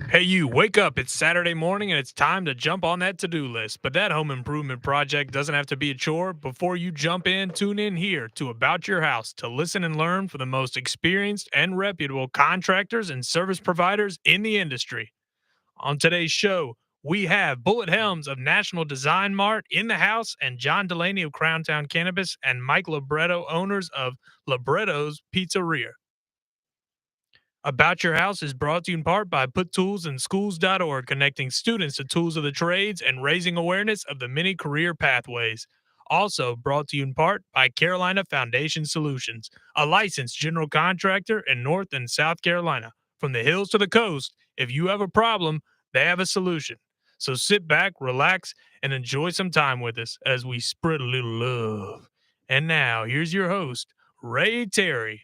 Hey, you, wake up. It's Saturday morning and it's time to jump on that to do list. But that home improvement project doesn't have to be a chore. Before you jump in, tune in here to About Your House to listen and learn from the most experienced and reputable contractors and service providers in the industry. On today's show, we have Bullet Helms of National Design Mart in the house, and John Delaney of Crowntown Cannabis, and Mike Libretto, owners of Libretto's Pizzeria. About Your House is brought to you in part by PutToolsInSchools.org, connecting students to tools of the trades and raising awareness of the many career pathways. Also brought to you in part by Carolina Foundation Solutions, a licensed general contractor in North and South Carolina. From the hills to the coast, if you have a problem, they have a solution. So sit back, relax, and enjoy some time with us as we spread a little love. And now, here's your host, Ray Terry.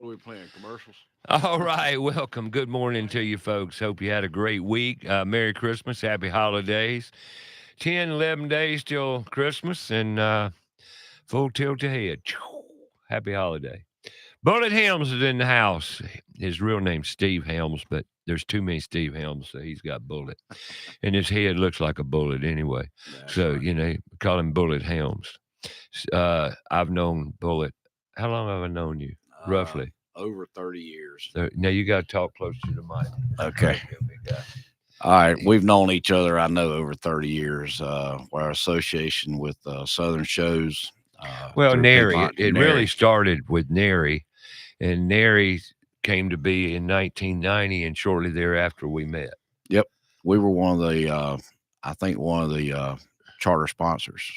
Are we playing commercials? All right, welcome. Good morning to you folks. Hope you had a great week. Merry Christmas, happy holidays. 10, 11 days till Christmas and full tilt ahead. Happy holiday. Bullet Helms is in the house. His real name's Steve Helms, but there's too many Steve Helms, so he's got Bullet. And his head looks like a bullet anyway. That's So, right. call him Bullet Helms. I've known Bullet. How long have I known you? Uh, Roughly. Over 30 years. Now you got to talk close to the mic. Okay. Big guy. All right. We've known each other, I know, over 30 years. Our association with Southern Shows Well, through Nary, it, Piedmont and it really Nary. started with Nary, and Nary came to be in 1990, and shortly thereafter we met. Yep. We were one of the, I think, one of the charter sponsors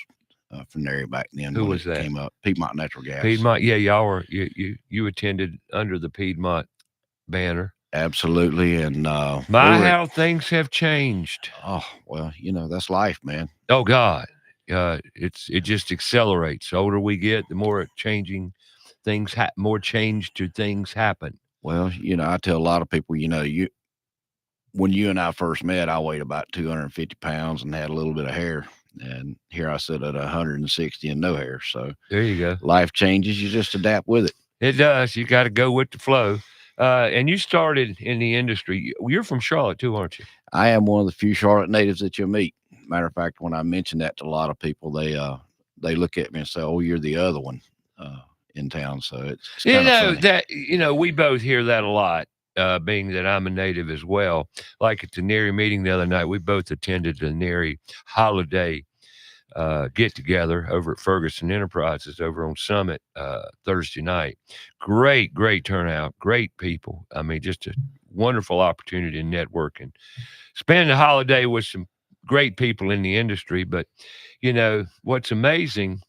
for Nary back then Who when it was that? came up. Piedmont Natural Gas. Piedmont. Yeah, y'all were you attended under the Piedmont banner. Absolutely. And we My, were, how things have changed. oh, well, that's life, man. Oh God, it just accelerates. The older we get, the more changing things, more change to things happen. Well, I tell a lot of people, when you and I first met, I weighed about 250 pounds and had a little bit of hair. And here I sit at 160 and no hair. So There you go. life changes. You just adapt with it. It does. You got to go with the flow. And you started in the industry. You're from Charlotte too, aren't you? I am one of the few Charlotte natives that you'll meet. Matter of fact, when I mention that to a lot of people, they look at me and say, "Oh, you're the other one in town." So it's You kind of know funny. that we both hear that a lot. Being that I'm a native as well, like at the NARI meeting the other night, we both attended the NARI holiday get together over at Ferguson Enterprises over on Summit Thursday night. Great turnout, great people. I mean, just a wonderful opportunity to network and spend the holiday with some great people in the industry. But what's amazing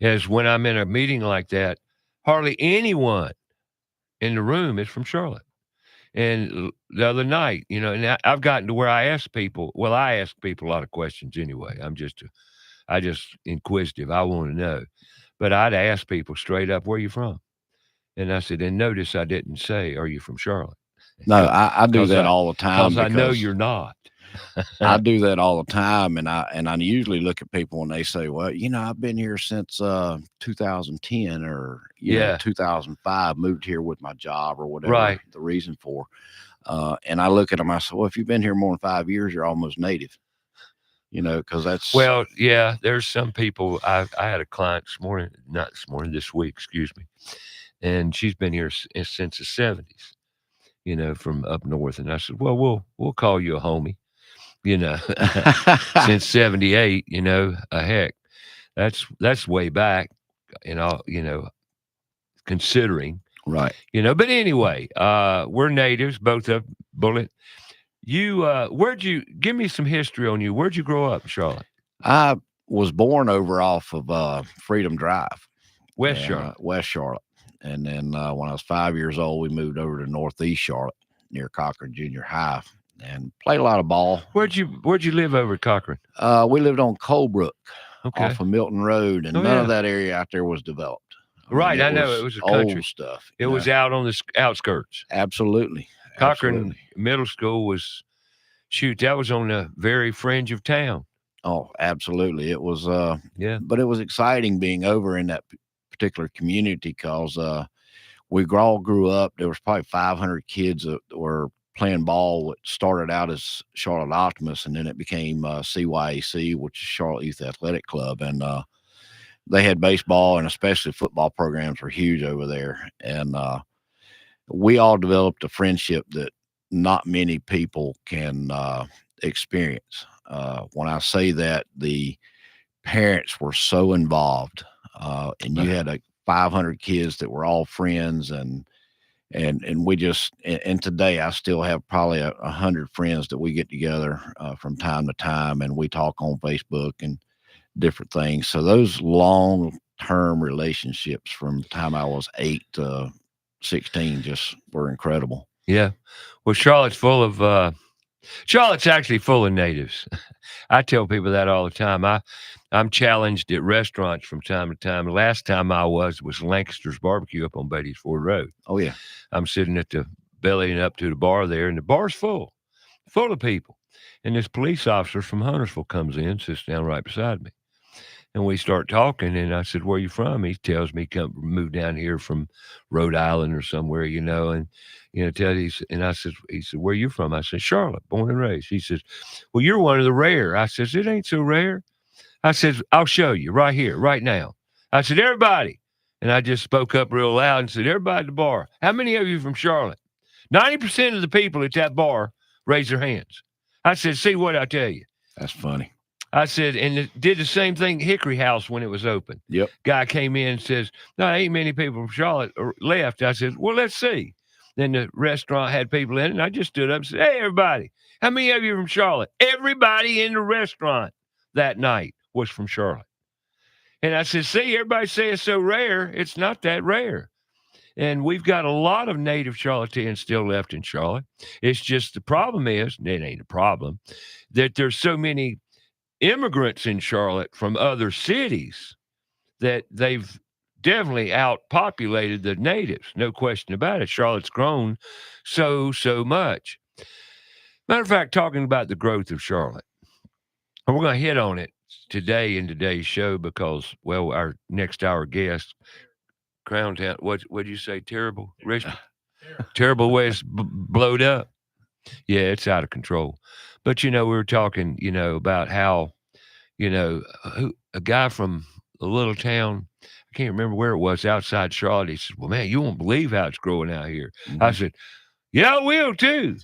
is when I'm in a meeting like that, hardly anyone in the room is from Charlotte. And the other night, and I've gotten to where I ask people. Well, I ask people a lot of questions anyway. I just inquisitive. I want to know. But I'd ask people straight up, "Where are you from?" And I said, and notice I didn't say, "Are you from Charlotte?" No, I do that all the time because I know you're not. I do that all the time, and I usually look at people and they say, "Well, I've been here since 2010 or 2005, moved here with my job or whatever the reason for." And I look at them, I say, "Well, if you've been here more than 5 years, you're almost native." Because that's there's some people. I had a client this week, excuse me, and she's been here since the 70s, from up north. And I said, "Well, we'll call you a homie." Since 78, heck, that's way back, considering. Right. But anyway, we're natives, both of Bullet. You, give me some history on you. Where'd you grow up, Charlotte? I was born over off of Freedom Drive. West Charlotte. West Charlotte. And then when I was 5 years old, we moved over to Northeast Charlotte near Cochran Junior High. And played a lot of ball. Where'd you live over at Cochran? We lived on Colebrook, off of Milton Road, and none of that area out there was developed. I know it was country stuff. It was out on the outskirts. Absolutely. Cochran Middle School was that was on the very fringe of town. Oh, absolutely. It was but it was exciting being over in that particular community because we all grew up. There was probably 500 kids that were playing ball. What started out as Charlotte Optimus, and then it became CYAC, which is Charlotte Youth Athletic Club, and they had baseball and especially football programs were huge over there. And we all developed a friendship that not many people can experience. When I say that, the parents were so involved, and you had 500 kids that were all friends, and we just, and today I still have probably 100 friends that we get together from time to time, and we talk on Facebook and different things. So those long-term relationships from the time I was 8 to 16 just were incredible. Yeah. Well, Charlotte's actually full of natives. I tell people that all the time. I'm challenged at restaurants from time to time. The last time I was Lancaster's Barbecue up on Beatty's Ford Road. Oh, yeah. I'm sitting at the bellying up to the bar there, and the bar's full of people. And this police officer from Huntersville comes in, sits down right beside me. And we start talking, and I said, "Where are you from?" He tells me, moved down here from Rhode Island or somewhere, and, and I said, he said, "Where are you from?" I said, "Charlotte, born and raised." He says, "Well, you're one of the rare." I says, "It ain't so rare." I said, "I'll show you right here, right now." I said, "Everybody." And I just spoke up real loud and said, "Everybody at the bar, how many of you from Charlotte?" 90% of the people at that bar raised their hands. I said, "See what I tell you." That's funny. I said, and it did the same thing Hickory House when it was open. Yep. Guy came in and says, "No, ain't many people from Charlotte left." I said, "Well, let's see." Then the restaurant had people in it, and I just stood up and said, "Hey, everybody, how many of you from Charlotte?" Everybody in the restaurant that night was from Charlotte. And I said, "See, everybody say it's so rare. It's not that rare." And we've got a lot of native Charlotteans still left in Charlotte. It's just the problem is, and it ain't a problem, that there's so many immigrants in Charlotte from other cities that they've definitely outpopulated the natives. No question about it. Charlotte's grown so much. Matter of fact, talking about the growth of Charlotte, and we're going to hit on it today in today's show because, well, our next hour guest, Crowntown, what'd you say? Terrible? Terrible way it's blowed up. Yeah, it's out of control. But, we were talking, about how, a guy from a little town, I can't remember where it was, outside Charlotte, he said, "Well, man, you won't believe how it's growing out here." Mm-hmm. I said, "Yeah, I will too."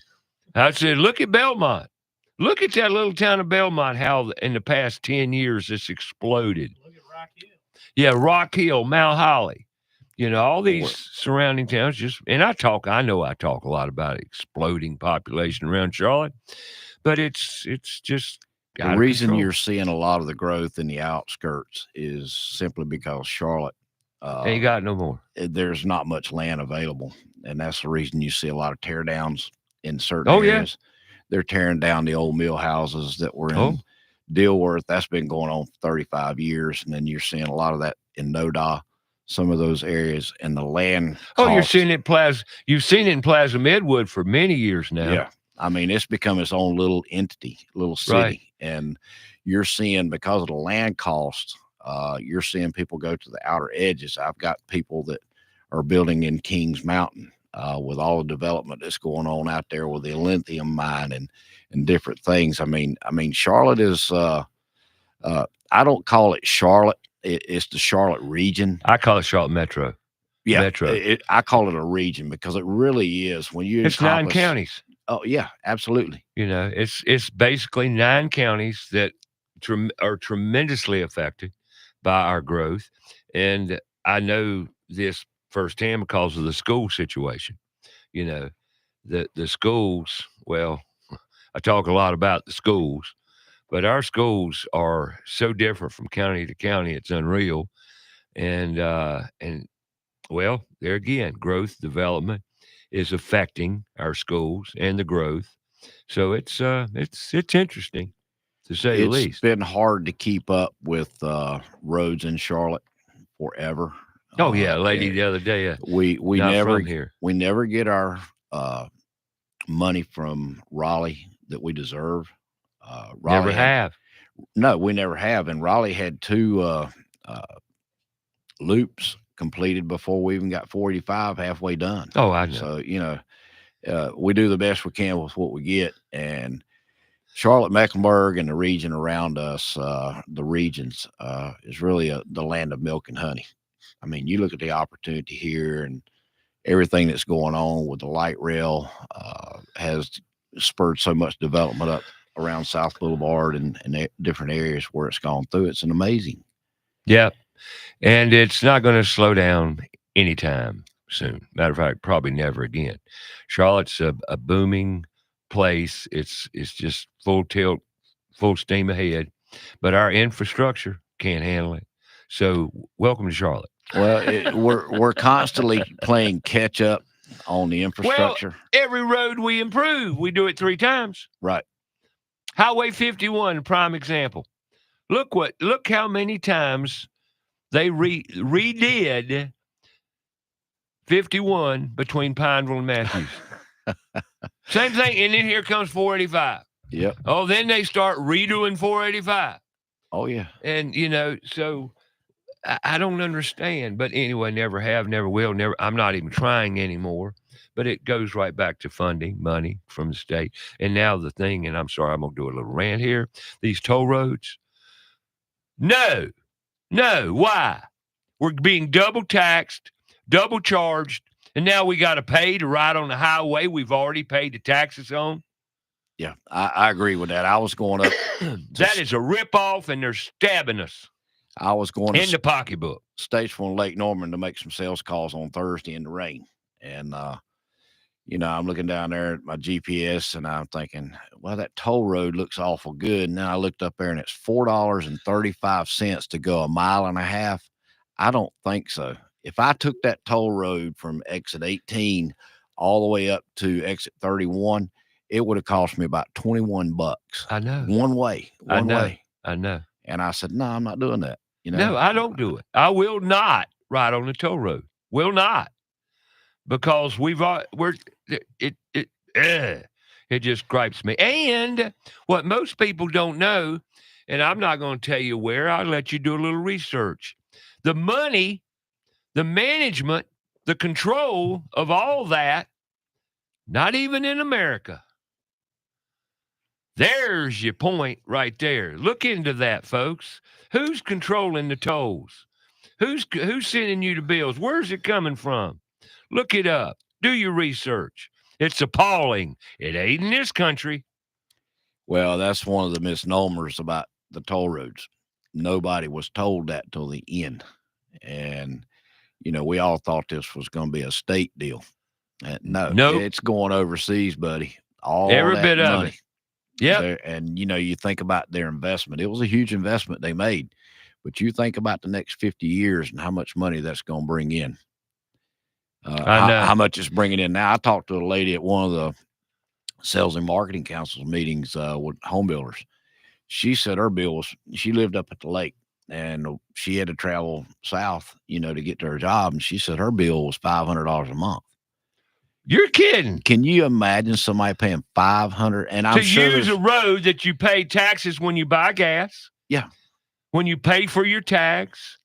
I said, "Look at Belmont. Look at that little town of Belmont, how in the past 10 years it's exploded." Look at Rock Hill. Yeah, Rock Hill, Mount Holly. All these surrounding towns and I talk a lot about exploding population around Charlotte, but it's just the reason you're seeing a lot of the growth in the outskirts is simply because Charlotte Ain't got no more. There's not much land available, and that's the reason you see a lot of tear downs in certain Oh, yeah. areas. They're tearing down the old mill houses that were in Oh. Dilworth. That's been going on for 35 years, and then you're seeing a lot of that in Noda, some of those areas, and the land. You're seeing it You've seen it in Plaza Midwood for many years now. Yeah, I mean, it's become its own little entity, little city, Right. and you're seeing, because of the land costs, you're seeing people go to the outer edges. I've got people that are building in Kings Mountain with all the development that's going on out there with the lithium mine and different things. I mean, Charlotte is. I don't call it Charlotte. It's the Charlotte region. I call it Charlotte Metro. Yeah, Metro. I call it a region because it really is. When you It's 9 counties. Oh yeah, absolutely. It's basically 9 counties that are tremendously affected by our growth, and I know this firsthand because of the school situation. The schools. Well, I talk a lot about the schools, but our schools are so different from county to county. It's unreal, and well, there again, growth development is affecting our schools and the growth. So it's interesting, to say the least. It's been hard to keep up with roads in Charlotte forever. Oh yeah, lady the other day. We not never from here. We never get our money from Raleigh that we deserve. Raleigh Never have. No, we never have. And Raleigh had 2 loops completed before we even got 485 halfway done. Oh, I know. So we do the best we can with what we get. And Charlotte, Mecklenburg, and the region around us, the regions, is really the land of milk and honey. I mean, you look at the opportunity here and everything that's going on with the light rail has spurred so much development up around South Boulevard and different areas where it's gone through. It's an amazing. Yeah. And it's not going to slow down anytime soon. Matter of fact, probably never again. Charlotte's a booming place. It's just full tilt, full steam ahead. But our infrastructure can't handle it. So welcome to Charlotte. Well, we're constantly playing catch up on the infrastructure. Well, every road we improve, we do it 3 times. Right. Highway 51, prime example. Look how many times they redid 51 between Pineville and Matthews. Same thing, and then here comes 485. Yep. Oh, then they start redoing 485. Oh yeah. And so I don't understand. But anyway, never have, never will, never. I'm not even trying anymore. But it goes right back to funding, money from the state. And now the thing, and I'm sorry, I'm going to do a little rant here. These toll roads. No. Why? We're being double taxed, double charged, and now we got to pay to ride on the highway we've already paid the taxes on. Yeah, I agree with that. I was going up. That is a ripoff, and they're stabbing us. I was going in the pocketbook. Statesville and Lake Norman to make some sales calls on Thursday in the rain. And, I'm looking down there at my GPS and I'm thinking, well, that toll road looks awful good. And then I looked up there and it's $4.35 to go 1.5 miles. I don't think so. If I took that toll road from exit 18 all the way up to exit 31, it would have cost me about $21. I know. One way. I know. And I said, no, I'm not doing that. No, I don't do it. I will not ride on the toll road. Will not. Because it just gripes me. And what most people don't know, and I'm not going to tell you where, I'll let you do a little research. The money, the management, the control of all that, not even in America. There's your point right there. Look into that, folks. Who's controlling the tolls? Who's sending you the bills? Where's it coming from? Look it up. Do your research. It's appalling. It ain't in this country. Well, that's one of the misnomers about the toll roads. Nobody was told that till the end. And, we all thought this was going to be a state deal. No, it's going overseas, buddy. Every bit of it. Yeah. And, you think about their investment. It was a huge investment they made. But you think about the next 50 years and how much money that's going to bring in. I know. How much it's bringing in now. I talked to a lady at one of the sales and marketing council meetings with home builders. She said her bill was, she lived up at the lake and she had to travel south, to get to her job. And she said her bill was $500 a month. You're kidding. Can you imagine somebody paying $500? And I'm sure to use a road that you pay taxes when you buy gas. Yeah. When you pay for your tax,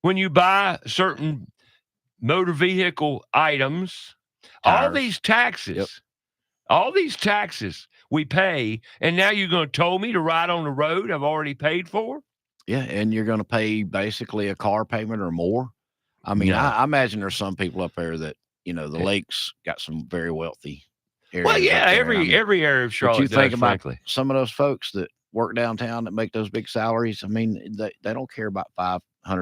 when you buy certain motor vehicle items, Tires. all these taxes we pay, and now you're going to tell me to ride on the road I've already paid for? Yeah, and you're going to pay basically a car payment or more. I mean, I imagine there's some people up there that, the lakes got some very wealthy areas. Well, yeah, every area of Charlotte. But you think about frankly. Some of those folks that work downtown that make those big salaries. I mean, they don't care about $500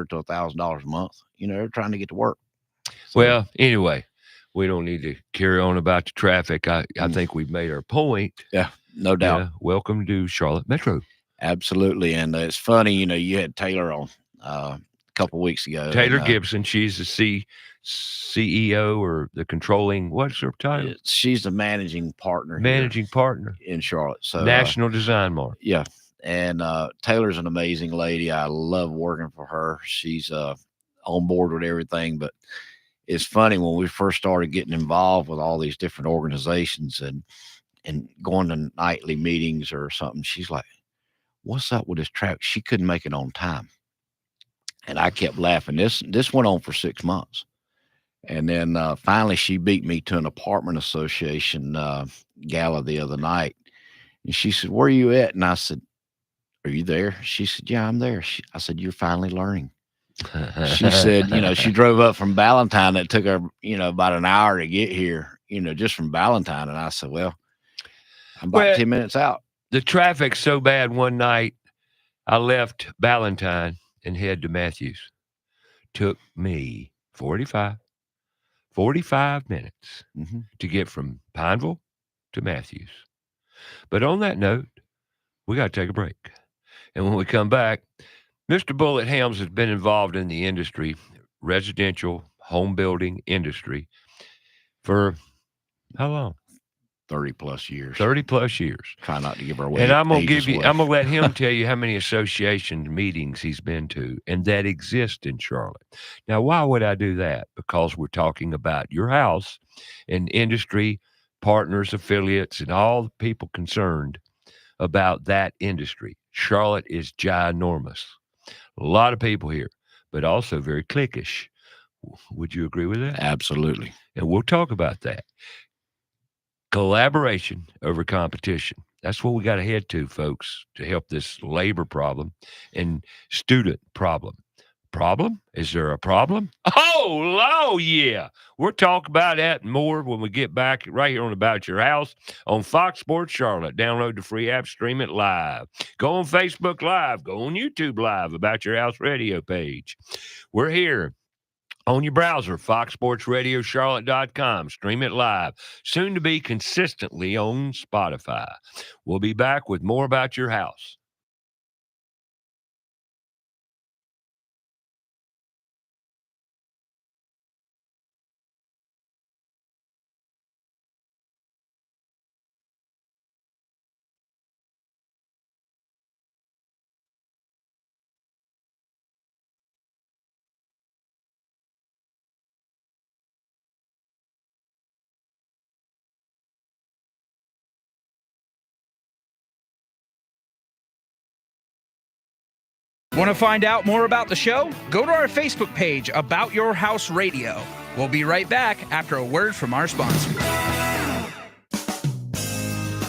to $1,000 a month. They're trying to get to work. So, well, anyway, we don't need to carry on about the traffic. I think we've made our point. Yeah, no doubt. Yeah, welcome to Charlotte Metro. Absolutely. And it's funny, you had Taylor on a couple weeks ago. Taylor Gibson, she's the CEO or the controlling, what's her title? She's the managing partner. Partner in Charlotte. So National Design Mart. Yeah. And Taylor's an amazing lady. I love working for her. She's on board with everything. But it's funny when we first started getting involved with all these different organizations and going to nightly meetings or something, she's like, what's up with this traffic? She couldn't make it on time. And I kept laughing. This went on for 6 months. And then finally she beat me to an apartment association gala the other night. And she said, where are you at? And I said, are you there? She said, yeah, I'm there. I said, you're finally learning. She said, she drove up from Ballantyne. It took her, about an hour to get here, just from Ballantyne. And I said, well, I'm about 10 minutes out. The traffic's so bad one night, I left Ballantyne and head to Matthews. Took me 45 minutes to get from Pineville to Matthews. But on that note, we got to take a break. And when we come back, Mr. Bullitt Helms has been involved in the industry, residential home building industry, for how long? 30 plus years. Try not to give her away. And I'm going to let him tell you how many association meetings he's been to and that exist in Charlotte. Now, why would I do that? Because we're talking about your house and industry partners, affiliates, and all the people concerned about that industry. Charlotte is ginormous. A lot of people here, but also very cliquish. Would you agree with that? Absolutely. And we'll talk about that. Collaboration over competition. That's what we got to head to, folks, to help this labor problem and student problem. Problem? Is there a problem? Oh, yeah. We'll talk about that and more when we get back right here on About Your House on Fox Sports Charlotte. Download the free app, stream it live. Go on Facebook Live. Go on YouTube Live, About Your House radio page. We're here on your browser, foxsportsradiocharlotte.com. Stream it live. Soon to be consistently on Spotify. We'll be back with more About Your House. Want to find out more about the show? Go to our Facebook page, About Your House Radio. We'll be right back after a word from our sponsor.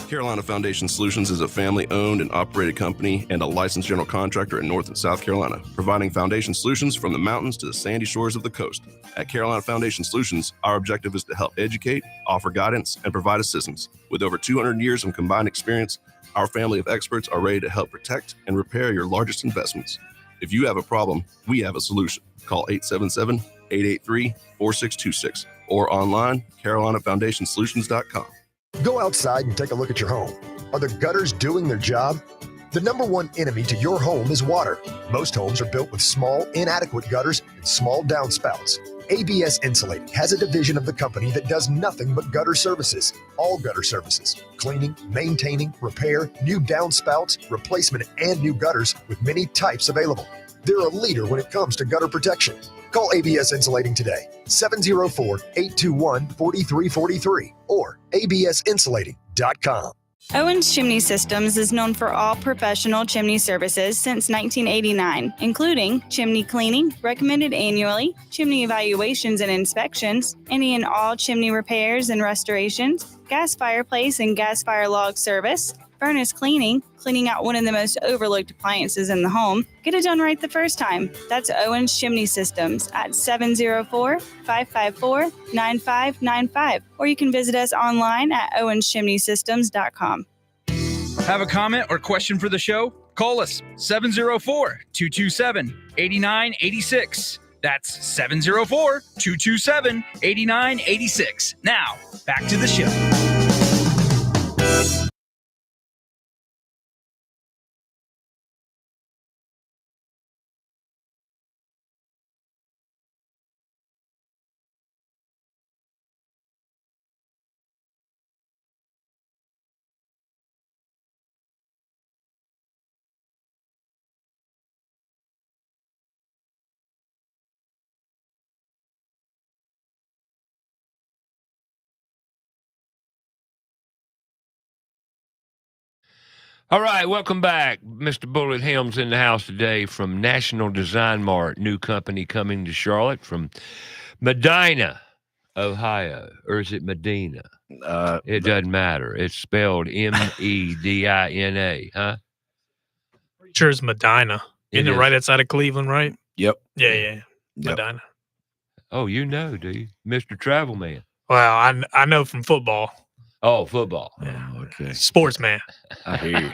Carolina Foundation Solutions is a family-owned and operated company and a licensed general contractor in North and South Carolina, providing foundation solutions from the mountains to the sandy shores of the coast. At Carolina Foundation Solutions, our objective is to help educate, offer guidance, and provide assistance. With over 200 years of combined experience, our family of experts are ready to help protect and repair your largest investments. If you have a problem, we have a solution. Call 877-883-4626 or online, CarolinaFoundationSolutions.com. Go outside and take a look at your home. Are the gutters doing their job? The number one enemy to your home is water. Most homes are built with small, inadequate gutters and small downspouts. ABS Insulating has a division of the company that does nothing but gutter services. All gutter services: cleaning, maintaining, repair, new downspouts, replacement, and new gutters with many types available. They're a leader when it comes to gutter protection. Call ABS Insulating today, 704-821-4343 or absinsulating.com. Owens Chimney Systems is known for all professional chimney services since 1989, including chimney cleaning, recommended annually, chimney evaluations and inspections, any and all chimney repairs and restorations, gas fireplace and gas fire log service, furnace cleaning, cleaning out one of the most overlooked appliances in the home. Get it done right the first time. That's Owens Chimney Systems at 704-554-9595. Or you can visit us online at owenschimneysystems.com. Have a comment or question for the show? Call us 704-227-8986. That's 704-227-8986. Now, back to the show. All right, welcome back. Mr. Bullet Helms in the house today from National Design Mart, new company coming to Charlotte from Medina, Ohio. Or is it Medina? It doesn't matter. It's spelled Medina, huh? Sure it's Medina. Isn't it right outside of Cleveland, right? Yep. Yeah. Yep. Medina. Oh, you know, do you? Mr. Travel Man. Well, I know from football. Oh, football. Yeah. Okay. Sportsman. I hear you.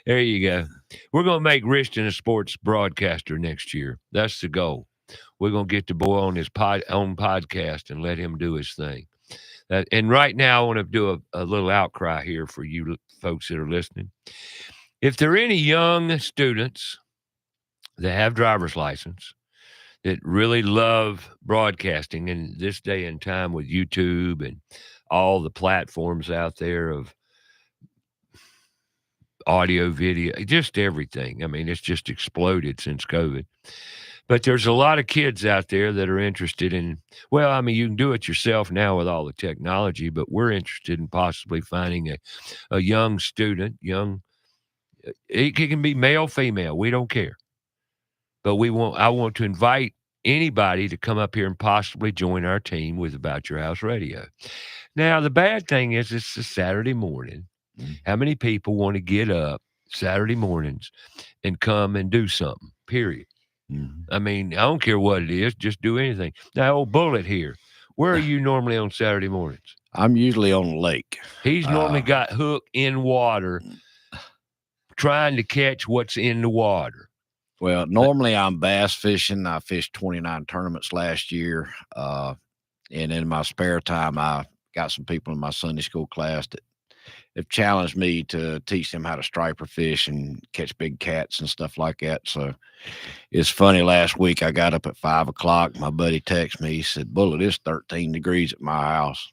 There you go. We're going to make Richton a sports broadcaster next year. That's the goal. We're going to get the boy on his own podcast and let him do his thing. And right now, I want to do a little outcry here for you folks that are listening. If there are any young students that have driver's license that really love broadcasting in this day and time with YouTube and all the platforms out there of audio, video, just everything. I mean, it's just exploded since COVID. But there's a lot of kids out there that are interested in, well, I mean, you can do it yourself now with all the technology, but we're interested in possibly finding a young student, it can be male, female, we don't care. But I want to invite anybody to come up here and possibly join our team with About Your House Radio. Now, the bad thing is it's a Saturday morning. How many people want to get up Saturday mornings and come and do something, period? I mean, I don't care what it is. Just do anything. Now, old Bullet here, where are you normally on Saturday mornings? I'm usually on the lake. He's normally got hook in water trying to catch what's in the water. Well, normally I'm bass fishing. I fished 29 tournaments last year. And in my spare time, I got some people in my Sunday school class that have challenged me to teach them how to striper fish and catch big cats and stuff like that. So it's funny. Last week I got up at 5 o'clock. My buddy texted me. He said, "Bullet, it's 13 degrees at my house."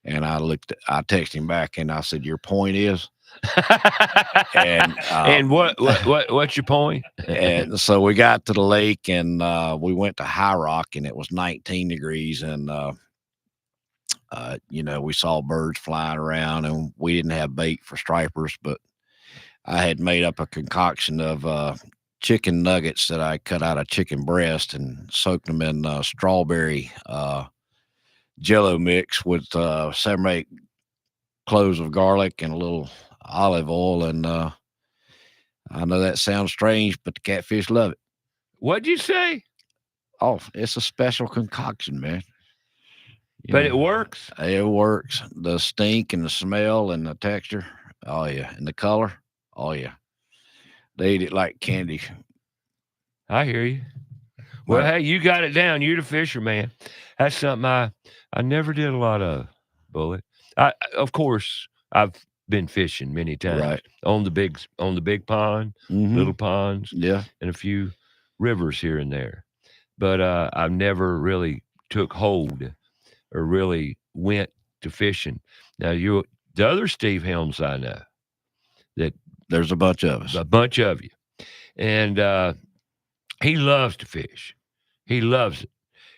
And I texted him back and I said, "Your point is?" And what's your point? And so we got to the lake and we went to High Rock and it was 19 degrees and we saw birds flying around and we didn't have bait for stripers, but I had made up a concoction of chicken nuggets that I cut out of chicken breast and soaked them in strawberry Jello mix with 7 or 8 cloves of garlic and a little olive oil. And I know that sounds strange, but the catfish love it. What'd you say? Oh, it's a special concoction, man. But it works. It works. The stink and the smell and the texture. Oh yeah. And the color. Oh yeah. They eat it like candy. I hear you. Well, hey, you got it down. You're the fisherman. That's something I never did a lot of, Bullet. Of course, I've been fishing many times Right. on the big pond, Mhm. little ponds, Yeah. and a few rivers here and there. But I've never really took hold or really went to fishing. Now the other Steve Helms I know, that There's a bunch of us. a bunch of you, and he loves to fish. He loves it.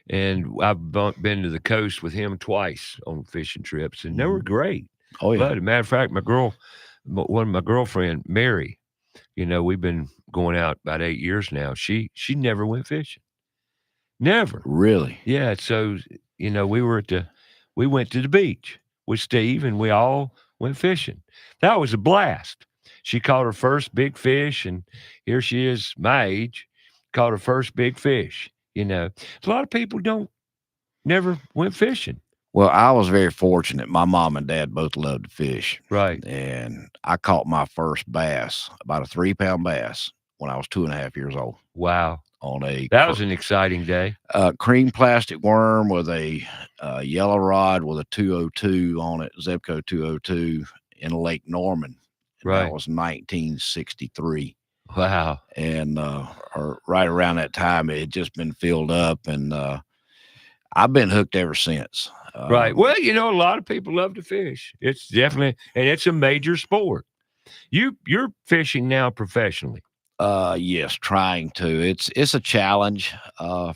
And I've been to the coast with him twice on fishing trips, and they were great. Oh yeah. But as a matter of fact, one of my girlfriend, Mary, we've been going out about 8 years now. She never went fishing. Never. Really? Yeah. So, we went to the beach with Steve, and we all went fishing. That was a blast. She caught her first big fish, and here she is, my age, caught her first big fish. A lot of people never went fishing. Well, I was very fortunate. My mom and dad both loved to fish. Right. And I caught my first bass, about a 3-pound bass, when I was 2.5 years old. Wow. That was an exciting day. Cream plastic worm with a yellow rod with a 202 on it, Zebco 202 in Lake Norman. And Right. That was 1963. Wow. And or right around that time, it had just been filled up, and I've been hooked ever since. Right. Well, a lot of people love to fish. It's definitely, and it's a major sport. You're fishing now professionally. Yes, trying to. It's a challenge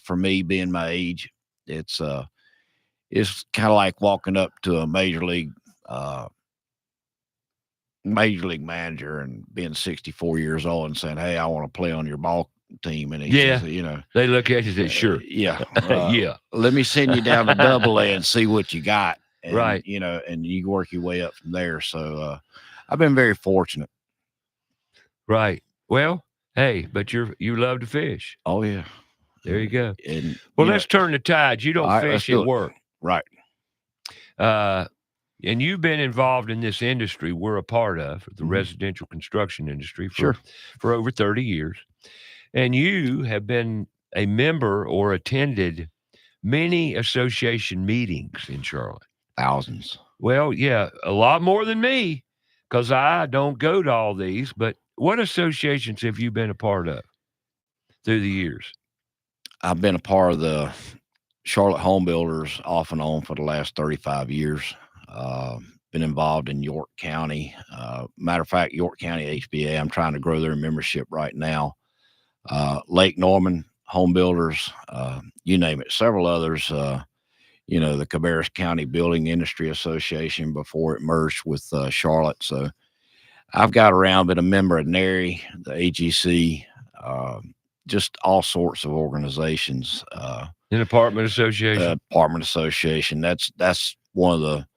for me, being my age. It's kind of like walking up to a major league manager and being 64 years old and saying, "Hey, I want to play on your ball team." And he says, they look at you and say, "Sure, yeah, yeah. Let me send you down to AA and see what you got." And, Right. And you work your way up from there. So I've been very fortunate. Right. Well, hey, but you love to fish. Oh yeah. There you go. And well, let's turn the tides. You don't all right, fish let's do at it. work. Right. And you've been involved in this industry we're a part of, the Mhm. residential construction industry, Sure. for over 30 years. And you have been a member or attended many association meetings in Charlotte. Thousands. Well, yeah, a lot more than me, because I don't go to all these. But what associations have you been a part of through the years? I've been a part of the Charlotte Home Builders off and on for the last 35 years. Been involved in York County. Matter of fact, York County HBA, I'm trying to grow their membership right now. Lake Norman Home Builders, you name it, several others. The Cabarrus County Building Industry Association before it merged with Charlotte. So I've got around, been a member of NARI, the AGC, just all sorts of organizations. An apartment association. Apartment association. That's one of the.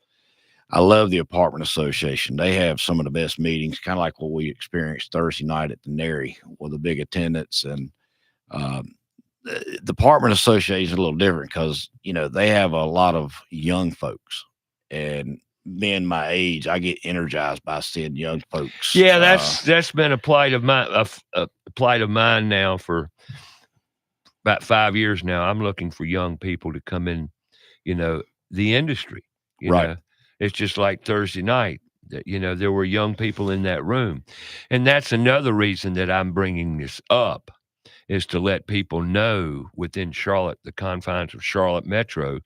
I love the apartment association. They have some of the best meetings, kind of like what we experienced Thursday night at the NARI with a big attendance. And the apartment association is a little different because they have a lot of young folks, and being my age, I get energized by seeing young folks. Yeah, that's been a plight of mine now for about 5 years now. I'm looking for young people to come in, the industry. Right. It's just like Thursday night that, there were young people in that room. And that's another reason that I'm bringing this up, is to let people know within Charlotte, the confines of Charlotte Metro,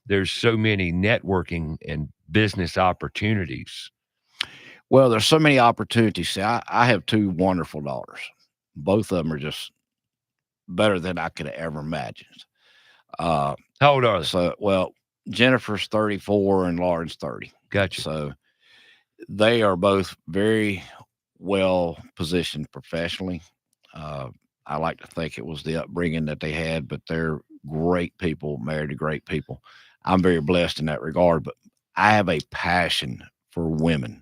there's so many networking and business opportunities. Well, there's so many opportunities. See, I have 2 wonderful daughters. Both of them are just better than I could have ever imagined. How old are they? So, well, Jennifer's 34 and Lauren's 30. Gotcha. So they are both very well positioned professionally. I like to think it was the upbringing that they had, but they're great people, married to great people. I'm very blessed in that regard, but I have a passion for women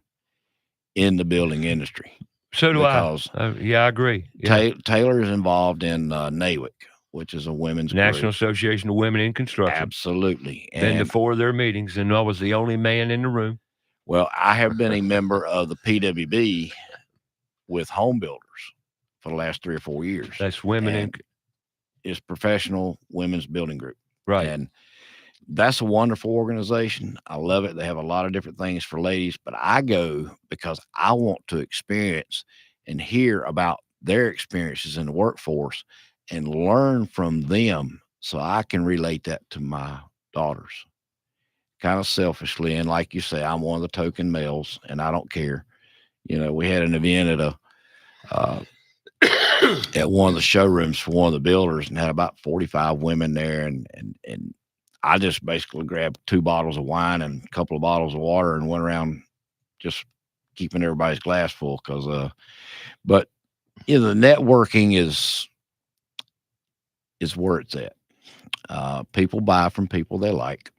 in the building industry. So do because I. I agree. Yeah. Taylor is involved in NAWIC, which is a women's National group. Association of Women in Construction. Absolutely. Been to 4 of their meetings, and I was the only man in the room. Well, I have been a member of the PWB with home builders for the last 3 or 4 years. That's women in. It's professional women's building group. Right. And that's a wonderful organization. I love it. They have a lot of different things for ladies, but I go because I want to experience and hear about their experiences in the workforce and learn from them so I can relate that to my daughters. Kind of selfishly. And like you say, I'm one of the token males and I don't care. We had an event at one of the showrooms for one of the builders and had about 45 women there. And I just basically grabbed 2 bottles of wine and a couple of bottles of water and went around just keeping everybody's glass full. But the networking is where it's at. People buy from people they like.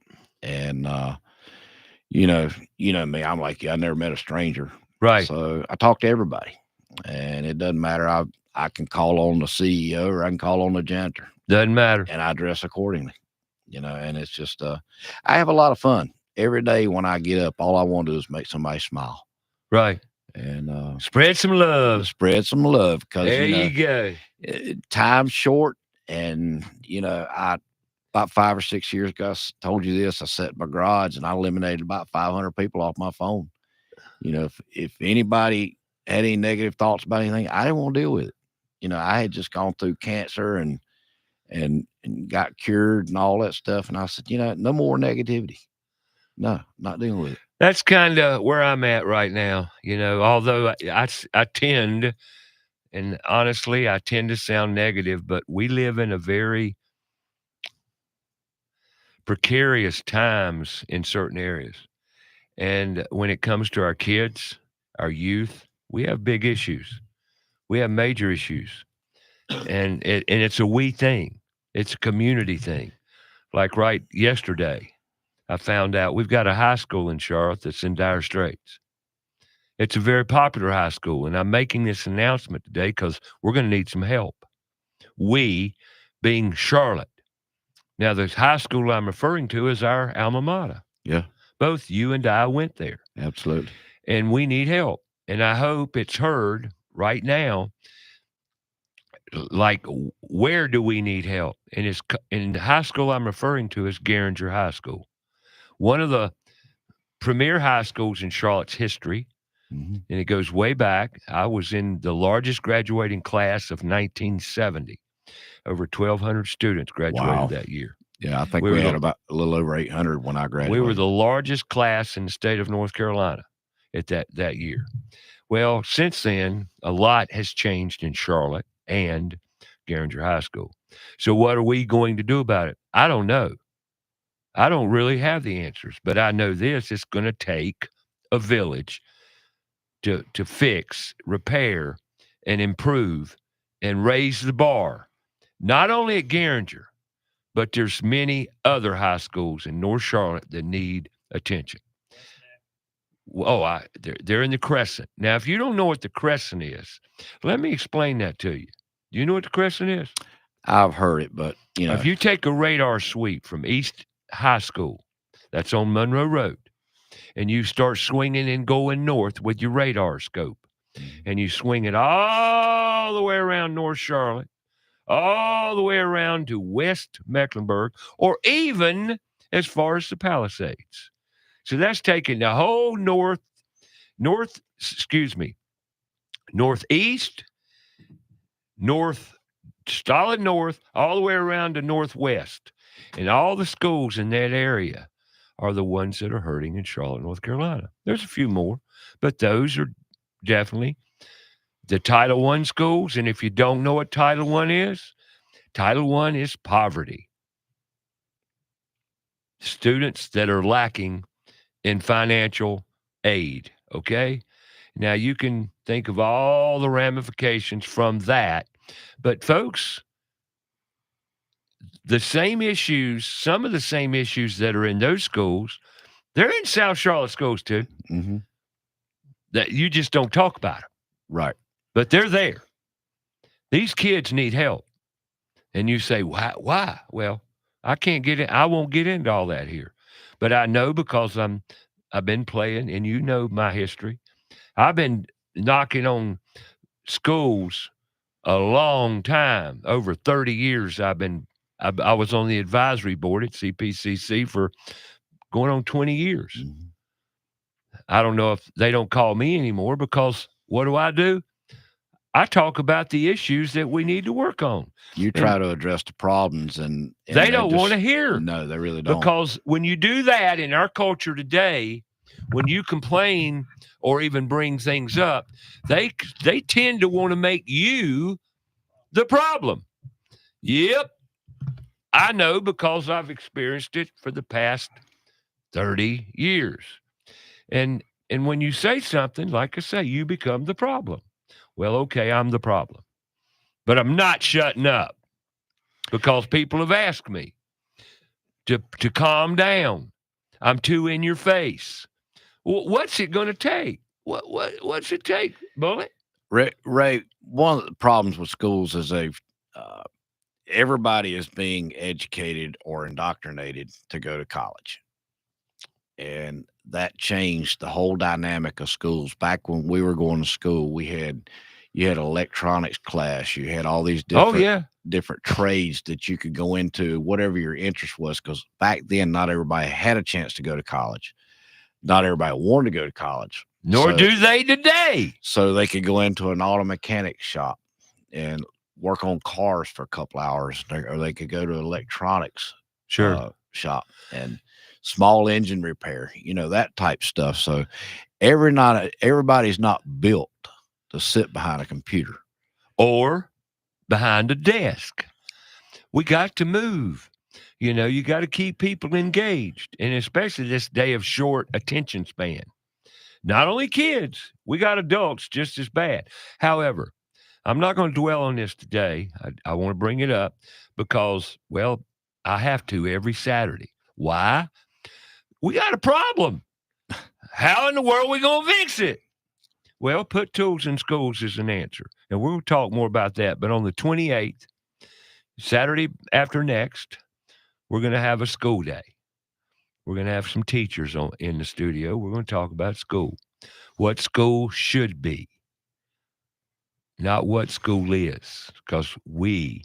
And, me, I'm like, I never met a stranger. Right. So I talk to everybody and it doesn't matter. I can call on the CEO or I can call on the janitor. Doesn't matter. And I dress accordingly, and it's just, I have a lot of fun every day when I get up. All I want to do is make somebody smile. Right. And, spread some love. Because, there you go. Time's short. And, about 5 or 6 years ago, I told you this, I sat in my garage and I eliminated about 500 people off my phone. If anybody had any negative thoughts about anything, I didn't want to deal with it. I had just gone through cancer and got cured and all that stuff. And I said, no more negativity. No, not dealing with it. That's kind of where I'm at right now. Although I tend, and honestly, I tend to sound negative, but we live in a very precarious times in certain areas. And when it comes to our kids, our youth, we have big issues. We have major issues. And it's a we thing. It's a community thing. Like right yesterday, I found out we've got a high school in Charlotte that's in dire straits. It's a very popular high school, and I'm making this announcement today because we're going to need some help. We, being Charlotte. Now, the high school I'm referring to is our alma mater. Yeah. Both you and I went there. Absolutely. And we need help. And I hope it's heard right now. Like, where do we need help? And the high school I'm referring to is Garinger High School, one of the premier high schools in Charlotte's history. Mm-hmm. And it goes way back. I was in the largest graduating class of 1970. Over 1,200 students graduated that year. Yeah, I think we had about a little over 800 when I graduated. We were the largest class in the state of North Carolina at that year. Well, since then, a lot has changed in Charlotte and Garinger High School. So what are we going to do about it? I don't know. I don't really have the answers, but I know this: it's going to take a village to fix, repair, and improve and raise the bar. Not only at Garinger, but there's many other high schools in North Charlotte that need attention. They're in the Crescent. Now, if you don't know what the Crescent is, let me explain that to you. Do you know what the Crescent is? I've heard it, but, If you take a radar sweep from East High School, that's on Monroe Road, and you start swinging and going north with your radar scope, and you swing it all the way around North Charlotte, all the way around to West Mecklenburg, or even as far as the Palisades. So that's taking the whole northeast, solid north, all the way around to northwest. And all the schools in that area are the ones that are hurting in Charlotte, North Carolina. There's a few more, but those are definitely the Title I schools. And if you don't know what Title I is poverty. Students that are lacking in financial aid, okay? Now, you can think of all the ramifications from that. But, folks, some of the same issues that are in those schools, they're in South Charlotte schools too. Mm-hmm. That you just don't talk about them. Right. But they're there. These kids need help. And you say, why? Well, I won't get into all that here. But I know because I've been playing, and you know my history. I've been knocking on schools a long time. Over 30 years I've been I was on the advisory board at CPCC for going on 20 years. Mhm. I don't know if they don't call me anymore because what do? I talk about the issues that we need to work on. You try to address the problems, and they don't want to hear. No, they really don't. Because when you do that in our culture today, when you complain or even bring things up, they tend to want to make you the problem. Yep. I know because I've experienced it for the past 30 years. And when you say something, like I say, you become the problem. Well, okay, I'm the problem. But I'm not shutting up because people have asked me to calm down. I'm too in your face. Well, what's it going to take? What's it take, Bullet? Ray, one of the problems with schools is everybody is being educated or indoctrinated to go to college. And that changed the whole dynamic of schools. Back when we were going to school, you had electronics class, you had all these different trades that you could go into, whatever your interest was, because back then not everybody had a chance to go to college. Not everybody wanted to go to college. Nor do they today. So they could go into an auto mechanic shop and work on cars for a couple hours, or they could go to electronics shop and small engine repair, that type stuff. So everybody's not built to sit behind a computer or behind a desk. We got to move. You got to keep people engaged, and especially this day of short attention span. Not only kids, we got adults just as bad. However, I'm not going to dwell on this today. I want to bring it up because, well, I have to every Saturday. Why? We got a problem. How in the world are we going to fix it? Well, put tools in schools is an answer. And we'll talk more about that. But on the 28th, Saturday after next, we're going to have a school day. We're going to have some teachers in the studio. We're going to talk about school, what school should be, not what school is, because we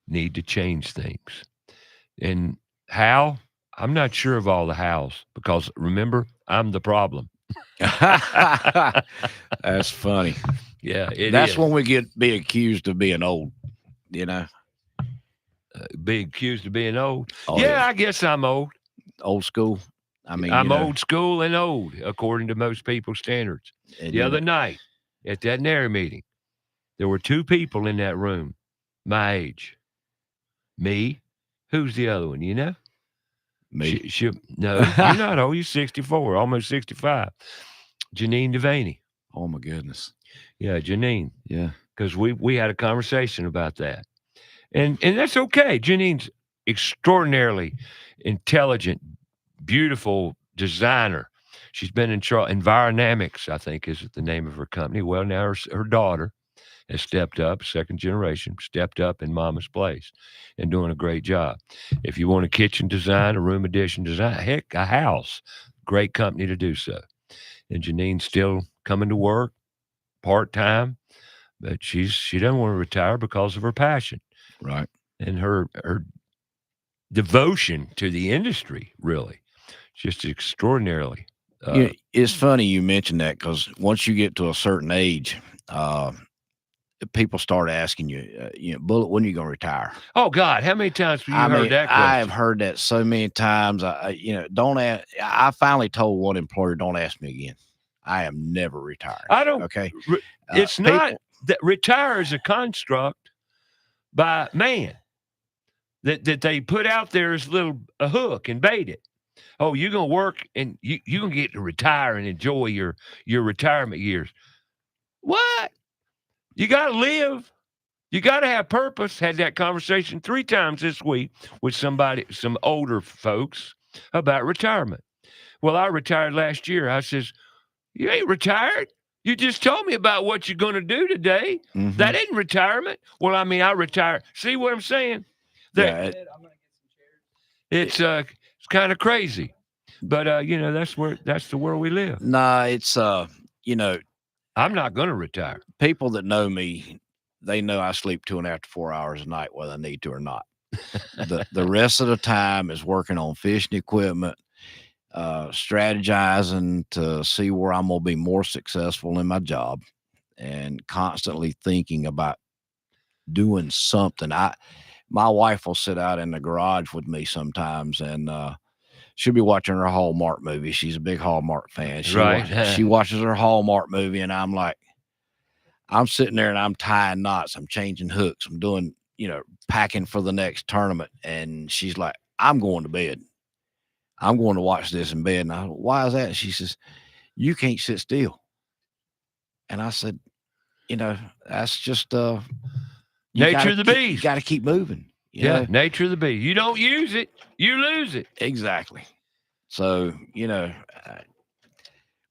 need to change things. And how? I'm not sure of all the hows, because remember, I'm the problem. That's funny. Yeah, that's when we be accused of being old, being accused of being old. Oh, yeah, I guess I'm old. Old school. I mean, I'm old school and old, according to most people's standards. The other night at that NARI meeting, there were two people in that room, my age. Me. Who's the other one? Me. No, you're not old. You're 64, almost 65. Janine Delaney. Oh, my goodness. Yeah, Janine. Yeah. Because we had a conversation about that. And that's okay. Janine's extraordinarily intelligent, beautiful designer. She's been in Environamics, I think is the name of her company. Well, now her daughter has stepped up, second generation, stepped up in mama's place and doing a great job. If you want a kitchen design, a room addition design, heck, a house, great company to do so. And Janine's still coming to work part-time, but she doesn't want to retire because of her passion. Right. And her devotion to the industry, really, just extraordinarily. It's funny you mentioned that, because once you get to a certain age, people start asking you, Bullet, when are you going to retire? Oh God, how many times have you heard that question? I have heard that so many times. Don't ask. I finally told one employer, don't ask me again. I am never retired. I don't. Okay. It's not that retire is a construct by man that they put out there as a hook and bait it. Oh, you're gonna work and you're gonna get to retire and enjoy your retirement years. What? You gotta live. You gotta have purpose. Had that conversation 3 times this week with some older folks about retirement. Well, I retired last year. I says, you ain't retired. You just told me about what you're going to do today. Mm-hmm. That ain't retirement. Well, I mean, I retired. See what I'm saying? It's kind of crazy, but that's the world we live. Nah, it's I'm not going to retire. People that know me, they know I sleep 2.5 to 4 hours a night, whether I need to or not. The rest of the time is working on fishing equipment, strategizing to see where I'm going to be more successful in my job, and constantly thinking about doing something. My wife will sit out in the garage with me sometimes, and she'll be watching her Hallmark movie. She's a big Hallmark fan. She watches her Hallmark movie, and I'm like, I'm sitting there and I'm tying knots. I'm changing hooks. I'm doing, packing for the next tournament. And she's like, I'm going to bed. I'm going to watch this in bed. And I, why is that? And she says, you can't sit still. And I said, that's just nature of the beast. You got to keep moving. Nature of the beast. You don't use it, you lose it. Exactly. So,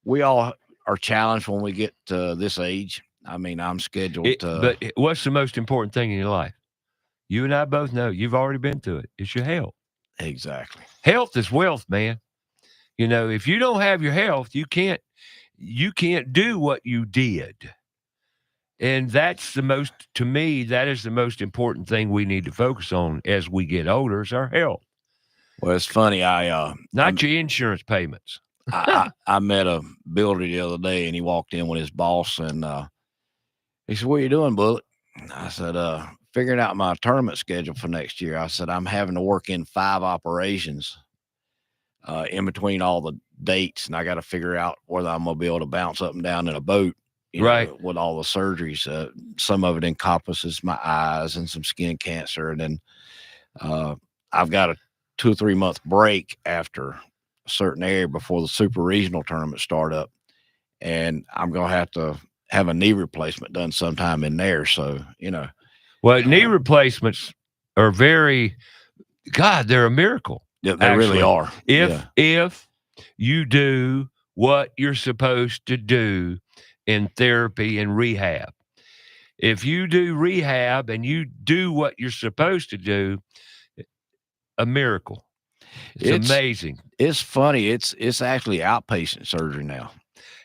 we all are challenged when we get to this age. I mean, I'm scheduled to. But what's the most important thing in your life? You and I both know, you've already been through it. It's your health. Exactly. Health is wealth, man. If you don't have your health, you can't do what you did. And that's to me, that is the most important thing we need to focus on as we get older is our health. Well, it's funny. Not your insurance payments. I met a builder the other day, and he walked in with his boss, and he said, what are you doing, Bullet? I said, figuring out my tournament schedule for next year. I said, I'm having to work in 5 operations in between all the dates, and I got to figure out whether I'm going to be able to bounce up and down in a boat, with all the surgeries. Some of it encompasses my eyes and some skin cancer. And then I've got a 2 or 3 month break after a certain area before the super regional tournament start up. And I'm going to have a knee replacement done sometime in there. So, Well, knee replacements are they're a miracle. Yeah, they really are. If you do what you're supposed to do in therapy and rehab. If you do rehab and you do what you're supposed to do, a miracle. It's amazing. It's funny. It's actually outpatient surgery now.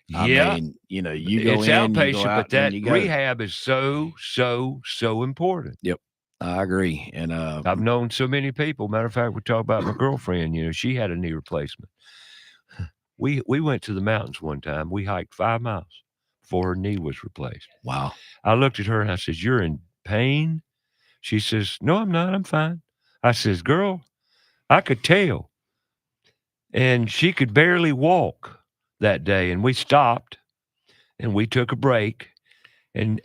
Yeah. I mean, you go it's in, outpatient, you go out, but that rehab is so important. Yep. I agree. And I've known so many people. Matter of fact, we talked about my girlfriend, she had a knee replacement. We went to the mountains one time. We hiked 5 miles before her knee was replaced. Wow. I looked at her and I said, you're in pain? She says, no, I'm not. I'm fine. I says, girl, I could tell. And she could barely walk that day. And we stopped and we took a break. And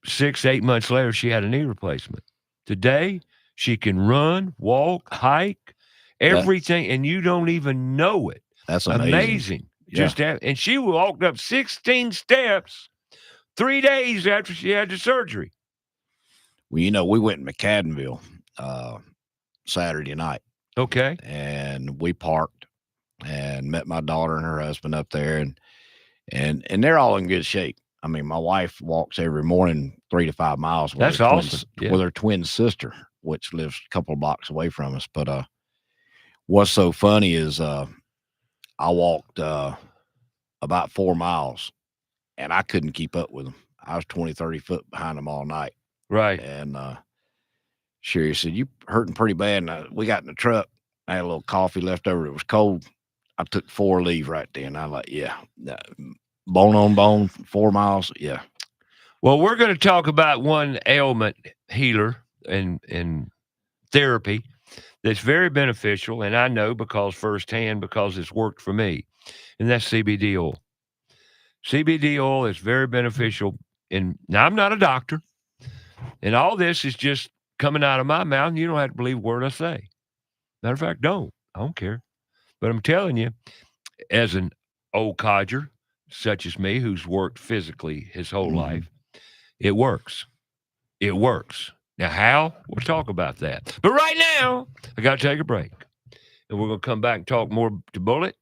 6-8 months later, she had a knee replacement. Today, she can run, walk, hike, everything. And you don't even know it. That's amazing. Yeah. And she walked up 16 steps 3 days after she had the surgery. Well, we went in McAdenville Saturday night. Okay. And we parked and met my daughter and her husband up there, and they're all in good shape. I mean, my wife walks every morning 3 to 5 miles. That's awesome. With her twin sister, which lives a couple of blocks away from us. But what's so funny is I walked about 4 miles, and I couldn't keep up with them. I was 20, 30 foot behind them all night. Right. And Sherry said, you hurting pretty bad. And we got in the truck. I had a little coffee left over. It was cold. I took 4 leave right then. I was like, yeah, bone on bone, 4 miles. Yeah. Well, we're going to talk about one ailment healer and therapy that's very beneficial. And I know firsthand because it's worked for me. And that's CBD oil. CBD oil is very beneficial. And now I'm not a doctor. And all this is just coming out of my mouth. And you don't have to believe a word I say. Matter of fact, I don't care. But I'm telling you, as an old codger, such as me, who's worked physically his whole life, it works. It works. Now, how? We'll talk about that. But right now, I got to take a break. And we're going to come back and talk more to Bullet,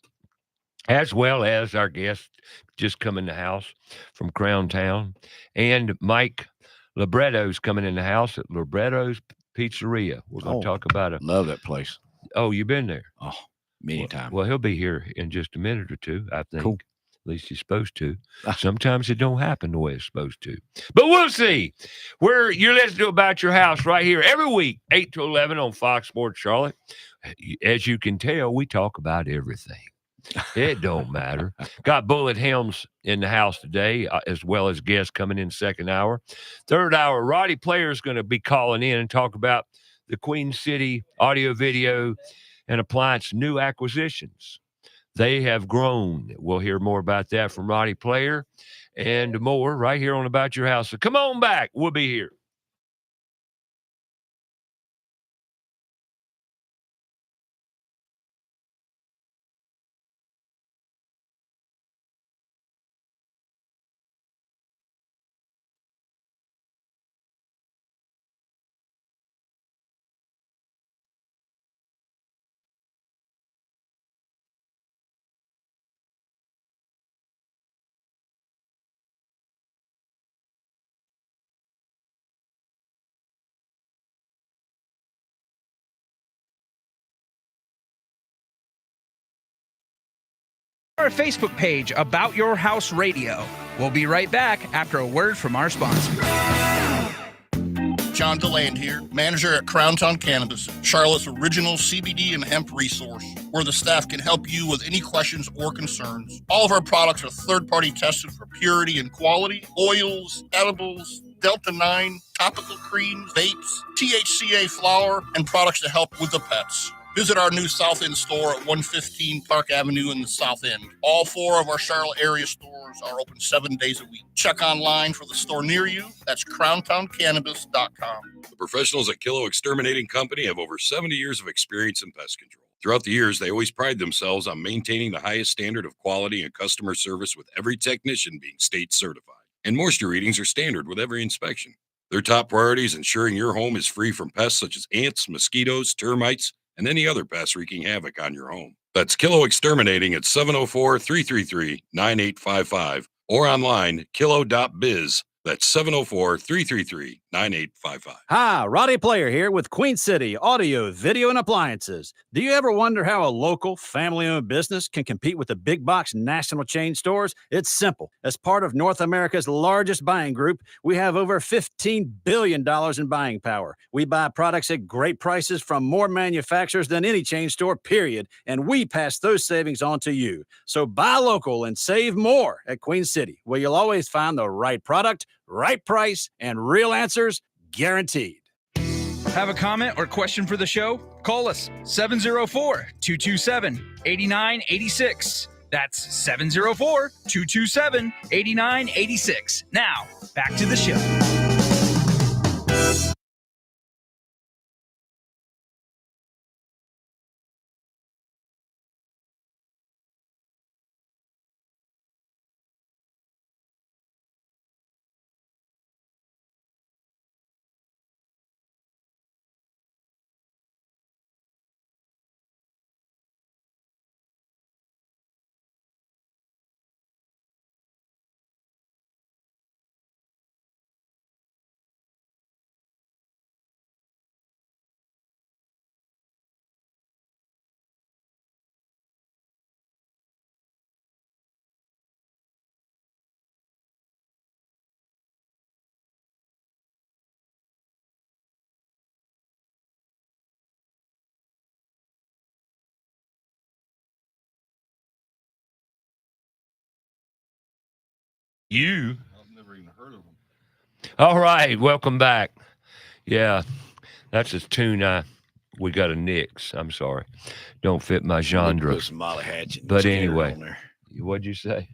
as well as our guest just come in the house from Crowntown. And Mike Libretto's coming in the house at Libretto's Pizzeria. We're going to talk about it. Love that place. Oh, you've been there? Oh, many times. Well, he'll be here in just a minute or two, I think. Cool. least you're supposed to. Sometimes it don't happen the way it's supposed to. But we'll see. You're listening to About Your House right here every week, 8 to 11 on Fox Sports Charlotte. As you can tell, we talk about everything. It don't matter. Got Bullet Helms in the house today, as well as guests coming in second hour. Third hour, Roddy Player is going to be calling in and talk about the Queen City audio, video, and appliance new acquisitions. They have grown. We'll hear more about that from Roddy Player and more right here on About Your House. So come on back. We'll be here. Our Facebook page, About Your House Radio. We'll be right back after a word from our sponsor. John Delaney here, manager at Crowntown Cannabis, Charlotte's original CBD and hemp resource, where the staff can help you with any questions or concerns. All of our products are third-party tested for purity and quality. Oils, edibles, Delta-9, topical creams, vapes, THCA flower, and products to help with the pets. Visit our new South End store at 115 Park Avenue in the South End. All 4 of our Charlotte area stores are open 7 days a week. Check online for the store near you. That's crowntowncannabis.com. The professionals at Kilo Exterminating Company have over 70 years of experience in pest control. Throughout the years, they always pride themselves on maintaining the highest standard of quality and customer service, with every technician being state certified. And moisture readings are standard with every inspection. Their top priority is ensuring your home is free from pests such as ants, mosquitoes, termites, and any other pests wreaking havoc on your home. That's Kilo Exterminating at 704-333-9855 or online, kilo.biz. That's 704-333-9855. Hi, Roddy Player here with Queen City Audio, Video, and Appliances. Do you ever wonder how a local, family-owned business can compete with the big box national chain stores? It's simple. As part of North America's largest buying group, we have over $15 billion in buying power. We buy products at great prices from more manufacturers than any chain store, period, and we pass those savings on to you. So buy local and save more at Queen City, where you'll always find the right product, right price, and real answers guaranteed. Have a comment or question for the show? Call us 704-227-8986. That's 704-227-8986. Now, back to the show. I've never even heard of them. All right, welcome back. Yeah, that's a tune we got a nix. I'm sorry. Don't fit my genre. Put some Molly Hatchet. But anyway, what'd you say?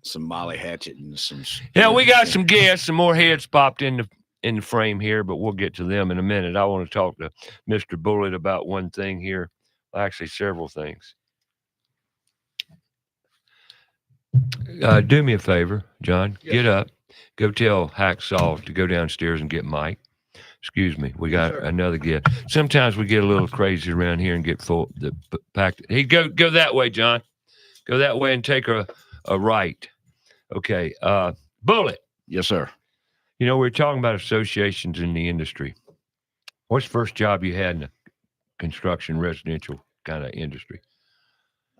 Some Molly Hatchet and some. Yeah, we got some guests, some more heads popped in the frame here, but we'll get to them in a minute. I want to talk to Mr. Bullet about one thing here. Actually, several things. Do me a favor, John. Yes. Get up. Go tell Hacksaw to go downstairs and get Mike. Excuse me. We got another guest. Sometimes we get a little crazy around here and get full the packed. Hey, go that way, John. Go that way and take a right. Okay. Bullet. Yes, sir. You know, we're talking about associations in the industry. What's the first job you had in the construction residential kind of industry?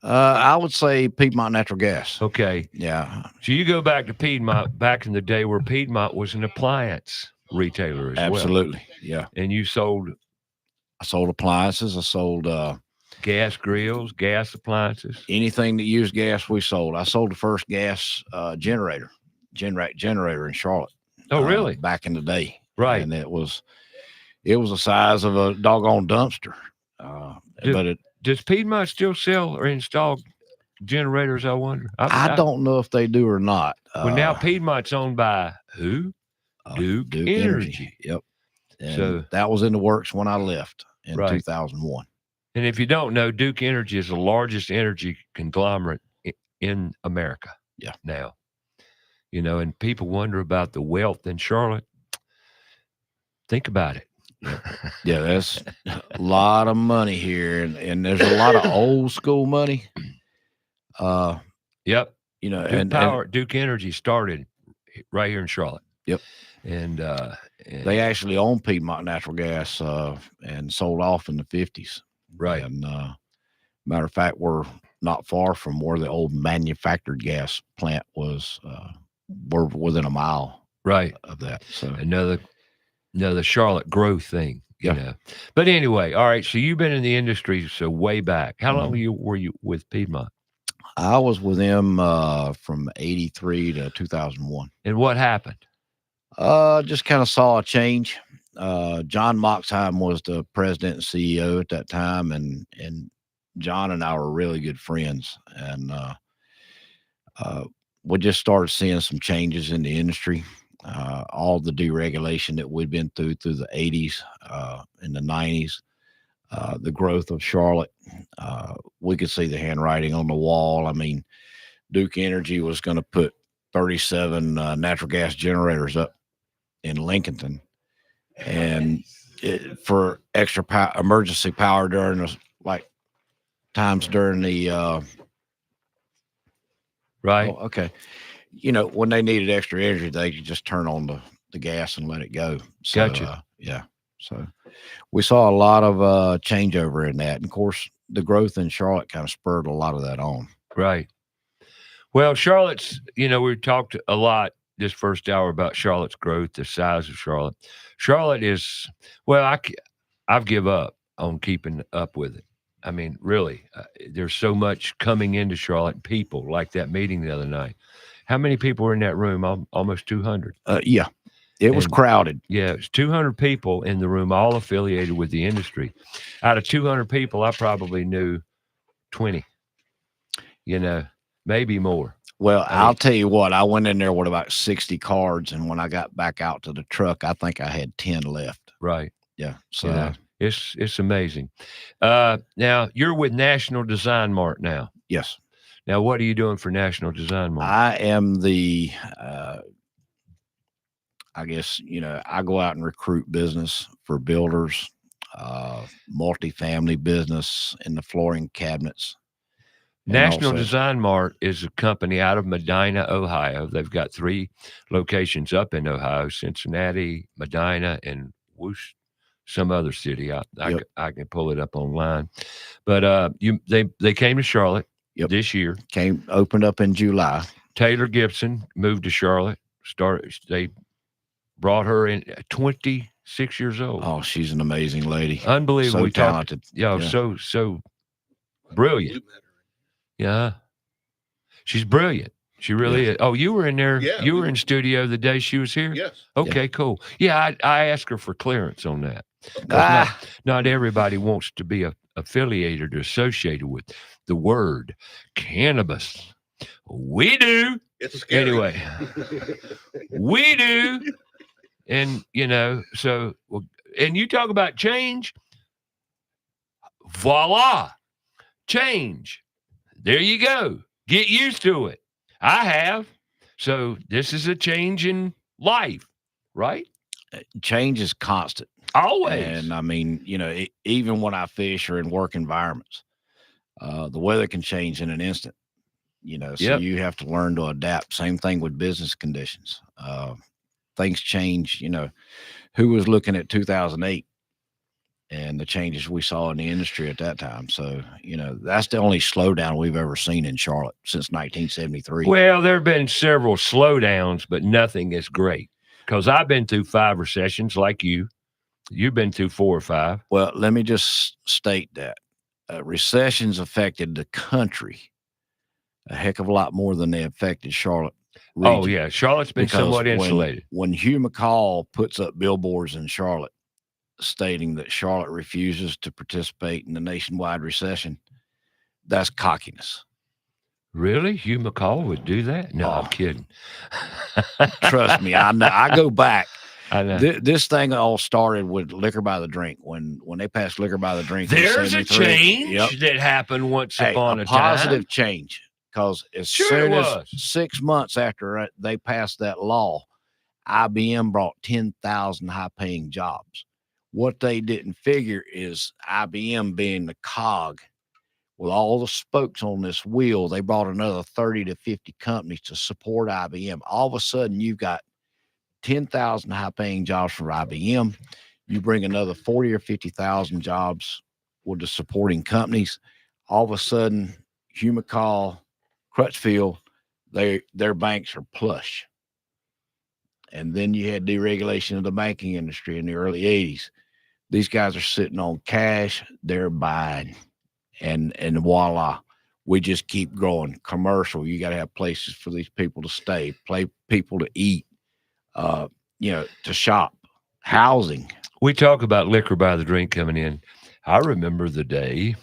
I would say Piedmont Natural Gas. Okay. Yeah. So you go back to Piedmont back in the day where Piedmont was an appliance retailer as well. Absolutely. Yeah. And you sold? I sold appliances. I sold gas grills, gas appliances. Anything that used gas, we sold. I sold the first gas generator in Charlotte. Oh, really? Back in the day. Right. And it was the size of a doggone dumpster. Does Piedmont still sell or install generators, I wonder? I don't know if they do or not. Well, now Piedmont's owned by who? Duke Energy. Yep. And so that was in the works when I left in 2001. And if you don't know, Duke Energy is the largest energy conglomerate in America. Yeah. Now, and people wonder about the wealth in Charlotte. Think about it. Yeah, that's a lot of money here, and there's a lot of old school money. Yep. Duke Energy started right here in Charlotte. Yep. And they actually owned Piedmont Natural Gas and sold off in the 50s. Right. And matter of fact, we're not far from where the old manufactured gas plant was. We're within a mile of that. So another Charlotte growth thing, But anyway, all right. So you've been in the industry so way back. How long were you with Piedmont? I was with them from 83 to 2001. And what happened? Just kind of saw a change. John Moxheim was the president and CEO at that time, and John and I were really good friends. And we just started seeing some changes in the industry. All the deregulation that we'd been through the 80s, and the 90s, the growth of Charlotte, we could see the handwriting on the wall. I mean, Duke Energy was going to put 37 natural gas generators up in Lincolnton, and for extra emergency power during the times during the right. Oh, okay. When they needed extra energy, they could just turn on the gas and let it go. So, gotcha. Yeah. So we saw a lot of changeover in that. And of course, the growth in Charlotte kind of spurred a lot of that on. Right. Well, Charlotte's, we talked a lot this first hour about Charlotte's growth, the size of Charlotte. Charlotte is, I've give up on keeping up with it. I mean, really, there's so much coming into Charlotte, people like that meeting the other night. How many people were in that room? Almost 200. Yeah. It was crowded. Yeah, it's 200 people in the room, all affiliated with the industry. Out of 200 people, I probably knew 20, maybe more. Well, I'll tell you what, I went in there with about 60 cards, and when I got back out to the truck, I think I had 10 left. Right. Yeah. So it's amazing. Now, you're with National Design Mart now. Yes. Now, what are you doing for National Design Mart? I am the I guess, I go out and recruit business for builders, multifamily business in the flooring cabinets. National Design Mart is a company out of Medina, Ohio. They've got 3 locations up in Ohio: Cincinnati, Medina, and some other city. I can pull it up online. But they came to Charlotte this year. Opened up in July. Taylor Gibson moved to Charlotte. They brought her in at 26 years old. Oh, she's an amazing lady. Unbelievable. So talented. So brilliant. Yeah. She's brilliant. She really is. Oh, you were in there. Yeah, you were in studio the day she was here? Yes. Okay, cool. Yeah, I asked her for clearance on that. Not everybody wants to be affiliated or associated with the word cannabis. We do. It's scary. Anyway, we do. And, and you talk about change. Voila. Change. There you go. Get used to it. I have. So this is a change in life, right? Change is constant. Always. And I mean, even when I fish or in work environments, the weather can change in an instant, so you have to learn to adapt. Same thing with business conditions. Things change, who was looking at 2008 and the changes we saw in the industry at that time. So, that's the only slowdown we've ever seen in Charlotte since 1973. Well, there have been several slowdowns, but nothing is great. Because I've been through 5 recessions like you. You've been through 4 or 5. Well, let me just state that recessions affected the country a heck of a lot more than they affected Charlotte region. Oh, yeah. Charlotte's been somewhat insulated. When Hugh McCall puts up billboards in Charlotte stating that Charlotte refuses to participate in the nationwide recession, that's cockiness. Really? Hugh McCall would do that? No, I'm kidding. Trust me, I know. I go back. I know. This thing all started with liquor by the drink. When they passed liquor by the drink, There's a change yep. that happened once upon a time. Positive change. Because as soon as 6 months after they passed that law, IBM brought 10,000 high-paying jobs. What they didn't figure is IBM being the cog with all the spokes on this wheel, they brought another 30 to 50 companies to support IBM. All of a sudden, you've got 10,000 high-paying jobs for IBM. You bring another 40 or 50,000 jobs with the supporting companies. All of a sudden, Hugh McCall, Crutchfield, their banks are plush. And then you had deregulation of the banking industry in the early 80s. These guys are sitting on cash, they're buying. And voila, we just keep growing. Commercial, you got to have places for these people to stay, people to eat, to shop, housing. We talk about liquor by the drink coming in. I remember the day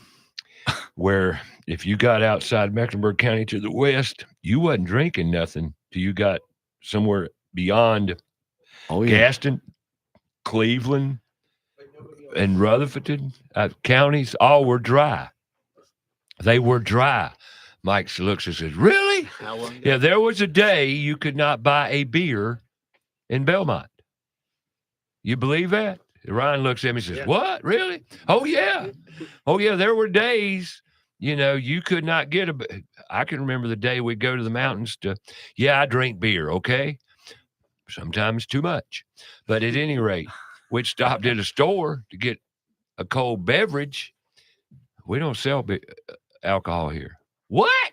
where if you got outside Mecklenburg County to the west, you wasn't drinking nothing till you got somewhere beyond Gaston, Cleveland, and Rutherford counties. All were dry. They were dry. Mike looks and says, really? Yeah, there was a day you could not buy a beer in Belmont. You believe that? Ryan looks at me and says, what? Really? Oh, yeah. Oh, yeah, there were days, you could not get I can remember the day we'd go to the mountains I drink beer, okay? Sometimes too much. But at any rate, we'd stopped at a store to get a cold beverage. We don't sell alcohol here. What?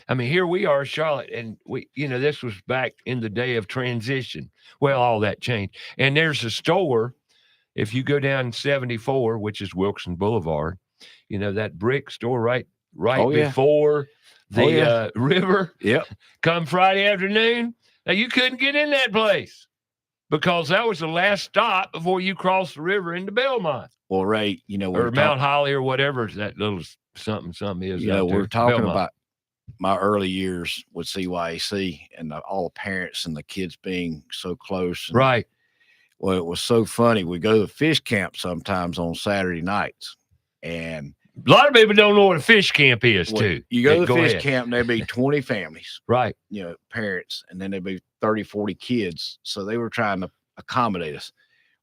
I mean, here we are, Charlotte, and this was back in the day of transition. Well, all that changed. And there's a store, if you go down 74, which is Wilson Boulevard, that brick store right before the river. Yep. Come Friday afternoon, now you couldn't get in that place because that was the last stop before you crossed the river into Belmont. Well, Ray, or Mount Holly or whatever that little something is. We're talking about my early years with CYAC and all the parents and the kids being so close. Right. Well, it was so funny. We go to fish camp sometimes on Saturday nights, and a lot of people don't know what a fish camp is, too. You go to the fish camp, and there'd be 20 families, right? Parents, and then there'd be 30, 40 kids. So they were trying to accommodate us.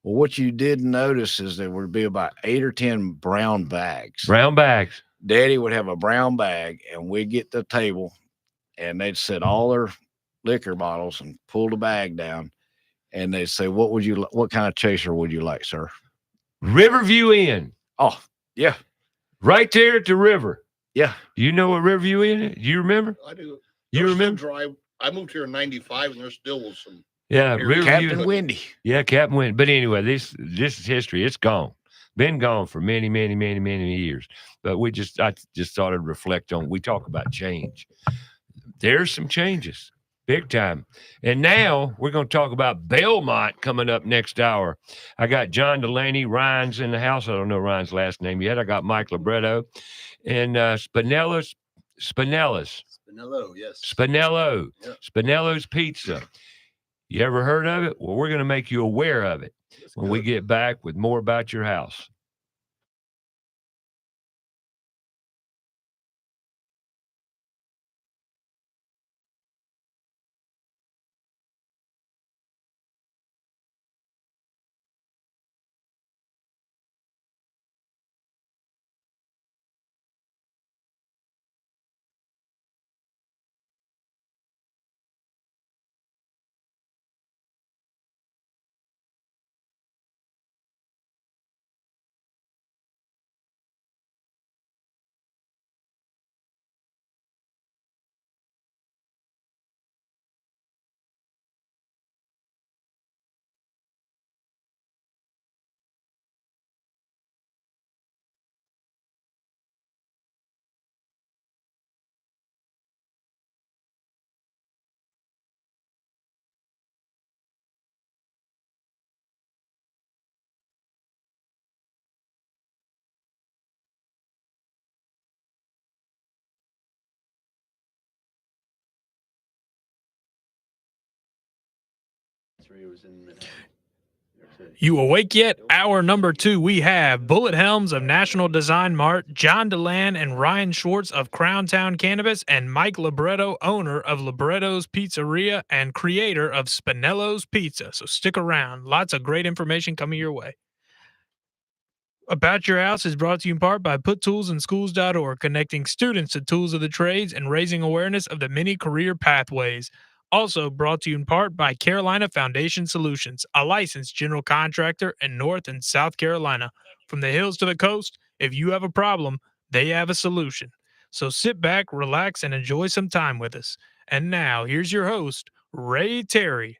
Well, what you didn't notice is there would be about 8 or 10 brown bags. Brown bags. Daddy would have a brown bag, and we'd get to the table, and they'd set all their liquor bottles and pull the bag down, and they'd say, what kind of chaser would you like, sir? Riverview Inn. Oh, yeah. Right there at the river. Yeah. Do you know what Riverview Inn is? You remember? I do. You remember? I moved here in 95, and there still was some. Yeah, Riverview. Captain Wendy. Yeah, Captain Wendy. But anyway, this is history. It's gone. Been gone for many, many, many, many years. But I just thought I'd reflect on. We talk about change. There's some changes, big time. And now we're going to talk about Belmont coming up next hour. I got John Delaney. Ryan's in the house. I don't know Ryan's last name yet. I got Mike Libretto and Spinello, yes. Spinello. Yep. Spinello's Pizza. You ever heard of it? Well, we're going to make you aware of it when we get back with more about your house. Pizzeria was in Manhattan. You awake yet? Hour number 2, we have Bullet Helms of National Design Mart, John Delaney and Ryan Schwartz of Crowntown Cannabis, and Mike Libretto, owner of Libretto's Pizzeria and creator of Spinello's Pizza. So stick around. Lots of great information coming your way. About Your House is brought to you in part by PutToolsInSchools.org, connecting students to tools of the trades and raising awareness of the many career pathways. Also brought to you in part by Carolina Foundation Solutions, a licensed general contractor in North and South Carolina. From the hills to the coast, if you have a problem, they have a solution. So sit back, relax, and enjoy some time with us. And now, here's your host, Ray Terry.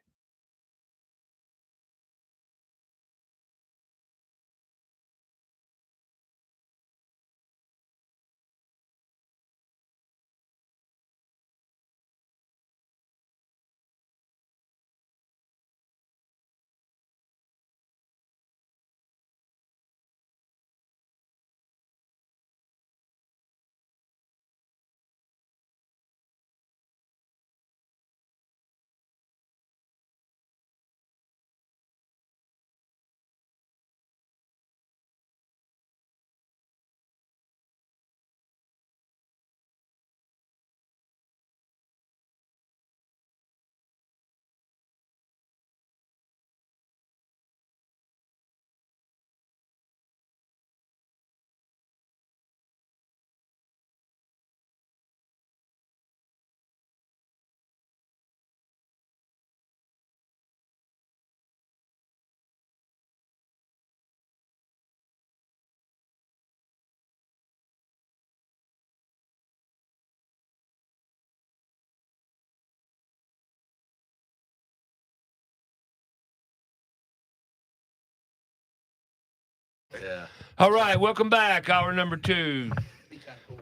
Yeah. All right, welcome back. Hour number 2.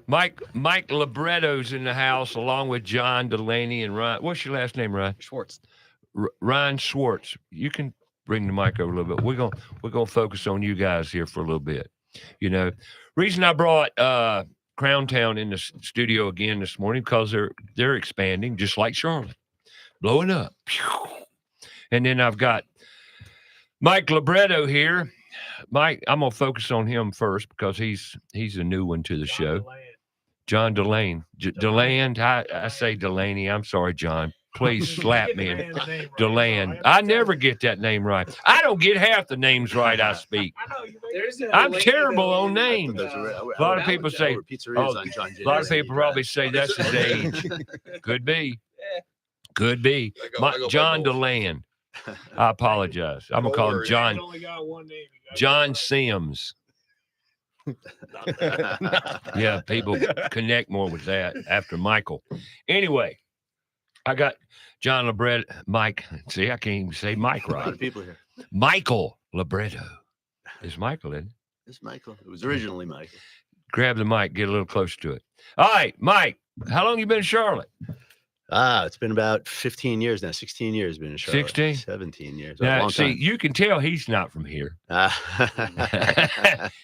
Mike Libretto's in the house, along with John Delaney and Ryan. What's your last name, Ryan? Schwartz. Ryan Schwartz. You can bring the mic over a little bit. We're gonna focus on you guys here for a little bit. You know, reason I brought Crowntown in the studio again this morning because they're expanding just like Charlotte, blowing up. And then I've got Mike Libretto here. Mike, I'm gonna focus on him first because he's a new one to the show. John Delaney. Delaney. I say Delaney. I'm sorry, John. Please slap me. Delaney. I never get that name right. I don't get half the names right I speak. I'm terrible on names. A lot of people say, a lot of people probably say that's his age. Could be. Could be. John Delaney. I apologize. I'm gonna call him John. John Sims. Yeah, people connect more with that after Michael. Anyway, I got John Libretto. Mike. See, I can't even say Mike right. A lot of people here. Michael Libretto. It's Michael, isn't it? It's Michael. It was originally Michael. Grab the mic. Get a little closer to it. All right, Mike. How long you been in Charlotte? It's been about 15 years now. 16 years been in Charlotte. 16? 17 years. Now, see, you can tell he's not from here.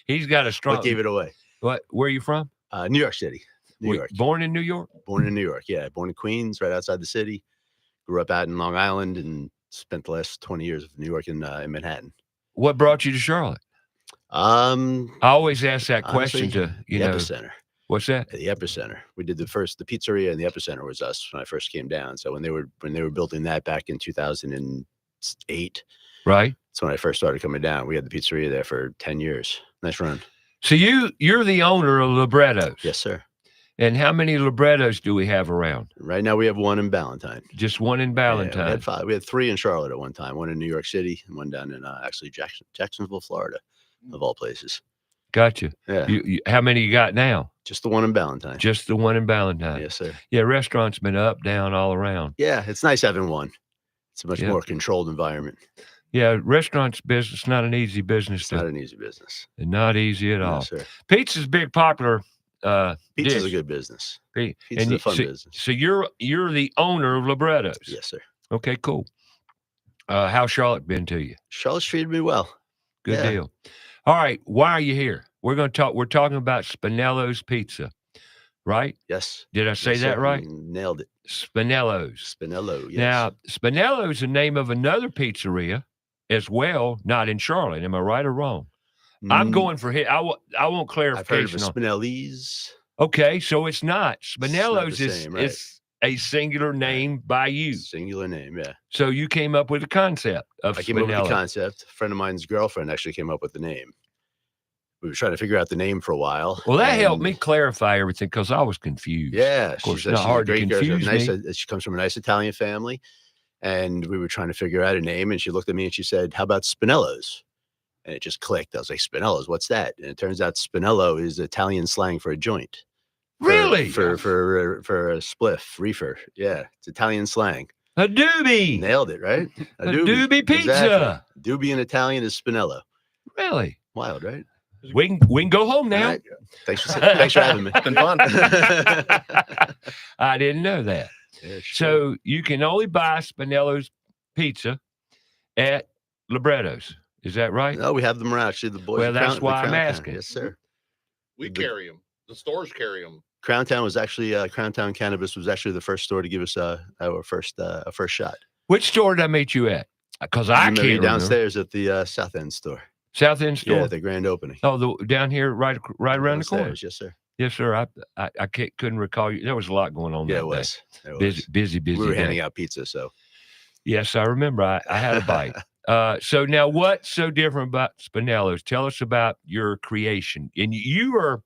He's got a strong. What gave it away? What? Where are you from? New York City. New York. Born in New York? Born in New York, yeah. Born in Queens, right outside the city. Grew up out in Long Island and spent the last 20 years of New York in Manhattan. What brought you to Charlotte? I always ask that question to, the epicenter. What's that? The epicenter. We did the Pizzeria, and the epicenter was us when I first came down. So when they were building that back in 2008, right? That's when I first started coming down. We had the Pizzeria there for 10 years. Nice run. So you're the owner of Libretto. Yes, sir. And how many Librettos do we have around? Right now we have one in Ballantyne. Just one in Ballantyne. Yeah, we had 3 in Charlotte at one time. One in New York City and one down in actually Jacksonville, Florida, of all places. Gotcha. Yeah. How many you got now? Just the one in Ballantyne. Just the one in Ballantyne. Yes, sir. Yeah, restaurants been up, down, all around. Yeah, it's nice having one. It's a much more controlled environment. Yeah, restaurants business not an easy business. It's not an easy business. Not easy at all. Sir. Pizza's big popular. Pizza's a good business. Pizza's a fun business. So you're the owner of Libretto's. Yes, sir. Okay, cool. How's Charlotte been to you? Charlotte's treated me well. Good deal. All right, why are you here? We're talking about Spinello's Pizza. right? Yes. Did I say Yes, that sir. right? You nailed it. Spinello's. Spinello, yes. Now, Spinello's the name of another pizzeria as well, not in Charlotte. Am I right or wrong? I'm going for hit. I want clarification. I've heard of a on Spinelli's. Okay, so it's not. It's Spinello's not the same, right. is a singular name by you. Singular name, yeah. So you came up with the concept of I came up with the Spinello. concept. A friend of mine's girlfriend actually came up with the name. We were trying to figure out the name for a while. Well, that helped and- me clarify everything because I was confused. Yeah, Of course, she's not a hard to great girl. She's confuse me. She comes from a nice Italian family, and we were trying to figure out a name. And she looked at me and she said, "How about Spinello's?" And it just clicked. I was like, "Spinello's, what's that?" And it turns out Spinello is Italian slang for a joint. Really? For a spliff, reefer. Yeah, it's Italian slang. A doobie. Nailed it, right? A doobie pizza. Exactly. Doobie in Italian is Spinello. Really? Wild, right? We can go home now. All right. Thanks for having me. It's been fun. I didn't know that. Yeah, sure. So you can only buy Spinello's pizza at Libretto's. Is that right? No, we have them around. Actually, the boys. Well, at that's the why I'm Crowntown. asking. Yes, sir. We carry them. The stores carry them. Crowntown was actually Crowntown Cannabis was actually the first store to give us our first shot. Which store did I meet you at? Because I You met me can't remember. downstairs at the South End store. South End store. Yeah, the grand opening. Oh, down here, right around the corner. Downstairs, yes, sir. Yes, sir. I couldn't recall you. There was a lot going on. Yeah, that it was. day. It was. Busy. We were day. handing out pizza, so Yes, I remember. I had a bite. So now, what's so different about Spinello's? Tell us about your creation. And you are,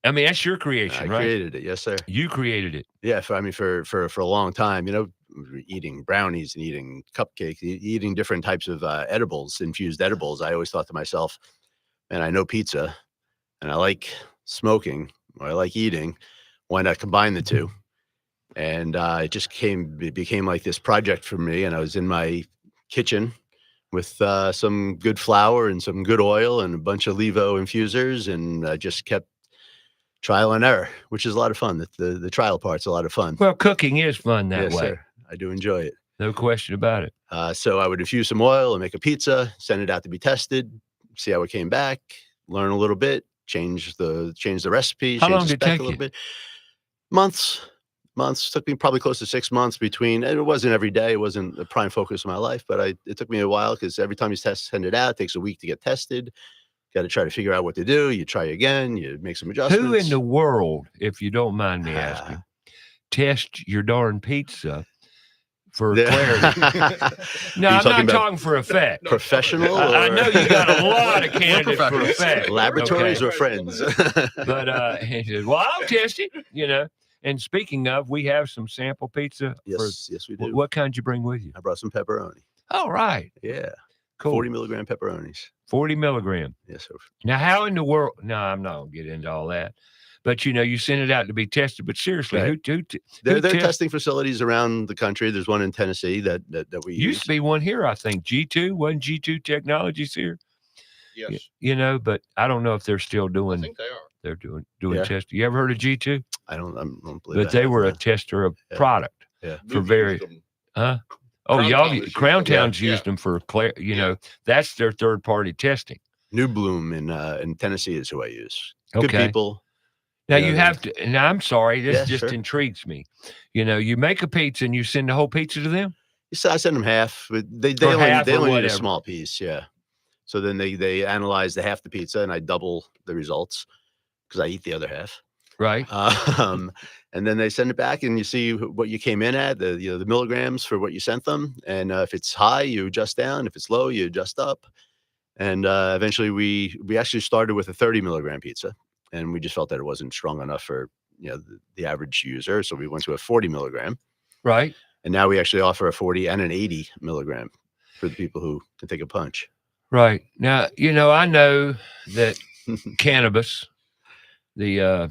I mean, that's your creation, I right? created it. Yes, sir. You created it. Yeah, for a long time, we were eating brownies and eating cupcakes, eating different types of edibles, infused edibles. I always thought to myself, man, I know pizza and I like smoking or I like eating. Why not combine the two? And it became like this project for me. And I was in my kitchen with some good flour and some good oil and a bunch of Levo infusers. And I just kept trial and error, which is a lot of fun. The trial part's a lot of fun. Well, cooking is fun that Yes, way. sir. I do enjoy it. No question about it. So I would infuse some oil and make a pizza, send it out to be tested, see how it came back, learn a little bit, change the recipe. How change long the did it spec take a you? little bit. Months. Took me probably close to 6 months between. And it wasn't every day. It wasn't the prime focus of my life, but it took me a while because every time you send it out, it takes a week to get tested. Got to try to figure out what to do. You try again. You make some adjustments. Who in the world, if you don't mind me asking, test your darn pizza for clarity? No, I'm not talking for effect. Professional? I know you got a lot of We're candidates for professionals. effect. Laboratories okay? or friends? But he said, well, I'll test it, And speaking of, we have some sample pizza. Yes, we do. What kind you bring with you? I brought some pepperoni. All right. Yeah. Cool. 40 milligram pepperonis. 40 milligram. Yes, sir. Now, how in the world? No, I'm not going to get into all that. But, you send it out to be tested. But seriously, Right. who They're tests? testing facilities around the country. There's one in Tennessee that we use. Used to be one here, I think. G2, wasn't G2 Technologies here? Yes. But I don't know if they're still doing. I think they are. They're doing Yeah. testing. You ever heard of G2? I don't believe But they were a tester of product Yeah. for We've very. used them. Huh? Oh, Crowntown y'all, has used them. Crowntown's Yeah. used them for that's their third party testing. New Bloom in Tennessee is who I use. Good Okay. people. Now Yeah, you they- have to. Now I'm sorry, this Yeah, just sure. intrigues me. You make a pizza and you send the whole pizza to them. I send them half, but they Or only, half they or only need a whatever. small piece. Yeah. So then they analyze the half the pizza and I double the results because I eat the other half. Right. And then they send it back and you see what you came in at, the milligrams for what you sent them. And if it's high, you adjust down. If it's low, you adjust up. And eventually we actually started with a 30 milligram pizza and we just felt that it wasn't strong enough for, the average user. So we went to a 40 milligram. Right. And now we actually offer a 40 and an 80 milligram for the people who can take a punch. Right. Now, I know that cannabis, the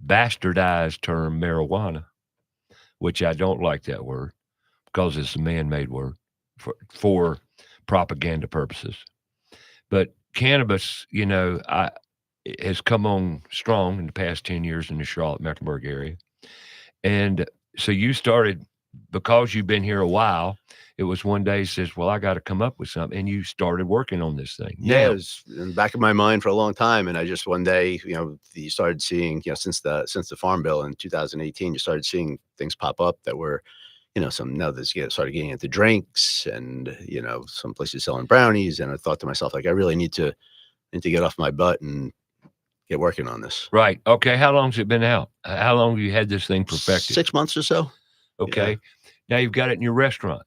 bastardized term marijuana, which I don't like that word because it's a man-made word for propaganda purposes. But cannabis, has come on strong in the past 10 years in the Charlotte-Mecklenburg area. And so you started, because you've been here a while, it was one day he says, well, I got to come up with something. And you started working on this thing. Yeah, Now, it was in the back of my mind for a long time. And I just one day, you started seeing, since the Farm Bill in 2018, you started seeing things pop up that were, some others started getting into drinks and, some places selling brownies. And I thought to myself, like, I really need to get off my butt and get working on this. right. Okay. How long's it been out? How long have you had this thing perfected? 6 months or so. Okay. Yeah. Now you've got it in your restaurant.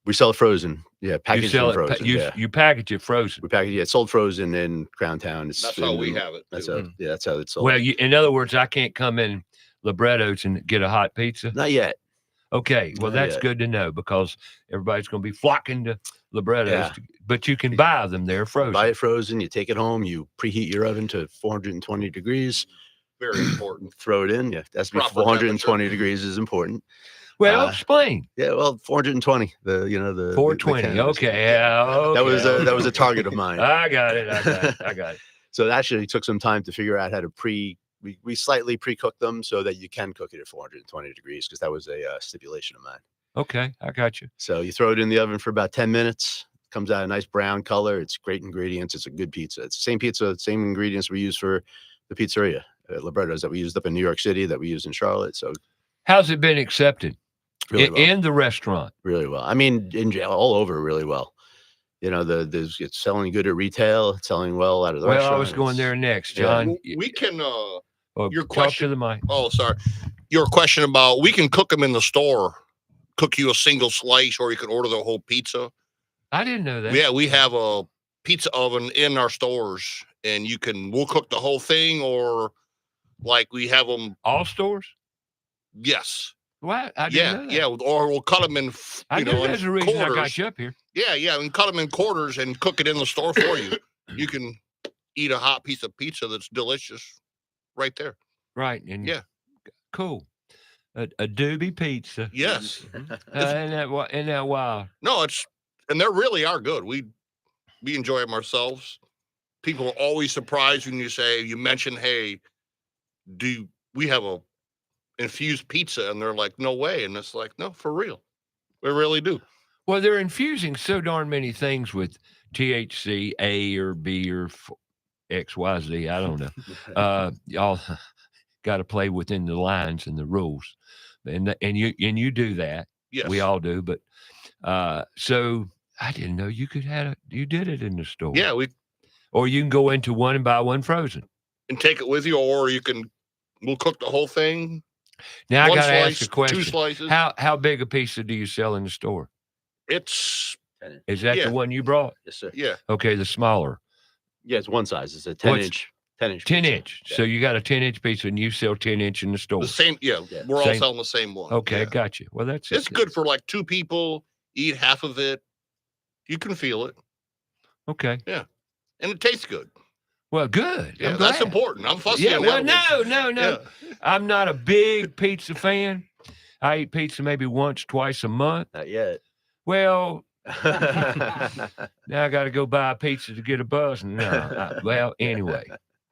We sell it frozen. Yeah, You packaged sell and it, frozen. you package it frozen. We package it's sold frozen in Crowntown. That's how we have it. That's too. that's how it's sold. Well, in other words, I can't come in Libretto's and get a hot pizza. Not yet. Okay, well, Not that's yet. good to know because everybody's going to be flocking to Libretto's, Yeah. but you can buy them there frozen. Buy it frozen. You take it home. You preheat your oven to 420 degrees. Very important. Throw it in. Yeah, that's Proper 420 degrees is important. Well, explain. Yeah, well, 420. The 420. cannabis. Okay, yeah. Okay. That was a target of mine. I got it. I got it. So it actually took some time to figure out how to we slightly pre-cook them so that you can cook it at 420 degrees because that was a stipulation of mine. Okay, I got you. So you throw it in the oven for about 10 minutes. Comes out a nice brown color. It's great ingredients. It's a good pizza. It's the same pizza, same ingredients we use for the pizzeria at Libretto's that we used up in New York City, that we use in Charlotte. So how's it been accepted really well. in the restaurant? Really well. I mean, all over really well. It's selling good at retail. It's selling well out of the Well, restaurant. I was going there next, Yeah. John. We can. Your Talk question. to the mic. Oh, sorry. Your question about we can cook them in the store, cook you a single slice, or you can order the whole pizza. I didn't know that. Yeah, we have a pizza oven in our stores, and we'll cook the whole thing, or like we have them. All stores? Yes. What? I didn't know that. Yeah, or we'll cut them in. I You knew know, there's a in reason quarters. I got you up here. Yeah, and cut them in quarters and cook it in the store for you. You can eat a hot piece of pizza that's delicious right there. Right. And Yeah. Cool. A doobie pizza. Yes. Isn't that wild? No, and they really are good. We enjoy them ourselves. People are always surprised when you mention, hey, we have a infused pizza? And they're like, no way. And it's like, no, for real. We really do. Well, they're infusing so darn many things with THC, A or B or X, Y, Z. I don't know. Y'all got to play within the lines and the rules, and you do that. Yes. We all do. But so I didn't know you you did it in the store. Yeah, or you can go into one and buy one frozen and take it with you, or we'll cook the whole thing. Now I One got to ask slice, a question. 2 slices. How big a pizza do you sell in the store? It's Is that Yeah. the one you brought? Yes, sir. yeah. Okay, the smaller. Yeah, it's one size. It's a 10-inch. 10-inch. 10-inch. Yeah. So you got a 10-inch pizza and you sell 10-inch in the store. The same, yeah. Yeah. We're all Same. selling the same one. Okay, Yeah. got you. Well, that's It's good for like 2 people. Eat half of it. You can feel it, Okay. and it tastes good. Well, good. Yeah, I'm that's glad. important. I'm fussy. Yeah. on Well, that no. one. Yeah. I'm not a big pizza fan. I eat pizza maybe once, twice a month. Not yet. Well, now I got to go buy a pizza to get a buzz. No. Well, anyway,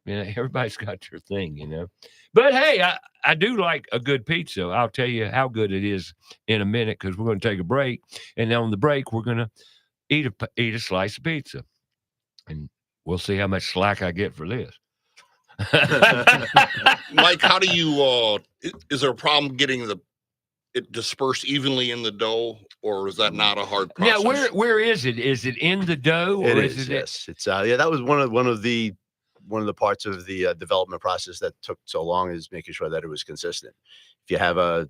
everybody's got their thing, But hey, I do like a good pizza. I'll tell you how good it is in a minute because we're going to take a break, and on the break we're going to eat a slice of pizza, and we'll see how much slack I get for this. Mike, how do you? Is there a problem getting it dispersed evenly in the dough, or is that not a hard process? Now, where is it? Is it in the dough, or It is is. it? Yes. It's that was one of the parts of the development process that took so long is making sure that it was consistent. If you have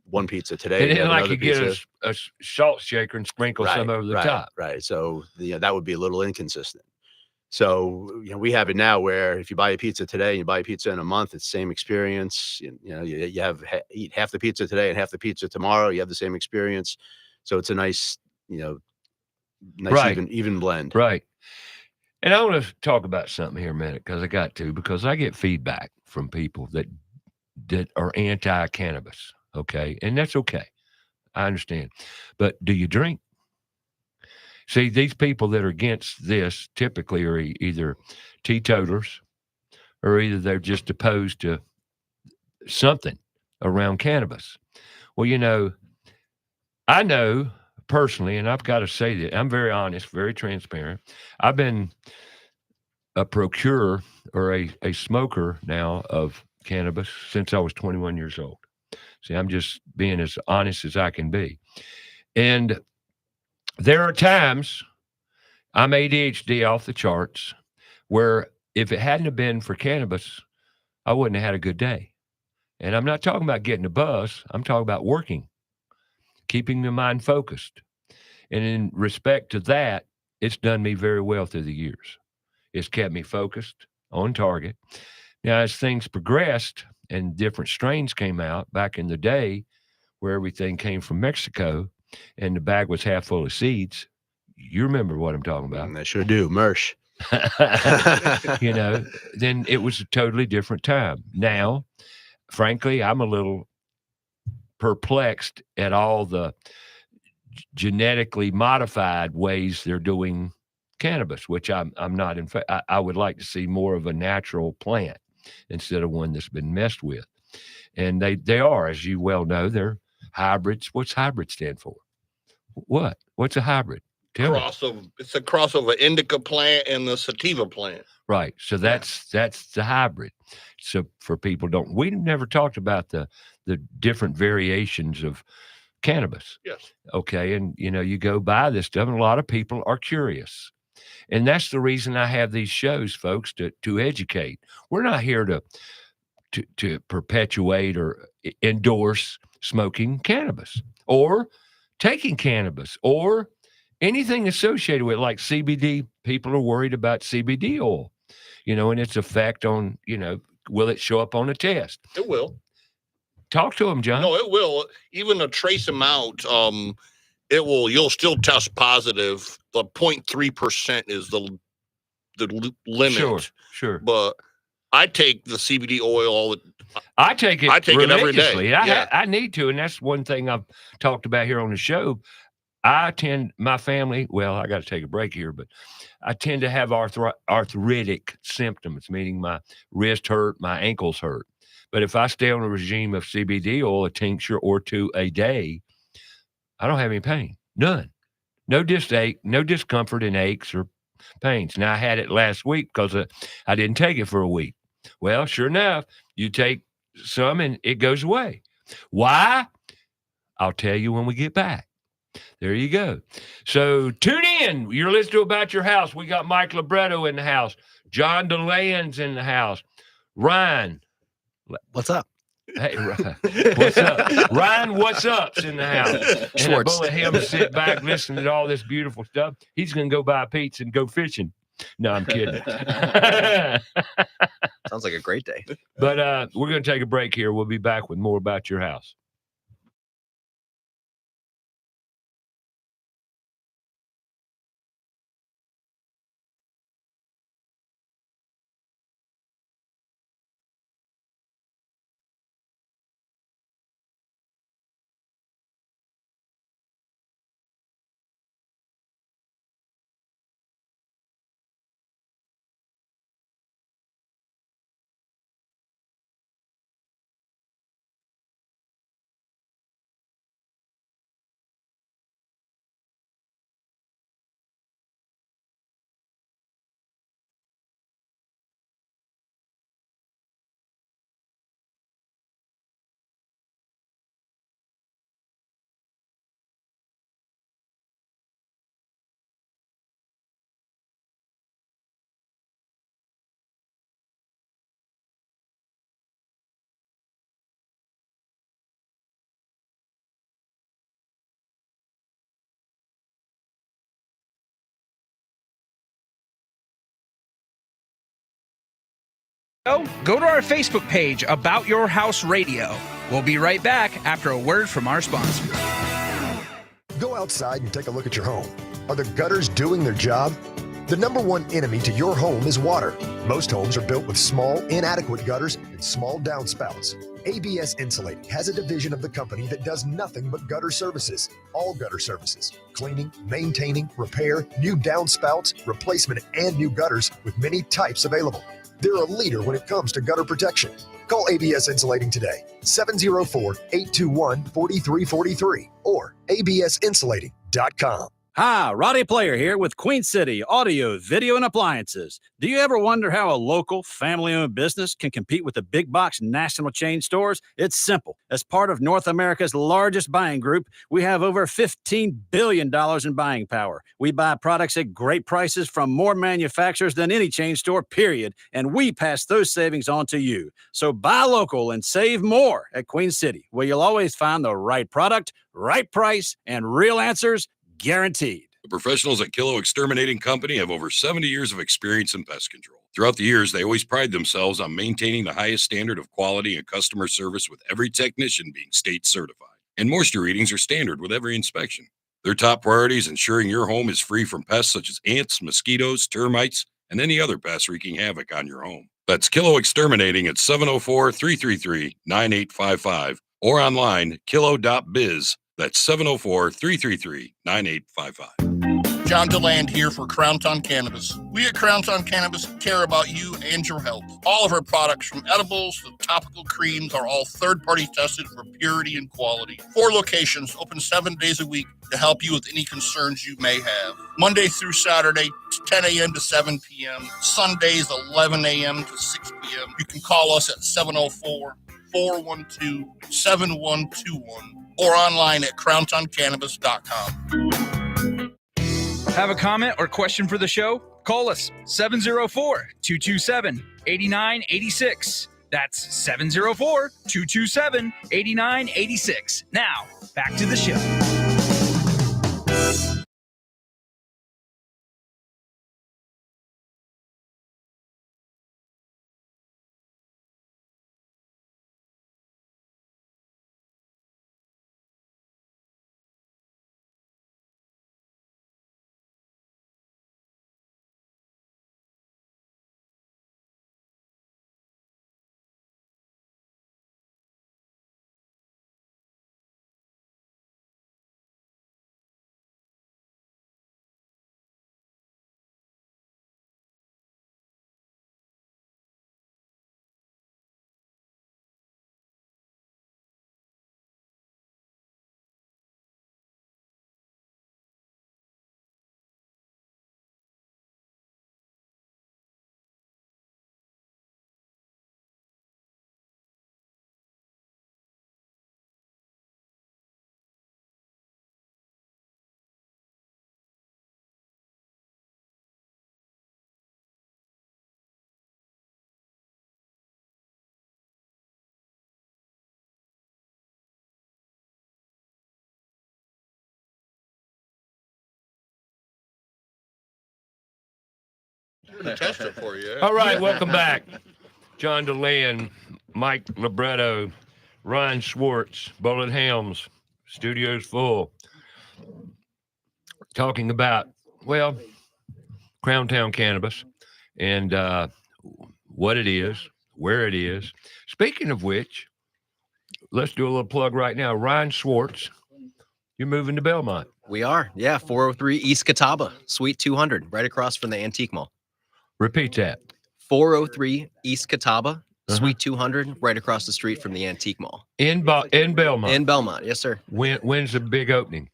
one pizza today, And you then, have like, another you get pizza, a salt shaker and sprinkle some over the top. Right. So that would be a little inconsistent. So we have it now where if you buy a pizza today and you buy a pizza in a month, it's the same experience. You have eat half the pizza today and half the pizza tomorrow. You have the same experience. So it's a nice, Right. even blend. Right. And I want to talk about something here a minute because I get feedback from people that are anti-cannabis. Okay. And that's okay. I understand. But do you drink? See, these people that are against this typically are either teetotalers or either they're just opposed to something around cannabis. Well, I know personally, and I've got to say that I'm very honest, very transparent. I've been a procurer or a smoker now of cannabis since I was 21 years old. See, I'm just being as honest as I can be. And there are times I'm ADHD off the charts where if it hadn't have been for cannabis, I wouldn't have had a good day. And I'm not talking about getting a buzz. I'm talking about working, keeping the mind focused. And in respect to that, it's done me very well through the years. It's kept me focused, on target. Now, as things progressed and different strains came out back in the day where everything came from Mexico and the bag was half full of seeds, you remember what I'm talking about. I sure do. Mersh. Then it was a totally different time. Now, frankly, I'm a little perplexed at all the genetically modified ways they're doing cannabis, which I'm not in fact. I would like to see more of a natural plant instead of one that's been messed with. And they are, as you well know, they're hybrids. What's hybrid stand for? What's a hybrid? It's a cross of an indica plant and the sativa plant. Right. So that's the hybrid. So for people we never talked about the different variations of cannabis. Yes. Okay. And you go buy this stuff and a lot of people are curious. And that's the reason I have these shows, folks, to educate. We're not here to perpetuate or endorse smoking cannabis or taking cannabis or anything associated with, like CBD. People are worried about CBD oil, and its effect on, will it show up on a test? It will. Talk to them, John. No, it will. Even a trace amount, you'll still test positive. The 0.3% is the limit. Sure. But I take the CBD oil I take it every day. I need to, and that's one thing I've talked about here on the show. My family, I got to take a break here, but I tend to have arthritic symptoms, meaning my wrist hurt, my ankles hurt. But if I stay on a regime of CBD oil, a tincture or two a day, I don't have any pain. None. No discomfort and aches or pains. Now, I had it last week because I didn't take it for a week. Well, sure enough, you take some and it goes away. Why? I'll tell you when we get back. There you go. So tune in. You're listening to About Your House. We got Mike Libretto in the house. John Delaney's in the house. Ryan. What's up? Hey, Ryan. What's up? Ryan, what's up's in the house. And a bullet him to sit back listening to all this beautiful stuff. He's going to go buy a pizza and go fishing. No, I'm kidding. Sounds like a great day. But we're going to take a break here. We'll be back with more About Your House. Go to our Facebook page, About Your House Radio. We'll be right back after a word from our sponsor. Go outside and take a look at your home. Are the gutters doing their job? The number one enemy to your home is water. Most homes are built with small, inadequate gutters and small downspouts. ABS Insulating has a division of the company that does nothing but gutter services. All gutter services: cleaning, maintaining, repair, new downspouts, replacement, and new gutters with many types available. They're a leader when it comes to gutter protection. Call ABS Insulating today, 704-821-4343 or absinsulating.com. Hi, Roddy Player here with Queen City Audio, Video, and Appliances. Do you ever wonder how a local, family-owned business can compete with the big box national chain stores? It's simple. As part of North America's largest buying group, we have over $15 billion in buying power. We buy products at great prices from more manufacturers than any chain store, period, and we pass those savings on to you. So buy local and save more at Queen City, where you'll always find the right product, right price, and real answers guaranteed. The professionals at Kilo Exterminating Company have over 70 years of experience in pest control. Throughout the years, they always pride themselves on maintaining the highest standard of quality and customer service, with every technician being state certified. And moisture readings are standard with every inspection. Their top priority is ensuring your home is free from pests such as ants, mosquitoes, termites, and any other pests wreaking havoc on your home. That's Kilo Exterminating at 704-333-9855 or online kilo.biz. That's 704-333-9855. John Delaney here for Crowntown Cannabis. We at Crowntown Cannabis care about you and your health. All of our products, from edibles to topical creams, are all third-party tested for purity and quality. 4 locations, open 7 days a week to help you with any concerns you may have. Monday through Saturday, 10 a.m. to 7 p.m. Sundays, 11 a.m. to 6 p.m. You can call us at 704-412-7121 or online at crowntowncannabis.com. Have a comment or question for the show? Call us 704-227-8986. That's 704-227-8986. Now, back to the show. We're going to test it for you. All right, welcome back. John Delaney, Mike Libretto, Ryan Schwartz, Bullet Helms, studio's full. Talking about, well, Crowntown Cannabis and what it is, where it is. Speaking of which, let's do a little plug right now. Ryan Schwartz, you're moving to Belmont. We are. Yeah, 403 East Catawba, Suite 200, right across from the Antique Mall. Repeat that. 403 East Catawba, Suite 200, right across the street from the Antique Mall. In Belmont. In Belmont, yes, sir. When's the big opening?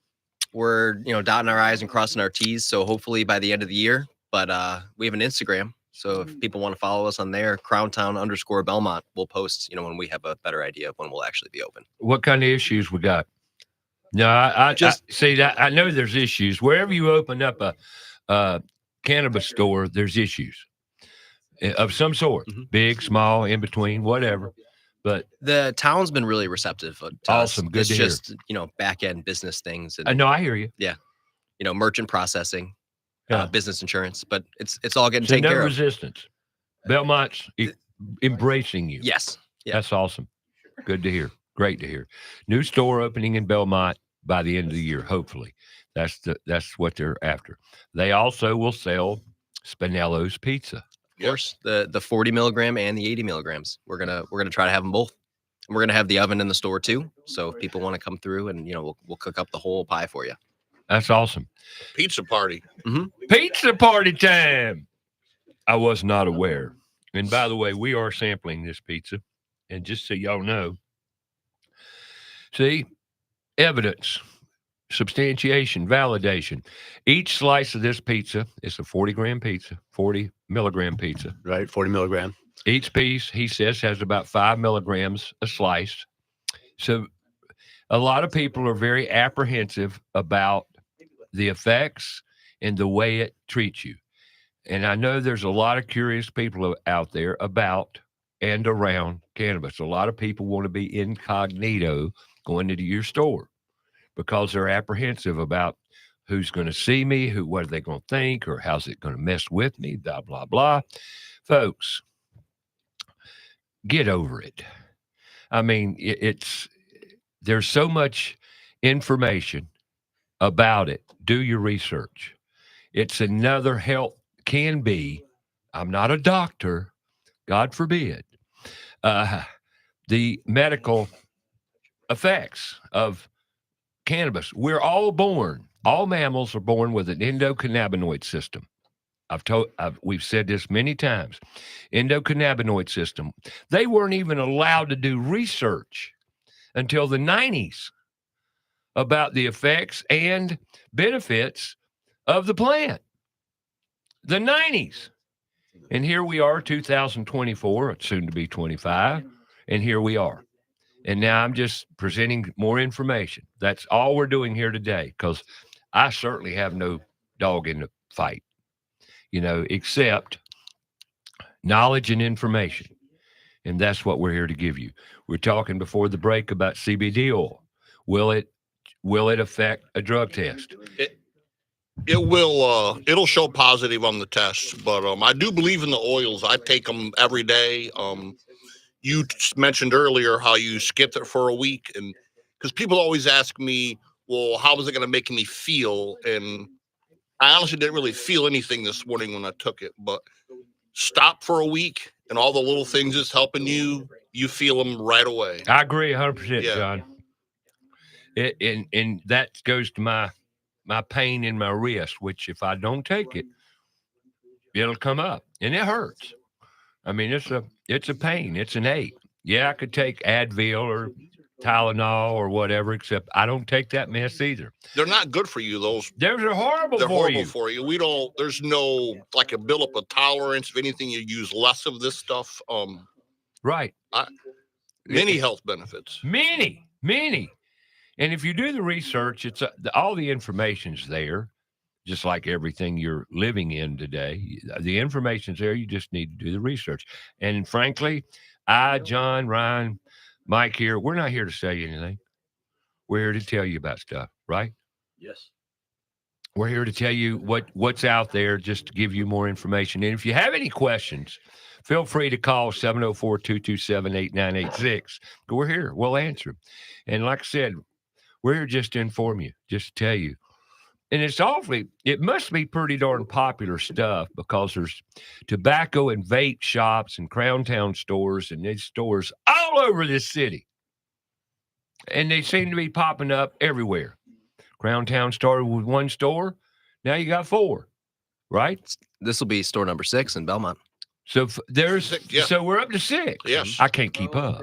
We're, dotting our I's and crossing our T's, so hopefully by the end of the year. But we have an Instagram, so if people want to follow us on there, Crowntown_Belmont, we'll post, when we have a better idea of when we'll actually be open. What kind of issues we got? No, I see that. I know there's issues. Wherever you open up a cannabis store, there's issues of some sort, big, small, in between, whatever. But the town's been really receptive to awesome. us. Good it's to just, hear. Back end business things. And, I know, I hear you. Yeah. Merchant processing, business insurance, but it's all getting so taken no care resistance. Belmont's embracing you. Yes. Yeah. That's awesome. Good to hear. Great to hear. New store opening in Belmont by the end of the year, hopefully. That's what they're after. They also will sell Spinello's pizza. Of course, the 40 milligram and the 80 milligrams. We're gonna try to have them both. And we're gonna have the oven in the store too. So if people want to come through, and we'll cook up the whole pie for you. That's awesome. Pizza party. Mm-hmm. Pizza party time. I was not aware. And by the way, we are sampling this pizza. And just so y'all know, see, evidence, substantiation, validation. Each slice of this pizza is a 40-gram pizza, 40-milligram pizza. Right, 40 milligram. Each piece, he says, has about 5 milligrams a slice. So a lot of people are very apprehensive about the effects and the way it treats you. And I know there's a lot of curious people out there about and around cannabis. A lot of people want to be incognito going into your store because they're apprehensive about who's going to see me, what are they going to think, or how's it going to mess with me, blah, blah, blah. Folks, get over it. I mean, there's so much information about it. Do your research. It's another help. Can be. I'm not a doctor, God forbid. The medical effects of cannabis. We're all mammals are born with an endocannabinoid system. We've said this many times. Endocannabinoid system. They weren't even allowed to do research until the 90s about the effects and benefits of the plant. The 90s. And here we are, 2024, soon to be 25, and here we are. And now I'm just presenting more information. That's all we're doing here today, because I certainly have no dog in the fight, except knowledge and information. And that's what we're here to give you. We're talking before the break about CBD oil. Will it affect a drug test? It will. It'll show positive on the test, but I do believe in the oils. I take them every day. You mentioned earlier how you skipped it for a week, and because people always ask me, well, how was it going to make me feel? And I honestly didn't really feel anything this morning when I took it, but stop for a week and all the little things it's helping you feel them right away. I agree 100%, yeah. John. And that goes to my pain in my wrist, which if I don't take it, it'll come up and it hurts. I mean, it's a pain. It's an ache. Yeah, I could take Advil or Tylenol or whatever, except I don't take that mess either. They're not good for you. They're horrible for you. There's no, like, a build up a tolerance. If anything, you use less of this stuff. Right. Many health benefits. Many. And if you do the research, it's all the information's there, just like everything you're living in today. The information's there. You just need to do the research. And frankly, John, Ryan, Mike here, we're not here to sell you anything. We're here to tell you about stuff, right? Yes. We're here to tell you what's out there, just to give you more information. And if you have any questions, feel free to call 704-227-8986. We're here. We'll answer them. And like I said, we're here just to inform you, just to tell you. And it must be pretty darn popular stuff, because there's tobacco and vape shops and Crowntown stores and these stores all over this city. And they seem to be popping up everywhere. Crowntown started with one store. Now you got 4, right? This will be store number 6 in Belmont. So so we're up to 6. Yes. I can't keep up.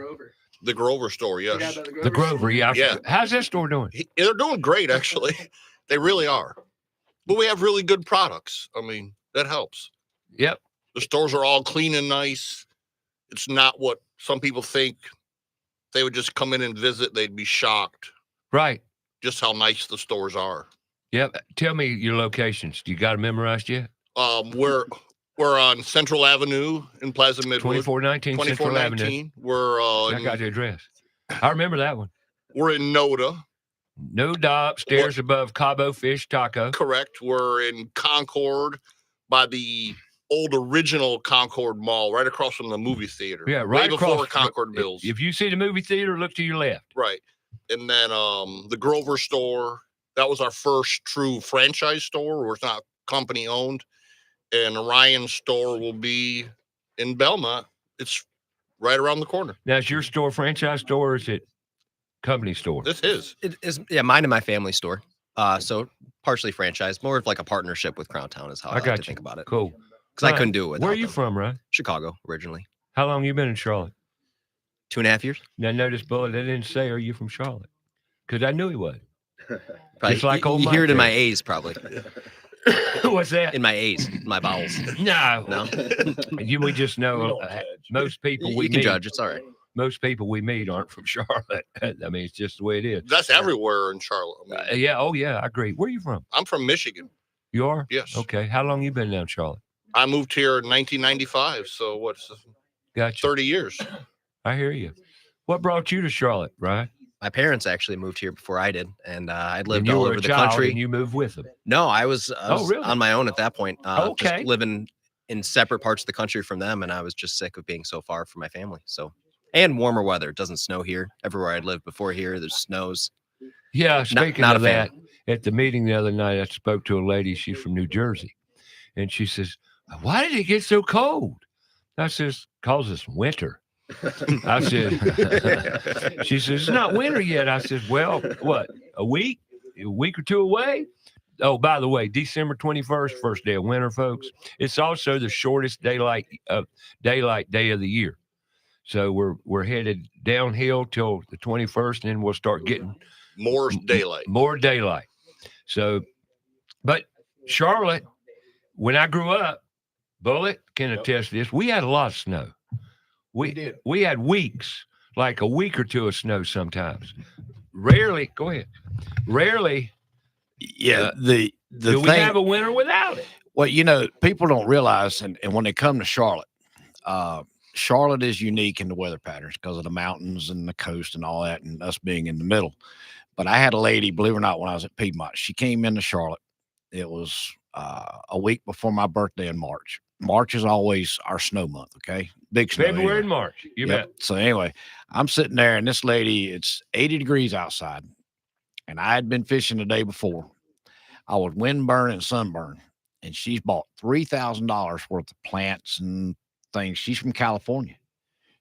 The Grover store, yes. The Grover, yeah. How's that store doing? They're doing great, actually. They really are. But we have really good products. I mean, that helps. Yep. The stores are all clean and nice. It's not what some people think. They would just come in and visit. They'd be shocked. Right. Just how nice the stores are. Yep. Tell me your locations. Do you got it memorized yet? We're on Central Avenue in Plaza Midwood. 2419 Central Avenue. I got the address. I remember that one. We're in Noda. Noda, upstairs above Cabo Fish Taco. Correct. We're in Concord by the old original Concord Mall, right across from the movie theater. Yeah, right before Concord Mills. If you see the movie theater, look to your left. Right. And then the Grover store, that was our first true franchise store where it's not company owned. And Ryan's store will be in Belmont. It's right around the corner. Now, is your store franchise store, or is it company store? This is. It is, yeah, mine and my family store. So partially franchised, more of like a partnership with Crowntown is how I like to think about it. Cool. Because I couldn't do it without Where are you them. from, Ryan? Chicago, originally. How long you been in Charlotte? 2.5 years. Now, notice, Bullet, I didn't say, are you from Charlotte? Because I knew he was. Probably, Just like old you hear Mike it in my there. A's, probably. What's that? In my A's, my vowels. No. We just know most people we You can meet. judge. It's all right. Most people we meet aren't from Charlotte. I mean, it's just the way it is. That's everywhere in Charlotte. I mean, Yeah. Oh, yeah. I agree. Where are you from? I'm from Michigan. You are? Yes. Okay. How long you been down in Charlotte? I moved here in 1995. So what's Gotcha. 30 years? I hear you. What brought you to Charlotte, right? My parents actually moved here before I did, and I lived And you all were over a the child country. and you moved with them. No, I was really? on my own at that point. Okay. Just living in separate parts of the country from them, and I was just sick of being so far from my family. So, and warmer weather. It doesn't snow here. Everywhere I'd lived before here, there's snows. Yeah, speaking not of a fan. that, at the meeting the other night, I spoke to a lady. She's from New Jersey, and she says, "Why did it get so cold?" I says, "'Cause it's winter." I said, she says, "It's not winter yet." I said, "Well, what, a week or two away?" Oh, by the way, December 21st, first day of winter, folks. It's also the shortest daylight day of the year. So we're headed downhill till the 21st, and then we'll start getting More daylight. More daylight. So, but Charlotte, when I grew up, Bullet can attest to this. We had a lot of snow. We had weeks, like a week or two of snow sometimes. Rarely, go ahead. Rarely, Yeah, the do we thing, have a winter without it? well, people don't realize, and when they come to Charlotte, Charlotte is unique in the weather patterns because of the mountains and the coast and all that, and us being in the middle. But I had a lady, believe it or not, when I was at Piedmont, she came into Charlotte. It was a week before my birthday in March. March is always our snow month. Okay, big snow. February anyway. and March. You Yep. bet. So anyway, I'm sitting there, and this lady, it's 80 degrees outside, and I had been fishing the day before. I was windburn and sunburn, and she's bought $3,000 worth of plants and things. She's from California.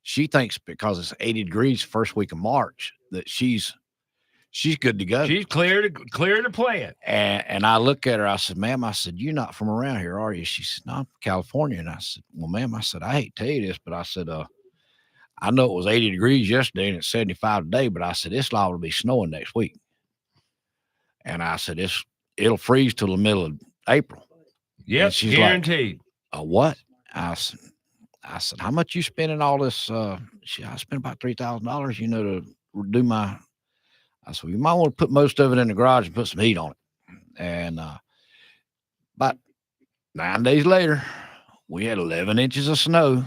She thinks because it's 80 degrees first week of March that she's good to go. She's clear to plant. And I look at her, I said, "Ma'am," I said, "You're not from around here, are you?" She said, "No, I'm from California." And I said, "Well, ma'am," I said, "I hate to tell you this, but I said, I know it was 80 degrees yesterday and it's 75 today, but I said, it's liable to be snowing next week." And I said, it'll freeze till the middle of April. Yep, she's guaranteed. Like, what? I said, "How much you spending all this?" I spent about $3,000, to do my. I said, "You might want to put most of it in the garage and put some heat on it." And about 9 days later, we had 11 inches of snow.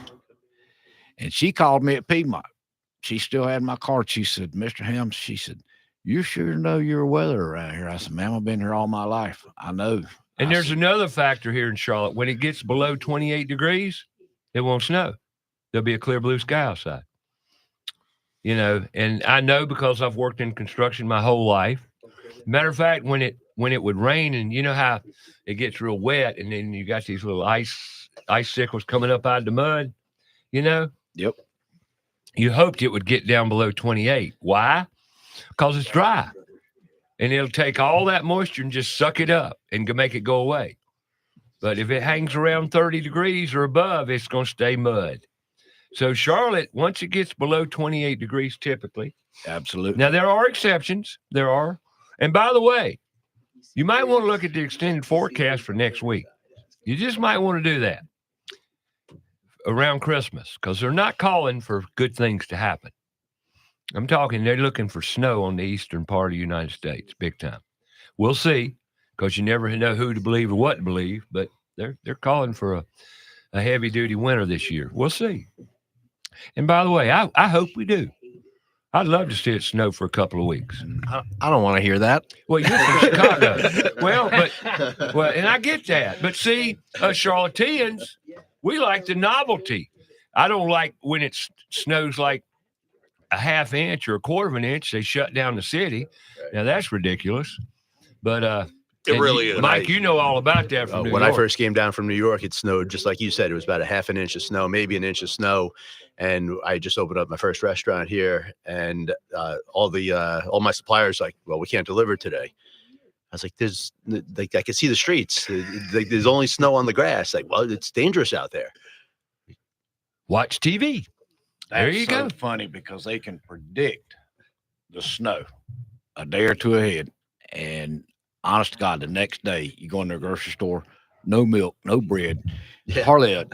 And she called me at Piedmont. She still had my card. She said, "Mr. Helms," she said, "You sure know your weather around here." I said, "Ma'am, I've been here all my life. I know." And there's another factor here in Charlotte. When it gets below 28 degrees, it won't snow. There'll be a clear blue sky outside. And I know because I've worked in construction my whole life. Matter of fact, when it would rain, and you know how it gets real wet, and then you got these little icicles coming up out of the mud, Yep. You hoped it would get down below 28. Why? Because it's dry. And it'll take all that moisture and just suck it up and make it go away. But if it hangs around 30 degrees or above, it's going to stay mud. So Charlotte, once it gets below 28 degrees, typically. Absolutely. Now, there are exceptions. There are. And by the way, you might want to look at the extended forecast for next week. You just might want to do that around Christmas, because they're not calling for good things to happen. I'm talking, they're looking for snow on the eastern part of the United States, big time. We'll see, because you never know who to believe or what to believe, but they're calling for a heavy-duty winter this year. We'll see. And by the way, I hope we do. I'd love to see it snow for a couple of weeks. I don't want to hear that. Well, you're from Chicago. Well, and I get that. But see, us Charlotteans, we like the novelty. I don't like when it snows like a half inch or a quarter of an inch, they shut down the city. Now that's ridiculous. But it really is. Mike, you know all about that from New when York. I first came down from New York, it snowed just like you said. It was about a half an inch of snow, maybe an inch of snow. And I just opened up my first restaurant here, and all my suppliers like, "Well, we can't deliver today." I was like, I can see the streets. There's only snow on the grass. Like, well, it's dangerous out there. Watch TV. There That's you so go. funny because they can predict the snow a day or two ahead. And honest to God, the next day you go in the grocery store, no milk, no bread, hardly a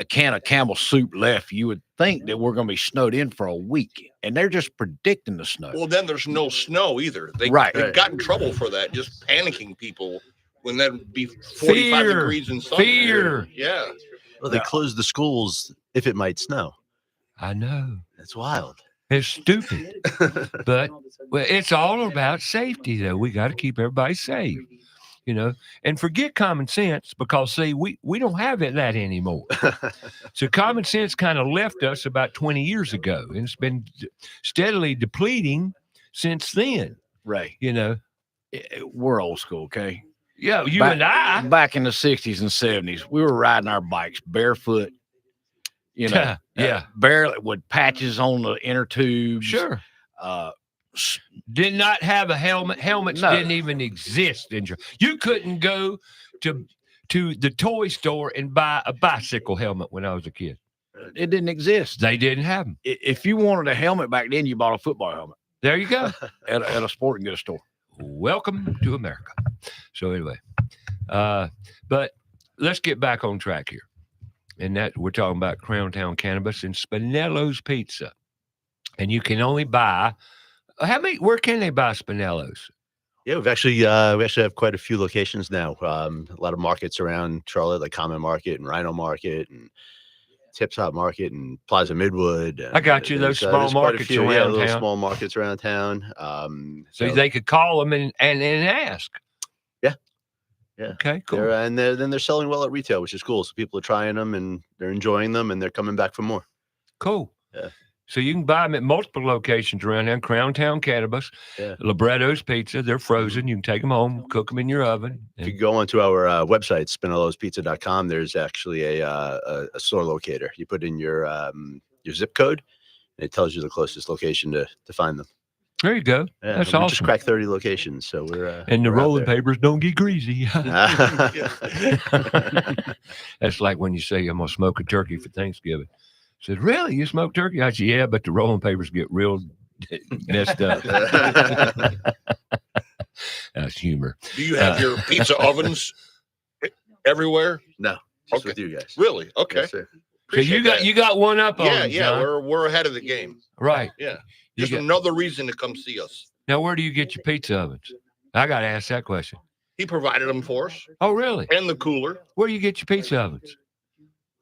can of Campbell's soup left. You would think that we're going to be snowed in for a week, and they're just predicting the snow. Well, then there's no snow either. They got in trouble for that, just panicking people when that'd be 45 degrees in summer. Fear. Yeah. Well, they close the schools if it might snow. I know. That's wild. It's stupid. But it's all about safety, though. We got to keep everybody safe, and forget common sense because, see, we don't have that anymore. So common sense kind of left us about 20 years ago, and it's been steadily depleting since then. Right. We're old school, okay? Yeah, and I. Back in the 60s and 70s, we were riding our bikes barefoot, barely with patches on the inner tubes. Sure. Did not have a helmet. Helmets didn't even exist. You couldn't go to the toy store and buy a bicycle helmet when I was a kid. It didn't exist. They didn't have them. If you wanted a helmet back then, you bought a football helmet. There you go. at a sporting goods store. Welcome to America. So anyway, but let's get back on track here. And that we're talking about Crowntown Cannabis and Spinello's Pizza. And you can only buy where can they buy Spinello's? Yeah, we actually have quite a few locations now. A lot of markets around Charlotte, like Common Market and Rhino Market and Tip Top Market and Plaza Midwood. I got you. Those small markets around little town. Small markets around town. So they could call them and ask. Yeah. Okay, cool. They're selling well at retail, which is cool. So people are trying them and they're enjoying them and they're coming back for more. Cool. Yeah. So you can buy them at multiple locations around here. Crowntown Cannabis, Libretto's Pizza. They're frozen. You can take them home, cook them in your oven. If you go onto our website, spinellospizza.com, there's actually a store locator. You put in your zip code, and it tells you the closest location to find them. There you go. Yeah, That's we awesome. just cracked 30 locations, so we're and the we're rolling papers don't get greasy. That's like when you say I'm gonna smoke a turkey for Thanksgiving. I said, really? You smoke turkey? I said, yeah, but the rolling papers get real messed up. That's humor. Do you have your pizza ovens everywhere? No, just with you guys. Really? Okay. Yes, sir. So you got one up on them, Yeah, John. we're ahead of the game. Right. Yeah. Just another reason to come see us. Now, where do you get your pizza ovens? I got to ask that question. He provided them for us. Oh, really? And the cooler. Where do you get your pizza ovens?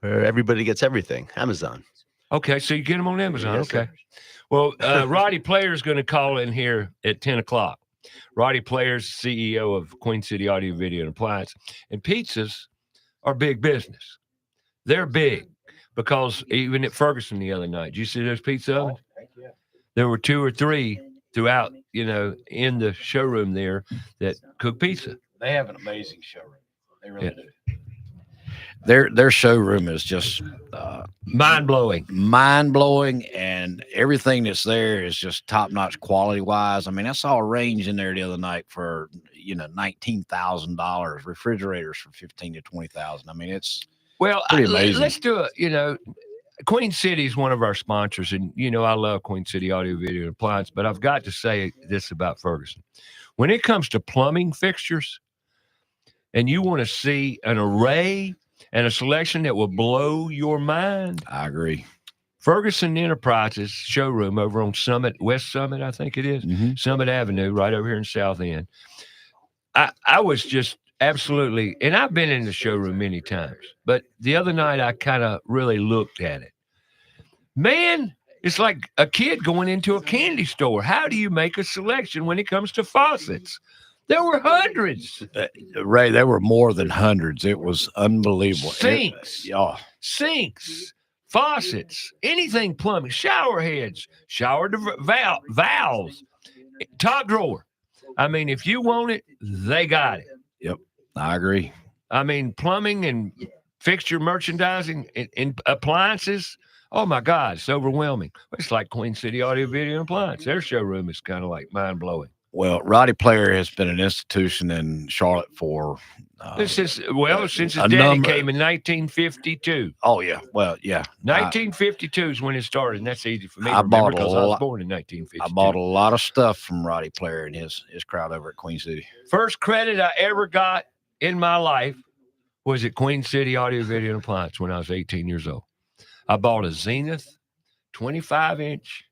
Where everybody gets everything. Amazon. Okay, so you get them on Amazon. Yes, okay. sir. Well, Roddy Player's going to call in here at 10 o'clock. Roddy Player's CEO of Queen City Audio, Video, and Appliance. And pizzas are big business. They're big because even at Ferguson the other night, did you see those pizza ovens? There were 2 or 3 throughout, in the showroom there that cook pizza. They have an amazing showroom. They really do. Their showroom is just mind-blowing. And everything that's there is just top-notch quality-wise. I mean, I saw a range in there the other night for, $19,000, refrigerators for $15,000 to $20,000. I mean, it's pretty amazing. Let's do it, Queen City is one of our sponsors, and, I love Queen City Audio, Video, and Appliance, but I've got to say this about Ferguson. When it comes to plumbing fixtures, and you want to see an array and a selection that will blow your mind. I agree. Ferguson Enterprises showroom over on West Summit, I think it is, Summit Avenue, right over here in South End. I was just absolutely, and I've been in the showroom many times, but the other night I kind of really looked at it. Man, it's like a kid going into a candy store. How do you make a selection when it comes to faucets? There were hundreds. Ray, there were more than hundreds. It was unbelievable. Sinks, faucets, anything plumbing, shower heads, valves, top drawer. I mean, if you want it, they got it. Yep, I agree. I mean, plumbing and fixture merchandising and appliances. Oh, my God, it's overwhelming. It's like Queen City Audio, Video, and Appliance. Their showroom is kind of like mind-blowing. Well, Roddy Player has been an institution in Charlotte for since his a daddy number- came in 1952. Oh yeah, well yeah, 1952 is when it started, and that's easy for me to I remember bought a because I was lot- born in 1952. I bought a lot of stuff from Roddy Player and his crowd over at Queen City. First credit I ever got in my life was at Queen City Audio Video and Appliance when I was 18 years old. I bought a Zenith 25-inch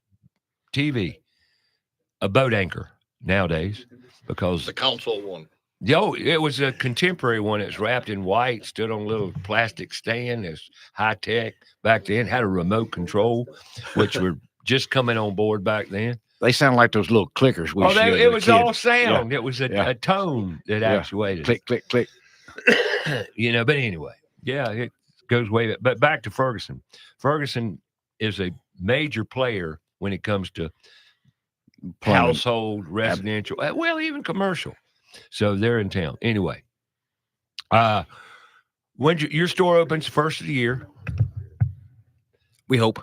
TV, a boat anchor nowadays, because The console one. it was a contemporary one. It was wrapped in white, stood on a little plastic stand. It's high tech back then. Had a remote control, which were just coming on board back then. They sound like those little clickers. It was all sound. It was a tone that actuated. Click, click, click. But anyway, it goes way back. But back to Ferguson. Ferguson is a major player when it comes to Plumbing. household, residential, well, even commercial. So they're in town. Anyway, when your store opens first of the year? We hope,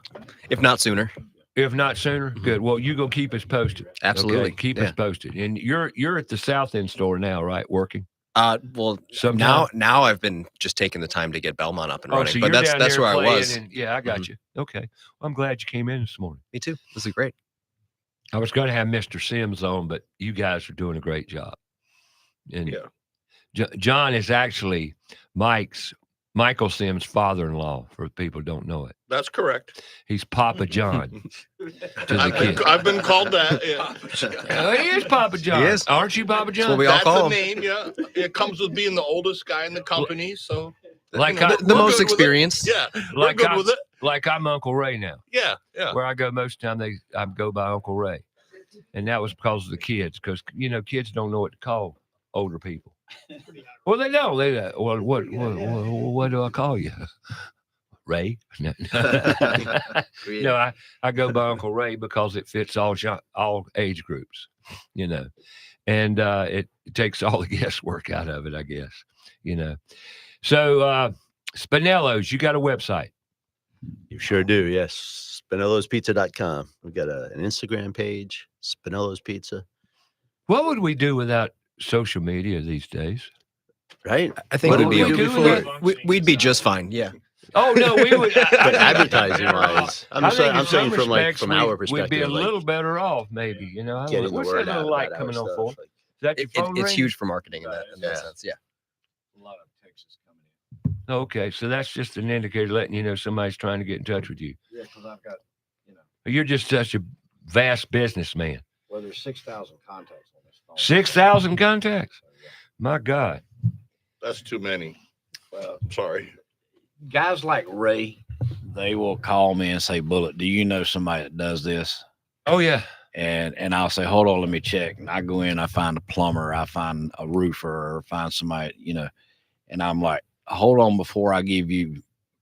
if not sooner. If not sooner, good. Well, you go keep us posted. Absolutely. Okay? Keep us posted. And you're at the South End store now, right? Working. Well, now I've been just taking the time to get Belmont up and running. So but you're that's down that's there where I playing was. and- I got you. Okay. Well, I'm glad you came in this morning. Me too. This is great. I was going to have Mr. Sims on, but you guys are doing a great job. And John is actually Michael Sims' father-in-law, for people who don't know it. That's correct. He's Papa John to the kids. I've been called that. Yeah. He is Papa John. He is. Aren't you Papa John? what we all That's call the him. name. Yeah, it comes with being the oldest guy in the company. So Like you know, I- we're The good most with it. experienced. Yeah, we're Like good with it. Like I'm Uncle Ray now. Yeah. Where I go most of the time, I go by Uncle Ray. And that was because of the kids, because, kids don't know what to call older people. Well, they don't. Well, what do I call you? Ray? No, I go by Uncle Ray because it fits all age groups, and it takes all the guesswork out of it, I guess, So Spinello's, you got a website? You sure do. Yes. Spinello'sPizza.com. We've got an Instagram page, Spinello's Pizza. What would we do without social media these days? Right? I think What we'd would we do with that? we'd be just fine. Yeah. Oh no, we would. But advertising wise, I'm saying in some from respects, our we'd perspective, be a like, little better off, maybe. I don't getting know. the What's word that out little light about our coming on stuff, for? like- Is that your phone It's ringing? huge for marketing in that sense. Yeah. A lot of Texas coming in. Okay, so that's just an indicator letting you know somebody's trying to get in touch with you. Yeah, because I've got, You're just such a vast businessman. well, there's 6,000 contacts on this phone. 6,000 contacts. My God. That's too many. I'm sorry. Guys like Ray, they will call me and say, Bullet, do you know somebody that does this? Oh yeah. And I'll say, hold on, let me check. And I go in, I find a plumber, I find a roofer, or find somebody, and I'm like, hold on before I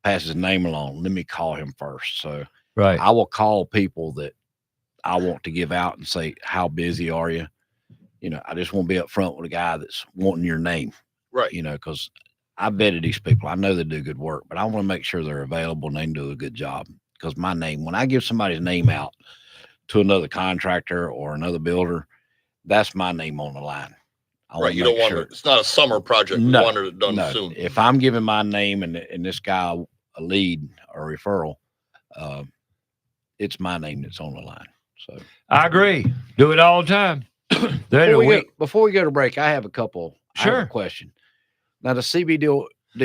pass his name along. Let me call him first. So Right. I will call people that I want to give out and say, how busy are you? I just want to be up front with a guy that's wanting your name, Right. because I vetted these people. I know they do good work, but I want to make sure they're available and they do a good job. Because my name, when I give somebody's name out to another contractor or another builder, that's my name on the line. I Right. You don't want it. It's not a summer project. We want it done soon. If I'm giving my name and this guy a lead or referral, it's my name that's on the line. So I agree. Do it all the time. Before we go to break, I have a couple. I have Sure. a question. Now the CBD.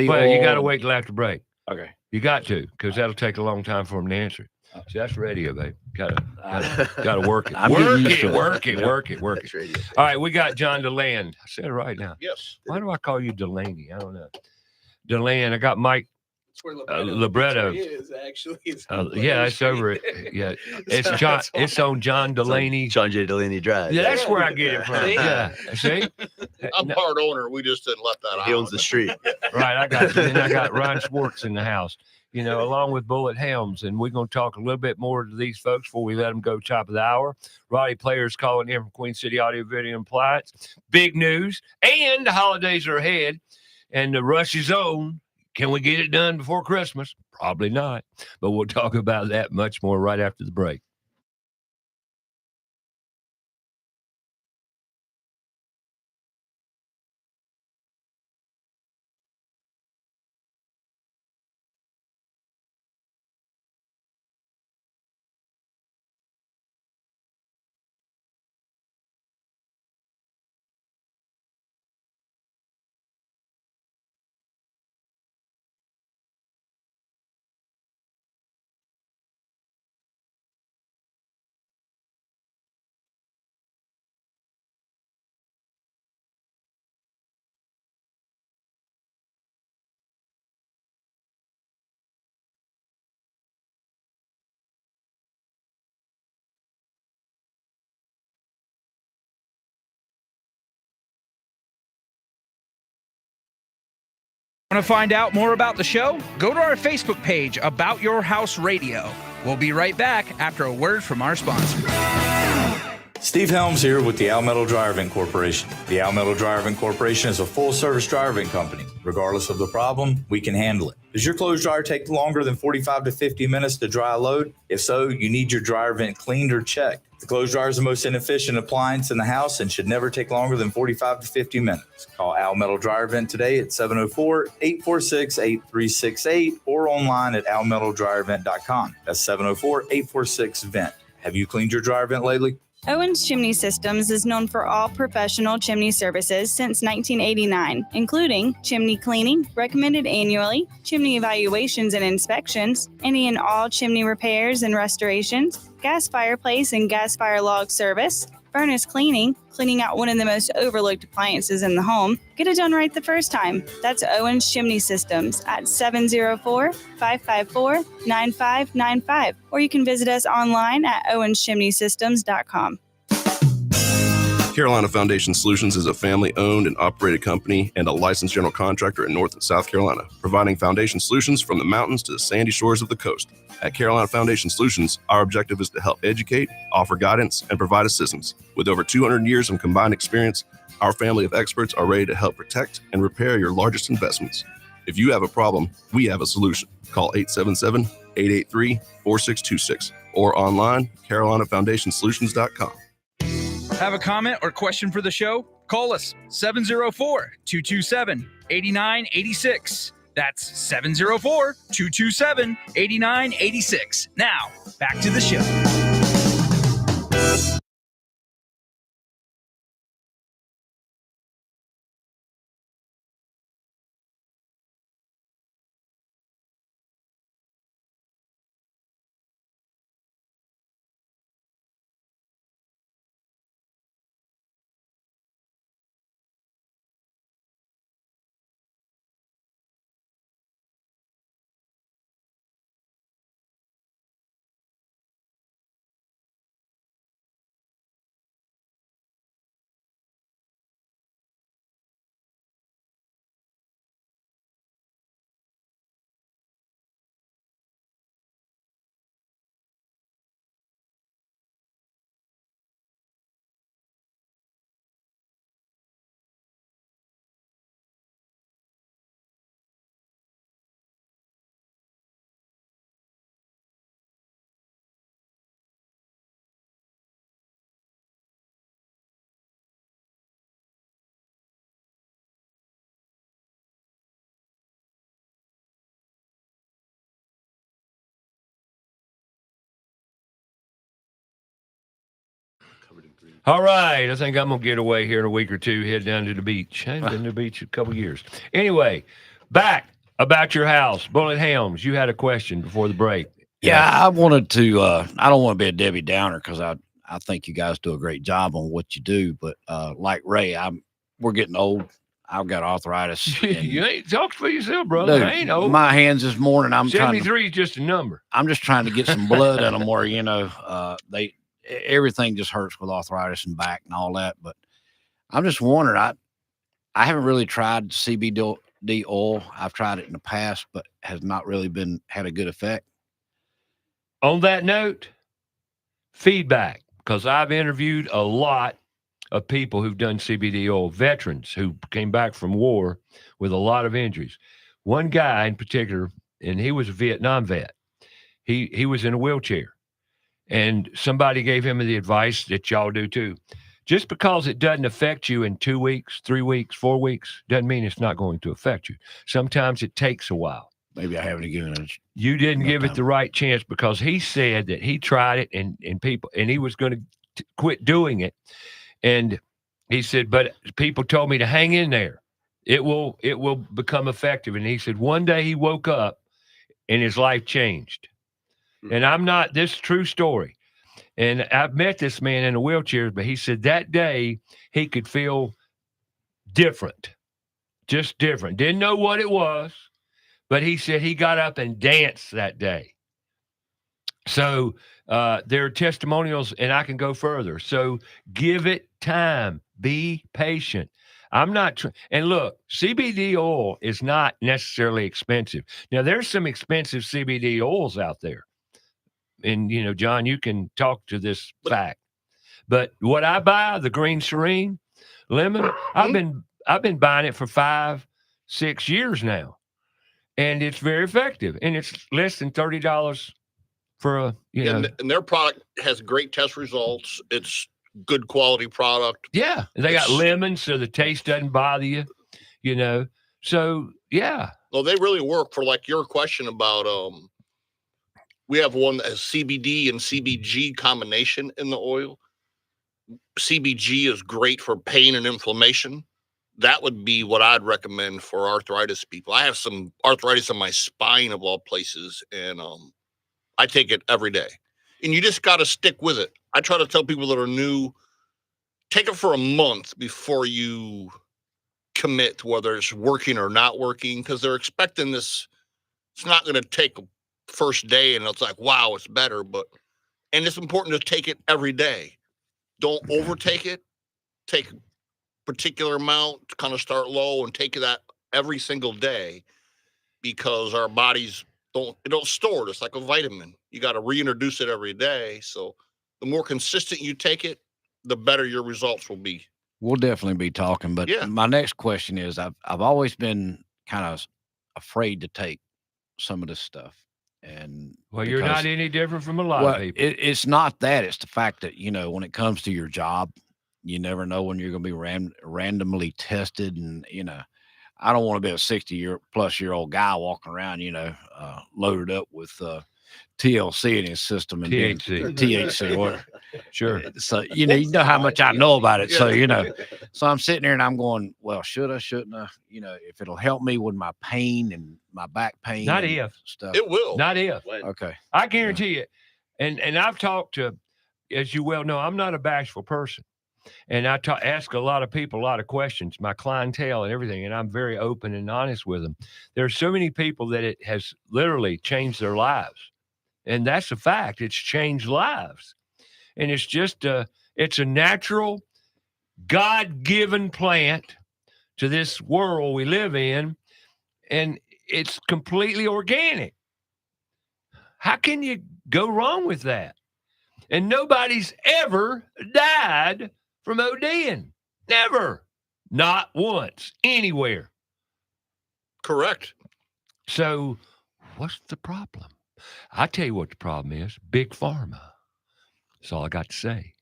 Well, you got to wait till after break. Okay. You got to, because that'll take a long time for him to answer. See, that's radio, babe. Gotta work it. I'm getting Work used it, to it. work it, Yeah. work it, work That's it. radio. All right, we got John Delaney. I said it right now. Yes. Why do I call you Delaney? I don't know. Delaney. I got Mike. That's where Libretto. is actually. It's Yeah, it's over it. Yeah, it's John. It's on John Delaney. John J. Delaney Drive. Yeah, that's where I get it from. See? Yeah, see. I'm No, part owner. We just didn't let that out. He owns the street. right, I got. Then I got Ryan Schwartz in the house. Along with Bullet Helms, and we're going to talk a little bit more to these folks before we let them go top of the hour. Roddy Player's calling in from Queen City Audio Video and Appliance. Big news, and the holidays are ahead, and the rush is on. Can we get it done before Christmas? Probably not, but we'll talk about that much more right after the break. Want to find out more about the show? Go to our Facebook page, About Your House Radio. We'll be right back after a word from our sponsor. Steve Helms here with the Al Metal Dryer Corporation. The Al Metal Dryer Corporation is a full-service dryer company. Regardless of the problem, we can handle it. Does your clothes dryer take longer than 45 to 50 minutes to dry a load? If so, you need your dryer vent cleaned or checked. The clothes dryer is the most inefficient appliance in the house and should never take longer than 45 to 50 minutes. Call Al Metal Dryer Vent today at 704-846-8368 or online at almetaldryervent.com. That's 704-846-VENT. Have you cleaned your dryer vent lately? Owens Chimney Systems is known for all professional chimney services since 1989, including chimney cleaning, recommended annually, chimney evaluations and inspections, any and all chimney repairs and restorations, gas fireplace and gas fire log service, furnace cleaning, cleaning out one of the most overlooked appliances in the home. Get it done right the first time. That's Owens Chimney Systems at 704-554-9595. Or you can visit us online at owenschimneysystems.com. Carolina Foundation Solutions is a family-owned and operated company and a licensed general contractor in North and South Carolina, providing foundation solutions from the mountains to the sandy shores of the coast. At Carolina Foundation Solutions, our objective is to help educate, offer guidance, and provide assistance. With over 200 years of combined experience, our family of experts are ready to help protect and repair your largest investments. If you have a problem, we have a solution. Call 877-883-4626 or online, carolinafoundationsolutions.com. Have a comment or question for the show? Call us 704-227-8986. That's 704-227-8986. Now, back to the show. All right. I think I'm going to get away here in a week or two, head down to the beach. I haven't been to the beach in a couple of years. Anyway, back about your house. Bullet Helms, you had a question before the break. Yeah, I wanted to, I don't want to be a Debbie Downer because I think you guys do a great job on what you do. But like Ray, we're getting old. I've got arthritis. You ain't talk for yourself, brother. Dude, I ain't old. my hands this morning, 73 is just a number. I'm just trying to get some blood in them where, everything just hurts with arthritis and back and all that. But I'm just wondering, I haven't really tried CBD oil. I've tried it in the past, but has not really had a good effect. On that note, feedback, because I've interviewed a lot of people who've done CBD oil, veterans who came back from war with a lot of injuries. One guy in particular, and he was a Vietnam vet. He was in a wheelchair, and somebody gave him the advice that y'all do too. Just because it doesn't affect you in 2 weeks, 3 weeks, 4 weeks, doesn't mean it's not going to affect you. Sometimes it takes a while. Maybe I haven't given it. You didn't give it the right chance, because he said that he tried it and he was going to quit doing it. And he said, but people told me to hang in there. It will become effective. And he said one day he woke up and his life changed. And this is a true story. And I've met this man in a wheelchair, but he said that day he could feel different, just different. Didn't know what it was, but he said he got up and danced that day. So there are testimonials, and I can go further. So give it time. Be patient. I'm not and look, CBD oil is not necessarily expensive. Now, there's some expensive CBD oils out there. And, John, you can talk to this fact. But what I buy, the Green Serene lemon, I've been buying it for 5-6 years now. And it's very effective. And it's less than $30 for a, and their product has great test results. It's good quality product. Yeah. They got lemon, so the taste doesn't bother you, So, yeah. Well, they really work for like your question about, we have one that has CBD and CBG combination in the oil. CBG is great for pain and inflammation. That would be what I'd recommend for arthritis people. I have some arthritis in my spine of all places, and I take it every day. And you just got to stick with it. I try to tell people that are new, take it for a month before you commit to whether it's working or not working, because they're expecting this. It's not going to take a first day and it's like, wow, it's better. And it's important to take it every day. Don't overtake it. Take a particular amount, kind of start low and take that every single day, because our bodies don't store it. It's like a vitamin. You got to reintroduce it every day. So the more consistent you take it, the better your results will be. We'll definitely be talking, but my next question is, I've always been kind of afraid to take some of this stuff. And you're not any different from a lot of people. It's not that. It's the fact that, when it comes to your job, you never know when you're going to be randomly tested. And, I don't want to be a 60-plus-year-old guy walking around, loaded up with TLC in his system and THC. Or, sure. So, you know how much I know about it. So, so I'm sitting there and I'm going, well, should I, shouldn't I? If it'll help me with my pain and my back pain. Not if. Stuff. It will. Not if. Okay. I guarantee it. And I've talked to, as you well know, I'm not a bashful person. And I ask a lot of people a lot of questions, my clientele and everything, and I'm very open and honest with them. There are so many people that it has literally changed their lives. And that's a fact. It's changed lives. And it's just it's a natural, God-given plant to this world we live in, and it's completely organic. How can you go wrong with that? And nobody's ever died from ODing. Never. Not once. Anywhere. Correct. So what's the problem? I tell you what the problem is. Big Pharma. That's all I got to say.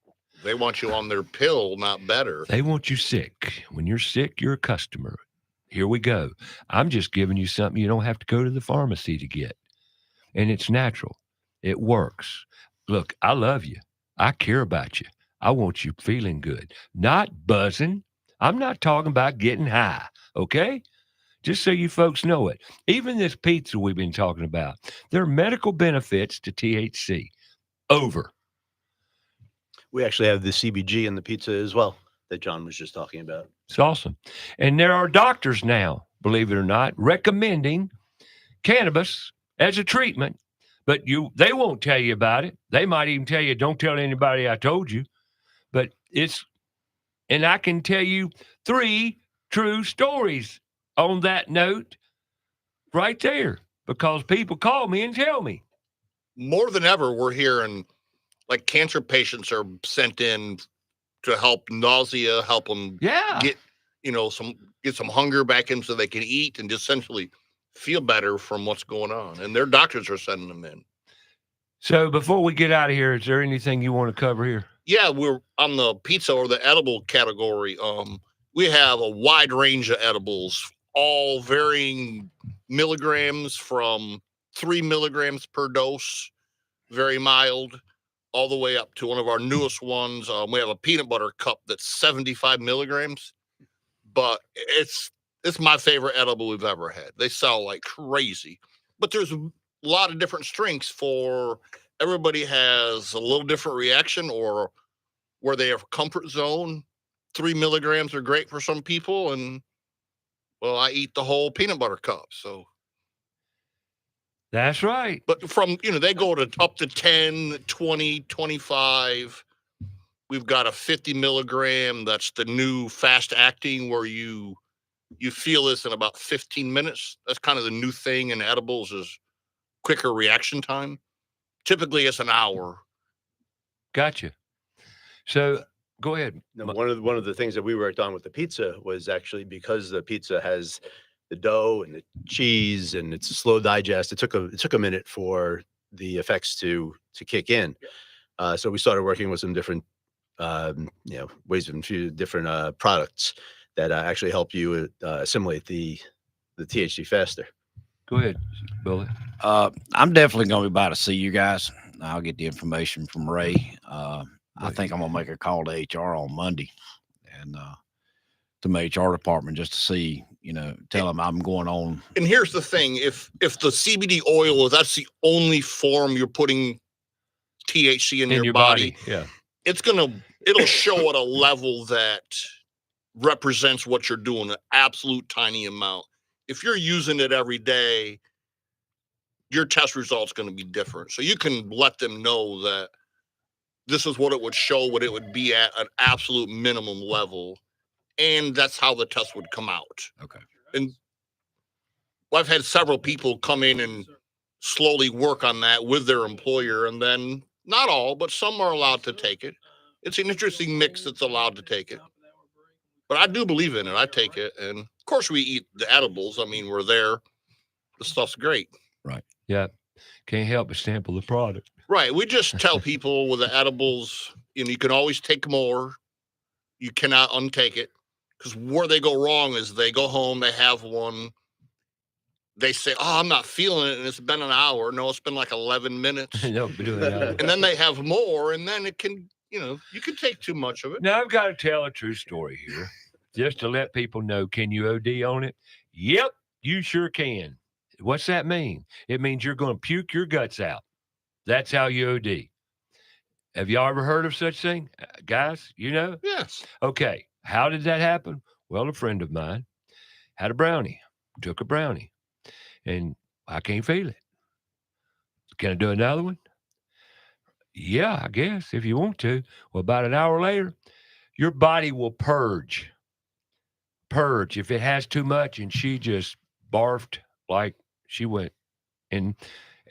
They want you on their pill, not better. They want you sick. When you're sick, you're a customer. Here we go. I'm just giving you something you don't have to go to the pharmacy to get. And it's natural. It works. Look, I love you. I care about you. I want you feeling good, not buzzing. I'm not talking about getting high, okay? Just so you folks know it. Even this pizza we've been talking about, there are medical benefits to THC. Over. We actually have the CBG in the pizza as well that John was just talking about. It's awesome. And there are doctors now, believe it or not, recommending cannabis as a treatment, but they won't tell you about it. They might even tell you, don't tell anybody I told you. But and I can tell you 3 true stories on that note right there, because people call me and tell me. More than ever, we're hearing like cancer patients are sent in to help nausea, help them get, some hunger back in so they can eat and just essentially feel better from what's going on. And their doctors are sending them in. So before we get out of here, is there anything you want to cover here? Yeah, we're on the pizza or the edible category. We have a wide range of edibles, all varying milligrams from 3 milligrams per dose, very mild, all the way up to one of our newest ones. We have a peanut butter cup that's 75 milligrams, but it's my favorite edible we've ever had. They sell like crazy, but there's a lot of different strengths for everybody. Has a little different reaction or where they have comfort zone. 3 milligrams are great for some people. And well, I eat the whole peanut butter cup. So That's right. But from, they go to up to 10, 20, 25. We've got a 50 milligram. That's the new fast acting where you feel this in about 15 minutes. That's kind of the new thing in edibles is quicker reaction time. Typically it's an hour. Gotcha. So go ahead. No, one of the things that we worked on with the pizza was actually because the pizza has the dough and the cheese and it's a slow digest. It took a minute for the effects to kick in. So we started working with some different ways of infusing different products that actually help you assimilate the THC faster. Go ahead, Billy. I'm definitely going to be by to see you guys. I'll get the information from Ray. I think I'm going to make a call to HR on Monday and to my HR department just to see, tell them I'm going on. And here's the thing. If the CBD oil, that's the only form you're putting THC in your body, yeah, it'll show at a level that represents what you're doing, an absolute tiny amount. If you're using it every day, your test result's going to be different. So you can let them know that this is what it would show, what it would be at an absolute minimum level. And that's how the test would come out. Okay. And I've had several people come in and slowly work on that with their employer. And then not all, but some are allowed to take it. It's an interesting mix that's allowed to take it. But I do believe in it. I take it. And of course we eat the edibles. I mean, we're there. The stuff's great. Right. Yeah. Can't help but sample the product. Right. We just tell people with the edibles, you can always take more. You cannot untake it. Because where they go wrong is they go home, they have one. They say, I'm not feeling it. And it's been an hour. No, it's been like 11 minutes. And then they have more. And then it can, you can take too much of it. Now, I've got to tell a true story here just to let people know. Can you OD on it? Yep, you sure can. What's that mean? It means you're going to puke your guts out. That's how you OD. Have y'all ever heard of such thing? Guys, Yes. Okay. How did that happen? Well, a friend of mine had a brownie, took a brownie, and I can't feel it. Can I do another one? Yeah, I guess, if you want to. Well, about an hour later, your body will purge. If it has too much, and she just barfed like she went. And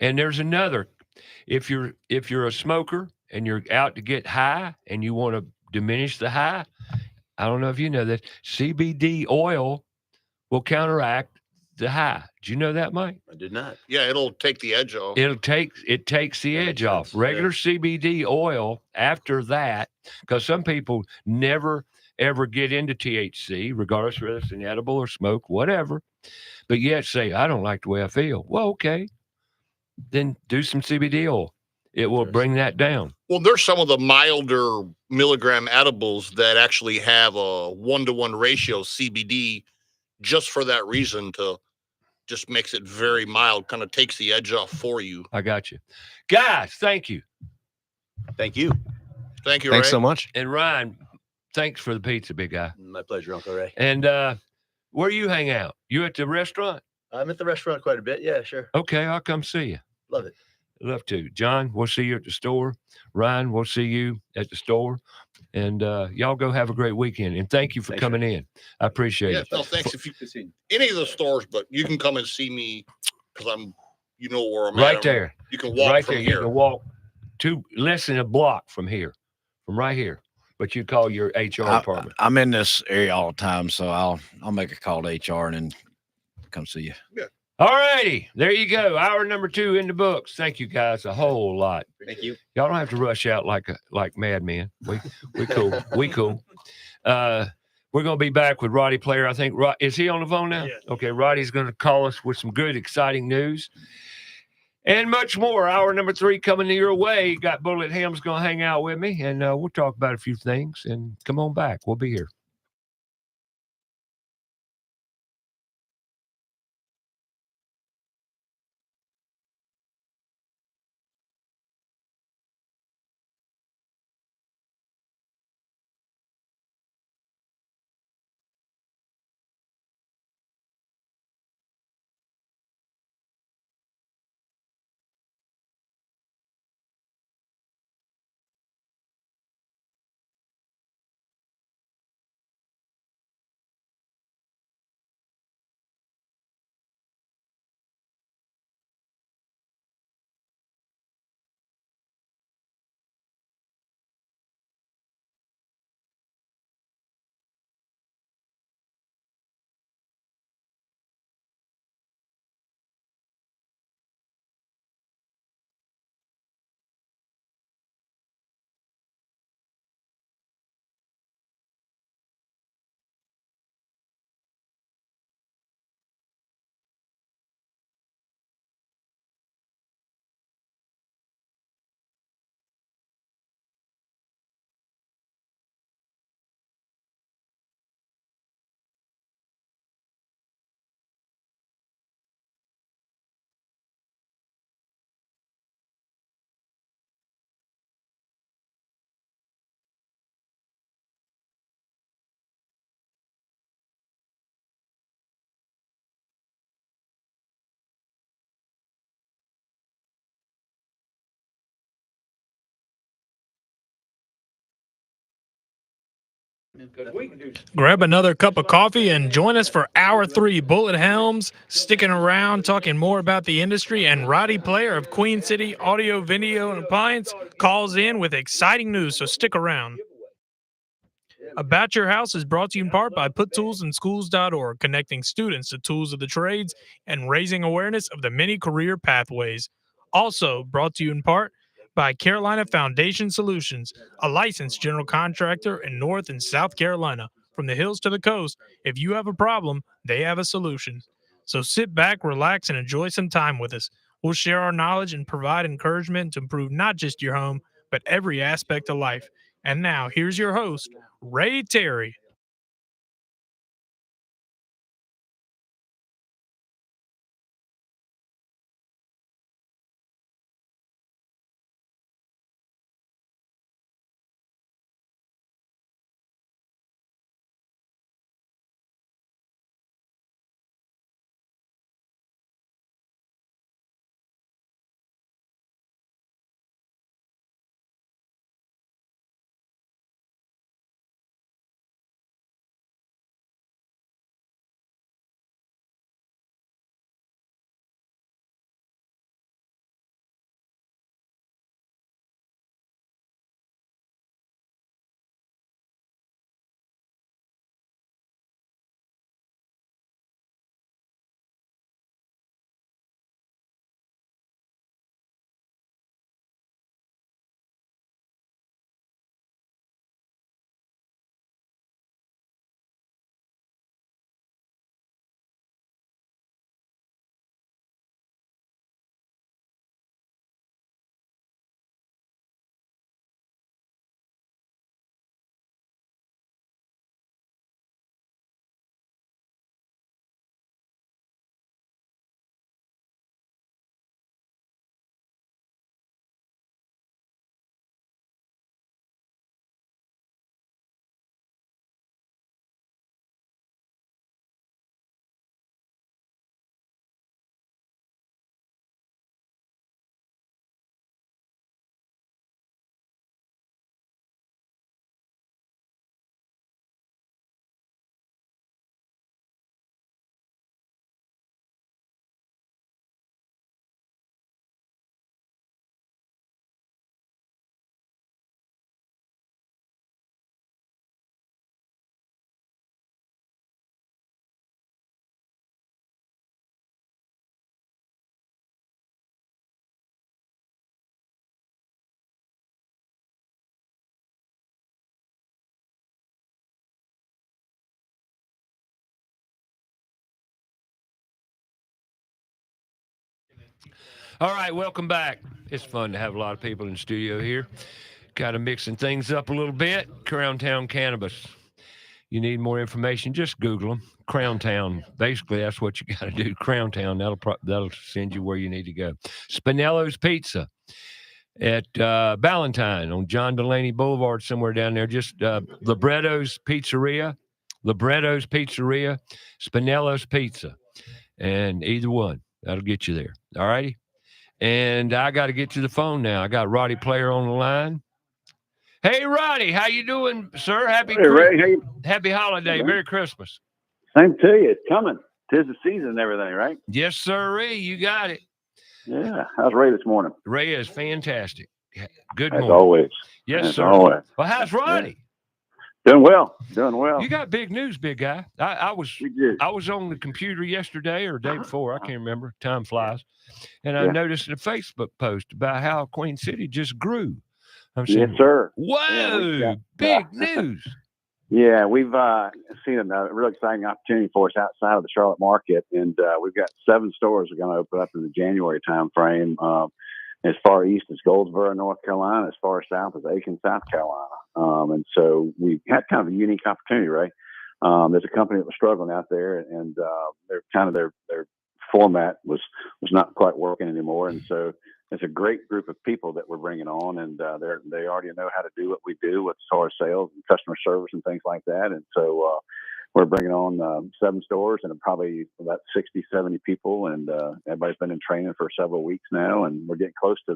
there's another. If you're a smoker and you're out to get high and you want to diminish the high, I don't know if you know that CBD oil will counteract the high. Did you know that, Mike? I did not. Yeah, it'll take the edge off. It takes the edge off. Regular CBD oil after that, because some people never ever get into THC, regardless whether it's an edible or smoke, whatever, but yet say, I don't like the way I feel. Well, okay, then do some CBD oil. It will bring that down. Well, there's some of the milder milligram edibles that actually have a 1-to-1 ratio CBD just for that reason, to just makes it very mild, kind of takes the edge off for you. I got you. Guys, thank you. Thank you. Thank you, Thanks Ray. so much. And Ryan, thanks for the pizza, big guy. My pleasure, Uncle Ray. And where you hang out? You at the restaurant? I'm at the restaurant quite a bit. Yeah, sure. Okay, I'll come see you. Love it. Love to. John, we'll see you at the store. Ryan, we'll see you at the store. And y'all go have a great weekend. And thank you for coming in. I appreciate it. No, thanks. If you any of the stores, but you can come and see me because I'm, where I'm right at. there. You can walk right from there. here. You can walk less than a block from here, from right here. But you call your HR department. I'm in this area all the time, so I'll make a call to HR and then come see you. Yeah. All righty. There you go. Hour number 2 in the books. Thank you guys a whole lot. Thank you. Y'all don't have to rush out like madmen. We cool. We cool. We're going to be back with Roddy Player. I think, is he on the phone now? Yes. Okay. Roddy's going to call us with some good, exciting news and much more. Hour number 3 coming your way. Got Bullet Helms going to hang out with me, and we'll talk about a few things. And come on back. We'll be here. Grab another cup of coffee and join us for Hour 3. Bullet Helms sticking around, talking more about the industry, and Roddy Player of Queen City Audio, Video, and Appliance calls in with exciting news, so stick around. About Your House is brought to you in part by PutToolsInSchools.org, connecting students to tools of the trades and raising awareness of the many career pathways. Also brought to you in part by Carolina Foundation Solutions, a licensed general contractor in North and South Carolina. From the hills to the coast, if you have a problem, they have a solution. So sit back, relax, and enjoy some time with us. We'll share our knowledge and provide encouragement to improve not just your home, but every aspect of life. And now, here's your host, Ray Terry. All right, welcome back. It's fun to have a lot of people in the studio here. Kind of mixing things up a little bit. Crowntown Cannabis. You need more information, just Google them. Crowntown. Basically, that's what you got to do. Crowntown. That'll send you where you need to go. Spinello's Pizza at Ballantyne on John Delaney Boulevard, somewhere down there. Just Libretto's Pizzeria, Spinello's Pizza. And either one, that'll get you there. All righty? And I got to get to the phone now. I got Roddy Player on the line. Hey, Roddy, how you doing, sir? Happy holiday. Merry Christmas. Same to you. It's coming. 'Tis the season and everything, right? Yes, sir, Ray. You got it. Yeah. How's Ray this morning? Ray is fantastic. Good As morning. always. Yes, As sir. always. Well, how's Roddy? Yeah. Doing well. Doing well. You got big news, big guy. I was on the computer yesterday or the day before. I can't remember. Time flies. And I noticed a Facebook post about how Queen City just grew. I'm saying, yes, sir. Whoa, big news. Yeah, we've seen a really exciting opportunity for us outside of the Charlotte market. And we've got 7 stores we're going to open up in the January time frame. As far east as Goldsboro, North Carolina, as far south as Aiken, South Carolina. And so we had kind of a unique opportunity, right? There's a company that was struggling out there, and their format was not quite working anymore. And so it's a great group of people that we're bringing on, and they already know how to do what we do as far as sales and customer service and things like that. And so we're bringing on 7 stores and probably about 60, 70 people, and everybody's been in training for several weeks now, and we're getting close to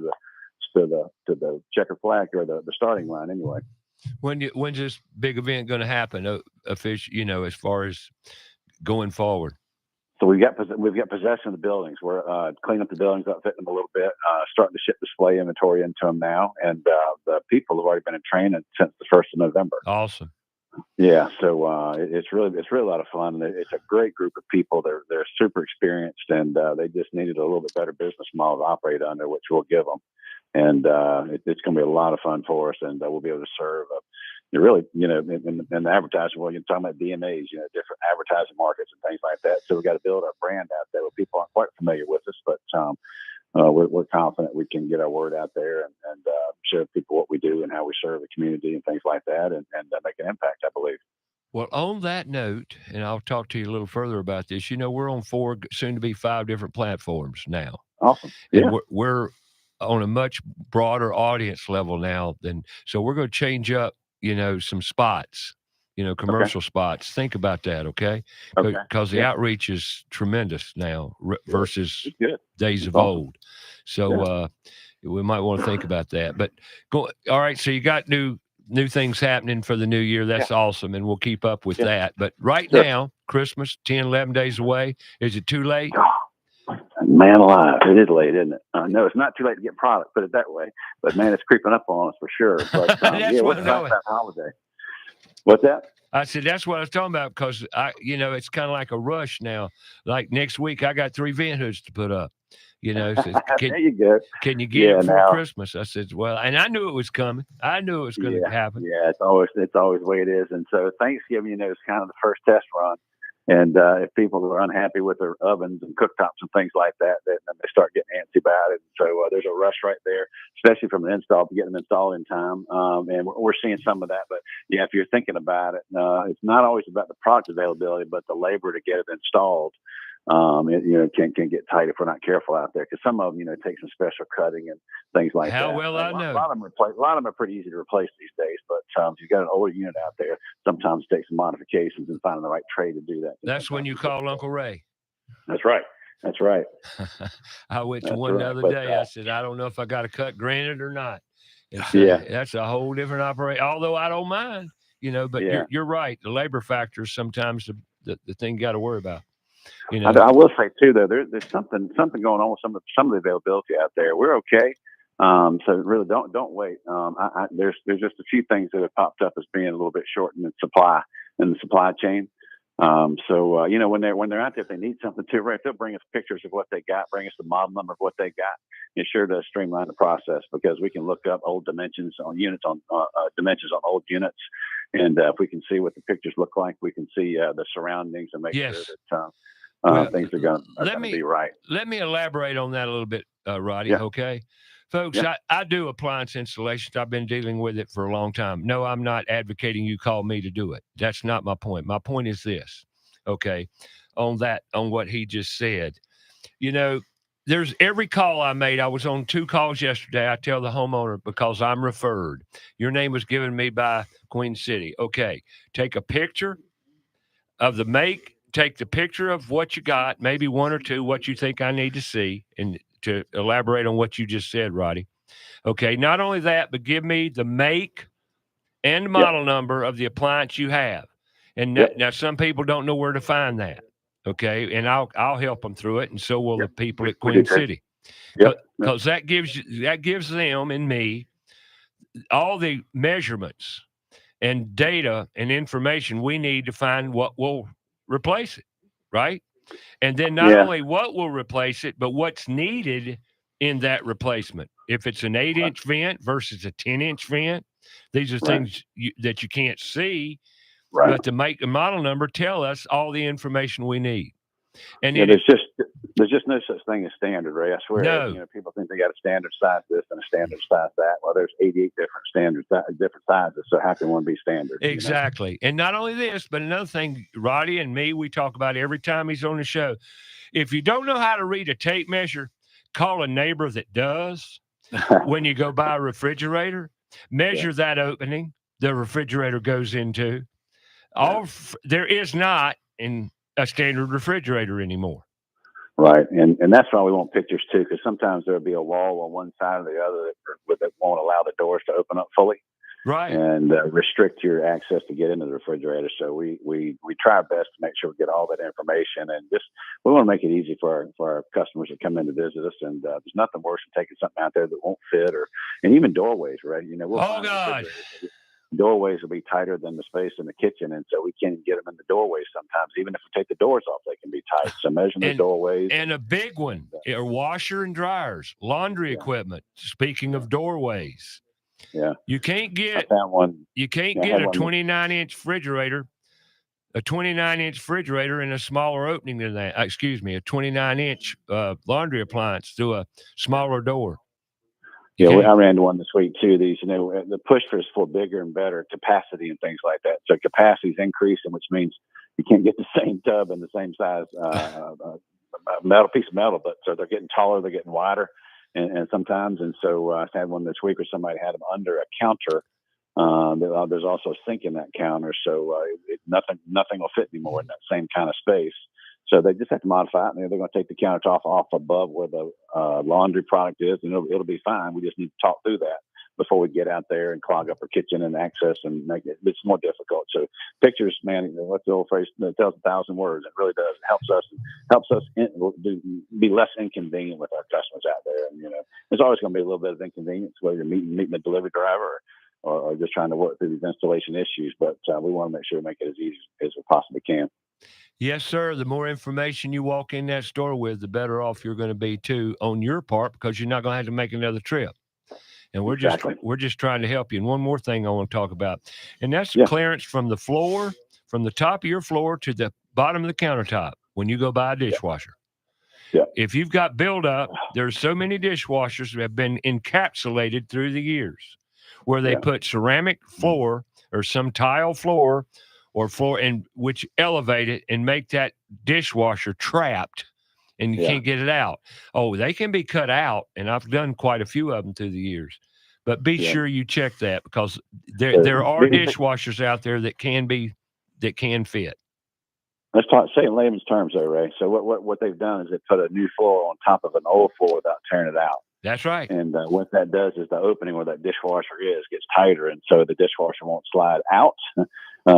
the checker flag or the starting line anyway. When's this big event going to happen? Official, as far as going forward. So we've got possession of the buildings. We're cleaning up the buildings, upfitting them a little bit, starting to ship display inventory into them now, and the people have already been in training since the 1st of November. Awesome. Yeah, so it's really a lot of fun. It's a great group of people. They're super experienced, and they just needed a little bit better business model to operate under, which we'll give them. And it's going to be a lot of fun for us, and we'll be able to serve. Really, in the advertising world, you're talking about DMAs, different advertising markets and things like that. So we got to build our brand out there where people aren't quite familiar with us, but we're confident we can get our word out there and show people what we do and how we serve the community and things like that, and make an impact, I believe. Well, on that note, and I'll talk to you a little further about this. We're on 4, soon to be 5 different platforms now. Awesome. Yeah. And we're on a much broader audience level now so we're going to change up, some spots, commercial spots. Think about that, okay? Because the outreach is tremendous now versus days of old. So we might want to think about that. But all right, so you got new things happening for the new year. That's awesome, and we'll keep up with that. But now, Christmas, 10, 11 days away. Is it too late? Man alive, it is late, isn't it? No, it's not too late to get product, put it that way. But man, it's creeping up on us for sure. But what's that holiday? What's that? I said that's what I was talking about because it's kind of like a rush now. Like next week, I got 3 vent hoods to put up. So there you go. Can you get it before Christmas? I said, well, and I knew it was coming. I knew it was going to happen. Yeah, it's always the way it is. And so Thanksgiving, is kind of the first test run. And if people are unhappy with their ovens and cooktops and things like that, then they start getting antsy about it. So there's a rush right there, especially from an install, to get them installed in time. And we're seeing some of that. But if you're thinking about it, it's not always about the product availability, but the labor to get it installed. It can get tight if we're not careful out there, because some of them, take some special cutting and things like that. How well I know. A lot of them are pretty easy to replace these days, but if you've got an older unit out there, sometimes it takes some modifications and finding the right tray to do that. That's when you call Uncle Ray. That's right. I went to one the other day. I said, I don't know if I got to cut granite or not. That's a whole different operation. Although I don't mind, but you're right. The labor factor is sometimes the thing you got to worry about. I will say too, though, there's something going on with some of the availability out there. We're okay. So really don't wait. There's just a few things that have popped up as being a little bit short in the supply chain. When they're out there, if they need something too, right, they'll bring us pictures of what they got, bring us the model number of what they got. It sure does streamline the process, because we can look up old dimensions on units on old units. And if we can see what the pictures look like, we can see the surroundings and make sure that things are going to be right. Let me elaborate on that a little bit, Roddy, okay? Folks, I do appliance installations. I've been dealing with it for a long time. No, I'm not advocating you call me to do it. That's not my point. My point is this, okay, on what he just said. There's every call I made. I was on 2 calls yesterday. I tell the homeowner, because I'm referred. Your name was given me by Queen City. Okay, take a picture of the make, take the picture of what you got, maybe 1 or 2, what you think I need to see, and to elaborate on what you just said, Roddy. Okay, not only that, but give me the make and model number of the appliance you have. And now some people don't know where to find that. Okay, and I'll help them through it, and so will the people at Queen City, because that gives them and me all the measurements and data and information we need to find what will replace it, right? And then not only what will replace it, but what's needed in that replacement. If it's an 8-inch vent versus a 10-inch vent, these are things that you can't see. Right. But the make and model number tell us all the information we need. And there's just no such thing as standard, Ray. I swear. No. People think they got a standard size this and a standard size that. Well, there's 88 different standards, different sizes. So how can one be standard? Exactly. And not only this, but another thing, Roddy and me, we talk about every time he's on the show. If you don't know how to read a tape measure, call a neighbor that does. When you go buy a refrigerator, measure that opening the refrigerator goes into. There is not in a standard refrigerator anymore. Right. And that's why we want pictures too, because sometimes there'll be a wall on one side or the other that won't allow the doors to open up fully. right, and restrict your access to get into the refrigerator. So we try our best to make sure we get all that information, and just we want to make it easy for our customers that come in to visit us. And there's nothing worse than taking something out there that won't fit, and even doorways, right? We'll find doorways will be tighter than the space in the kitchen, and so we can't get them in the doorways sometimes. Even if we take the doors off, they can be tight. So measure the doorways. And a big one, are washer and dryers, laundry equipment. Speaking of doorways, you can't get a 29-inch refrigerator. A 29-inch refrigerator in a smaller opening than that. Excuse me, a 29-inch laundry appliance through a smaller door. Yeah, I ran one this week too. These, the push for bigger and better capacity and things like that. So capacity is increasing, which means you can't get the same tub and the same size piece of metal, but so they're getting taller, they're getting wider, and sometimes. And so I had one this week where somebody had them under a counter. There's also a sink in that counter, so nothing will fit anymore in that same kind of space. So they just have to modify it, and they're going to take the countertop off above where the laundry product is, and it'll be fine. We just need to talk through that before we get out there and clog up our kitchen and access and make it's more difficult. So pictures, man, what's the old phrase? It tells 1,000 words. It really does. It helps us be less inconvenient with our customers out there. And there's always going to be a little bit of inconvenience whether you're meeting the delivery driver or just trying to work through these installation issues. But we want to make sure we make it as easy as we possibly can. Yes, sir. The more information you walk in that store with, the better off you're going to be too on your part, because you're not going to have to make another trip. And we're just trying to help you. And one more thing I want to talk about, and that's clearance from the floor, from the top of your floor to the bottom of the countertop when you go buy a dishwasher. Yeah. If you've got buildup, there's so many dishwashers that have been encapsulated through the years where they put ceramic floor or some tile floor or floor and which elevate it and make that dishwasher trapped and you can't get it out. Oh, they can be cut out, and I've done quite a few of them through the years. But be sure you check that, because there are dishwashers out there that can fit. Let's say in layman's terms, though, Ray. So what they've done is they put a new floor on top of an old floor without tearing it out. That's right. And what that does is the opening where that dishwasher gets tighter, and so the dishwasher won't slide out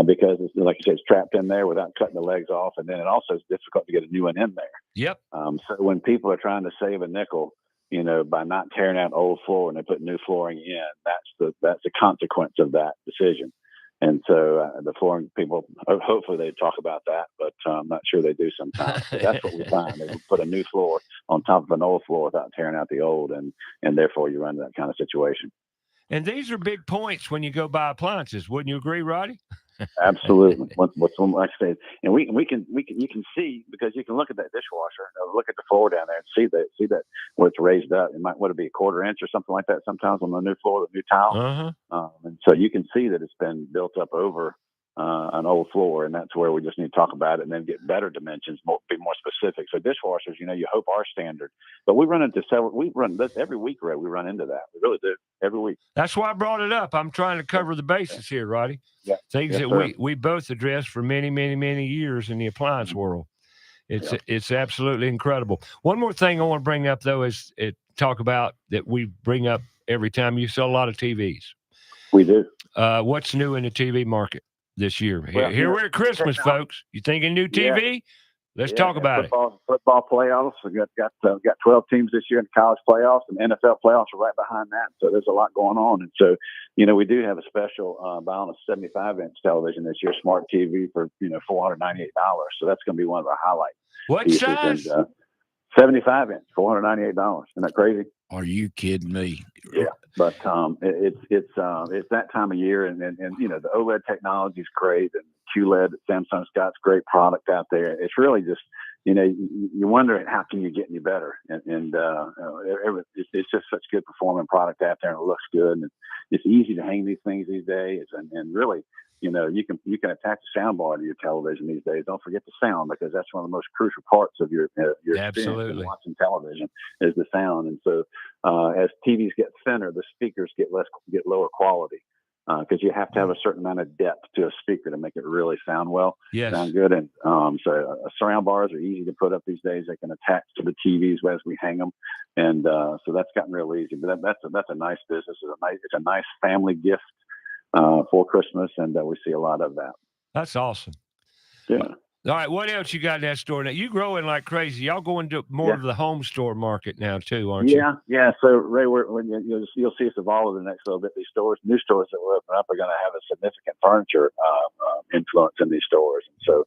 because it's, like you said, it's trapped in there without cutting the legs off, and then it also is difficult to get a new one in there. Yep. So when people are trying to save a nickel, by not tearing out old floor and they put new flooring in, that's the consequence of that decision. And so the flooring people, hopefully they talk about that, but I'm not sure they do sometimes. But that's what we find. They put a new floor on top of an old floor without tearing out the old, and therefore you run into that kind of situation. And these are big points when you go buy appliances. Wouldn't you agree, Roddy? Absolutely. What's like I said, and you can see, because you can look at that dishwasher, look at the floor down there and see that where it's raised up. It might be a quarter inch or something like that sometimes on the new floor, the new tile. And so you can see that it's been built up over an old floor, and that's where we just need to talk about it and then get better dimensions, be more specific. So dishwashers, you hope are standard, but we run into we run this every week, Ray. We run into that. We really do every week. That's why I brought it up. I'm trying to cover the bases here, Roddy. Yeah. Things that we both addressed for many, many, many years in the appliance world. It's absolutely incredible. One more thing I want to bring up, though, is talk about that we bring up every time. You sell a lot of TVs. We do. What's new in the TV market this year? Here we're at Christmas, folks. You thinking new TV? Let's talk about it. Football playoffs. We got 12 teams this year in the college playoffs, and NFL playoffs are right behind that. So there's a lot going on. And so, we do have a special buy on a 75-inch television this year, smart TV for $498. So that's going to be one of our highlights. What size? 75-inch, $498. Isn't that crazy? Are you kidding me? Yeah, but it's that time of year, and the OLED technology is great, and QLED that Samsung's got's great product out there. It's really just you wonder how can you get any better, and it's just such good performing product out there, and it looks good, and it's easy to hang these things these days, and really. You can attach a sound bar to your television these days. Don't forget the sound, because that's one of the most crucial parts of your experience in watching television is the sound. And so as TVs get thinner, the speakers get lower quality because you have to have a certain amount of depth to a speaker to make it really sound good. And so surround bars are easy to put up these days. They can attach to the TVs as we hang them, and so that's gotten real easy. But that's a nice business. It's a nice family gift. for Christmas, and we see a lot of that. That's awesome. Yeah. All right, what else you got in that store now? You growing like crazy. Y'all going to more of the home store market now too, aren't you? Yeah. So Ray, you'll see us evolve over the next little bit. These stores, new stores that we're opening up, are going to have a significant furniture influence in these stores. And so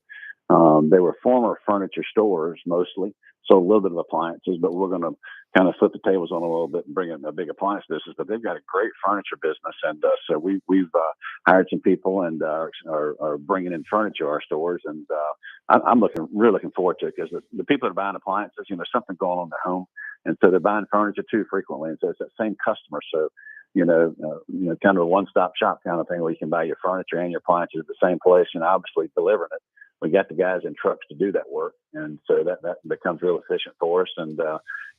they were former furniture stores mostly, so a little bit of appliances, but we're going to kind of flip the tables on a little bit and bring in a big appliance business. But they've got a great furniture business, and so we've hired some people and are bringing in furniture to our stores, and I'm really looking forward to it, because the people that are buying appliances, there's something going on in their home, and so they're buying furniture too frequently, and so it's that same customer. So kind of a one-stop shop kind of thing, where you can buy your furniture and your appliances at the same place, and obviously delivering it. We got the guys in trucks to do that work, and so that becomes real efficient for us. And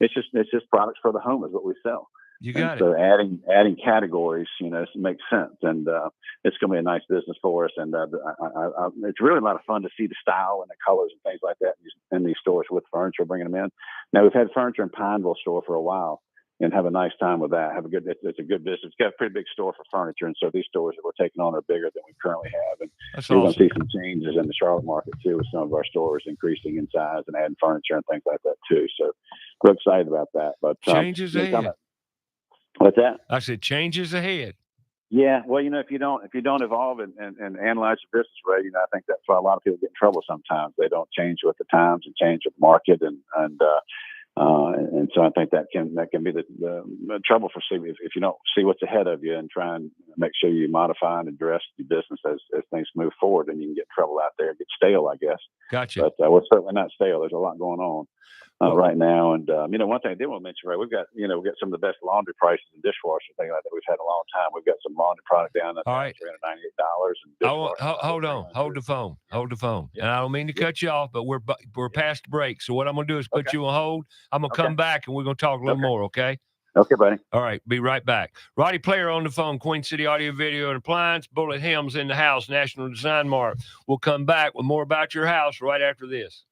it's just products for the home is what we sell. You got it. So adding categories, makes sense, and it's going to be a nice business for us. And it's really a lot of fun to see the style and the colors and things like that in these stores with furniture, bringing them in. Now, we've had furniture in Pineville store for a while, and have a nice time with that. It's a good business. It's got a pretty big store for furniture, and so these stores that we're taking on are bigger than we currently have. And we're going to see some changes in the Charlotte market too, with some of our stores increasing in size and adding furniture and things like that too. So we're excited about that. But changes ahead. What's that? I said changes ahead. Yeah, well, if you don't evolve and analyze your business, Ray, I think that's why a lot of people get in trouble sometimes. They don't change with the times and change with the market, and so I think that can be the trouble for if you don't see what's ahead of you and try and make sure you modify and address your business as things move forward, and you can get in trouble out there, get stale, I guess. Gotcha. But we're certainly not stale. There's a lot going on right now, and one thing I did want to mention, Ray, we've got some of the best laundry prices and dishwasher thing like that we've had in a long time. We've got some laundry product down at $398. Hold on. Hold the phone. And I don't mean to cut you off, but we're past the break. So what I'm going to do is put you on hold. I'm going to come back, and we're going to talk a little more, okay? Okay, buddy. All right, be right back. Roddy Player on the phone, Queen City Audio, Video, and Appliance. Bullet Helms in the house, National Design Mart. We'll come back with more about your house right after this.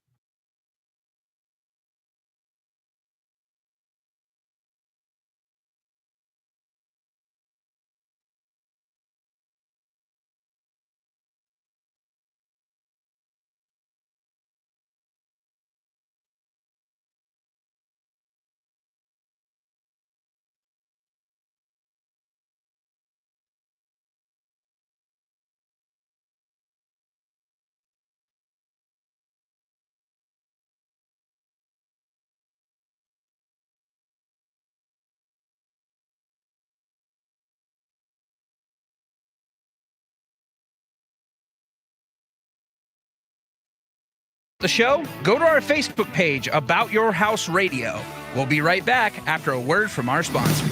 The show, go to our Facebook page, About Your House Radio. We'll be right back after a word from our sponsor.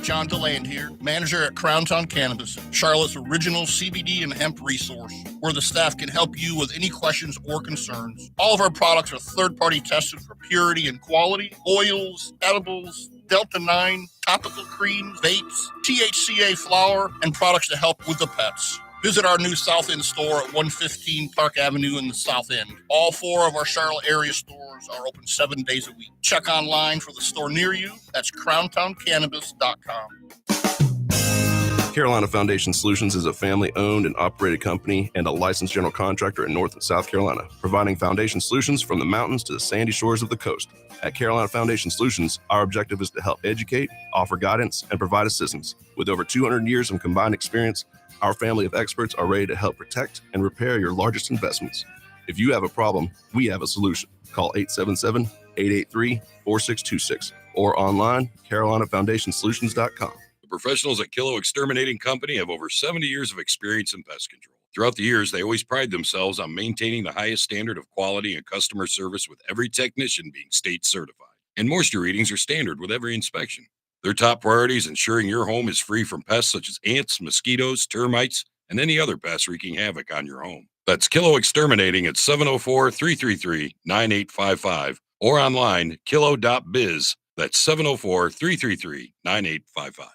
John Delaney here, manager at Crowntown Cannabis, Charlotte's original CBD and hemp resource, where the staff can help you with any questions or concerns. All of our products are third-party tested for purity and quality. Oils, edibles, Delta-9, topical creams, vapes, THCA flower, and products to help with the pets. Visit our new South End store at 115 Park Avenue in the South End. All 4 of our Charlotte area stores are open 7 days a week. Check online for the store near you. That's crowntowncannabis.com. Carolina Foundation Solutions is a family-owned and operated company and a licensed general contractor in North and South Carolina, providing foundation solutions from the mountains to the sandy shores of the coast. At Carolina Foundation Solutions, our objective is to help educate, offer guidance, and provide assistance. With over 200 years of combined experience, our family of experts are ready to help protect and repair your largest investments. If you have a problem, we have a solution. Call 877-883-4626 or online, carolinafoundationsolutions.com. The professionals at Kilo Exterminating Company have over 70 years of experience in pest control. Throughout the years, they always pride themselves on maintaining the highest standard of quality and customer service, with every technician being state certified. And moisture readings are standard with every inspection. Their top priority is ensuring your home is free from pests such as ants, mosquitoes, termites, and any other pests wreaking havoc on your home. That's Kilo Exterminating at 704-333-9855 or online, kilo.biz. That's 704-333-9855.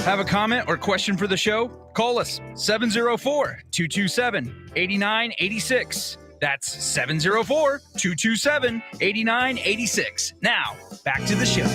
Have a comment or question for the show? Call us 704-227-8986. That's 704-227-8986. Now, back to the show.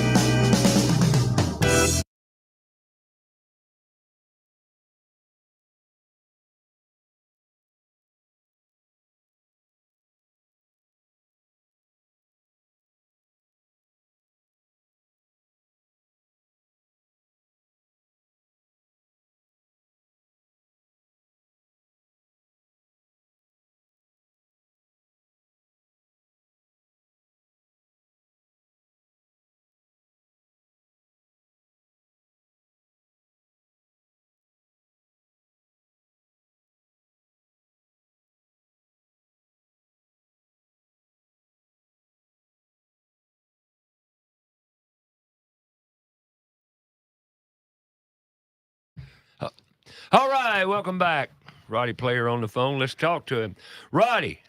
All right, welcome back. Roddy Player on the phone. Let's talk to him. Roddy,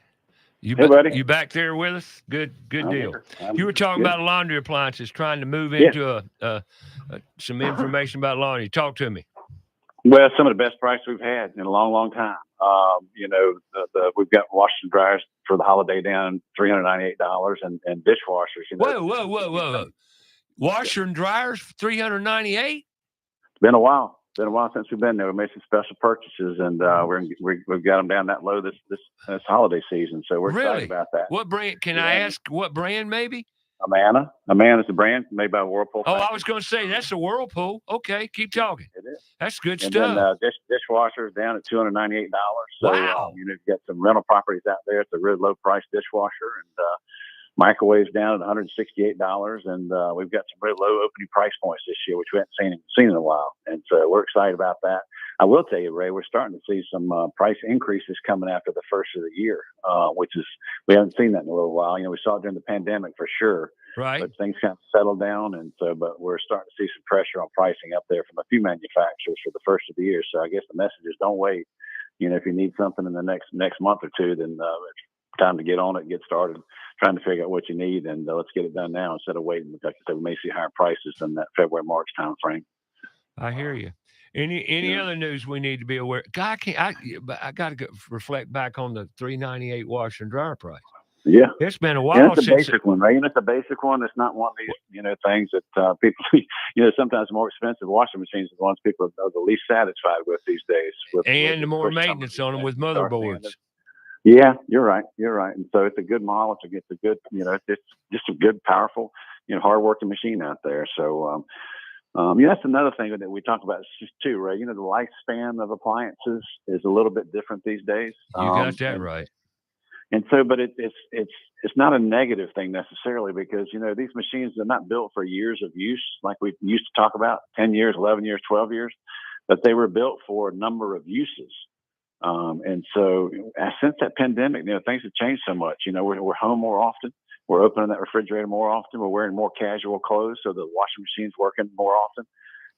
Hey, buddy. you back there with us? Good I'm deal. here. You were talking good. about laundry appliances, trying to move Yes. into some information about laundry. Talk to me. Well, some of the best price we've had in a long, long time. We've got washers and dryers for the holiday down $398, and dishwashers. Whoa! Washer and dryers, $398. It's been a while. Been a while since we've been there. We made some special purchases, and we've got them down that low this holiday season. So we're excited about that. What brand? Can I ask what brand? Maybe. Amana. Amana is the brand made by Whirlpool. Oh, I was going to say that's a Whirlpool. Okay, keep talking. It is. That's good and stuff. Then dishwashers down at $298. So, wow. You've got some rental properties out there. It's a really low price dishwasher, and microwaves down at $168. And we've got some really low opening price points this year, which we haven't seen in a while. And so we're excited about that. I will tell you, Ray, we're starting to see some price increases coming after the first of the year, which is, we haven't seen that in a little while. We saw it during the pandemic for sure. Right. But things kind of settled down. And so, but we're starting to see some pressure on pricing up there from a few manufacturers for the first of the year. So I guess the message is don't wait. If you need something in the next month or two, then it's time to get on it, get started trying to figure out what you need, and let's get it done now instead of waiting. Like I said, we may see higher prices in that February, March time frame. I hear you. Any other news we need to be aware? God, I got to reflect back on the $398 washer and dryer price. Yeah, it's been a while. It's a basic one, right? It's a basic one. It's not one of these, things that people, sometimes more expensive washing machines are the ones people are the least satisfied with these days. And the more maintenance on them with motherboards. Yeah, you're right. And so it's a good model. It's a good, it's just a good, powerful, hardworking machine out there. So, that's another thing that we talk about too, Ray. The lifespan of appliances is a little bit different these days. You got that right. And so, but it's not a negative thing necessarily, because these machines are not built for years of use like we used to talk about, 10 years, 11 years, 12 years, but they were built for a number of uses. And so since that pandemic, things have changed so much. We're home more often. We're opening that refrigerator more often. We're wearing more casual clothes, so the washing machine's working more often.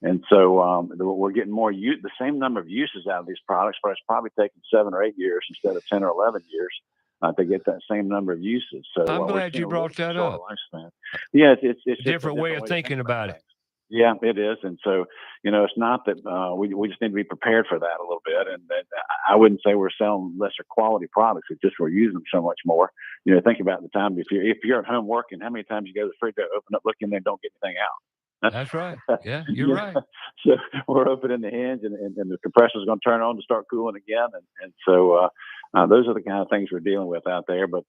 And so we're getting the same number of uses out of these products, but it's probably taking 7 or 8 years instead of 10 or 11 years to get that same number of uses. So I'm glad you brought that up. Lifespan. Yeah, it's a different way of thinking about it. Yeah, it is. And so, it's not that we just need to be prepared for that a little bit. And I wouldn't say we're selling lesser quality products. It's just we're using them so much more. Think about the time if you're at home working, how many times you go to the refrigerator, open up, look in there, and don't get anything out. That's right. Yeah, you're right. So we're opening the hinge, and the compressor's going to turn on to start cooling again. And so those are the kind of things we're dealing with out there. But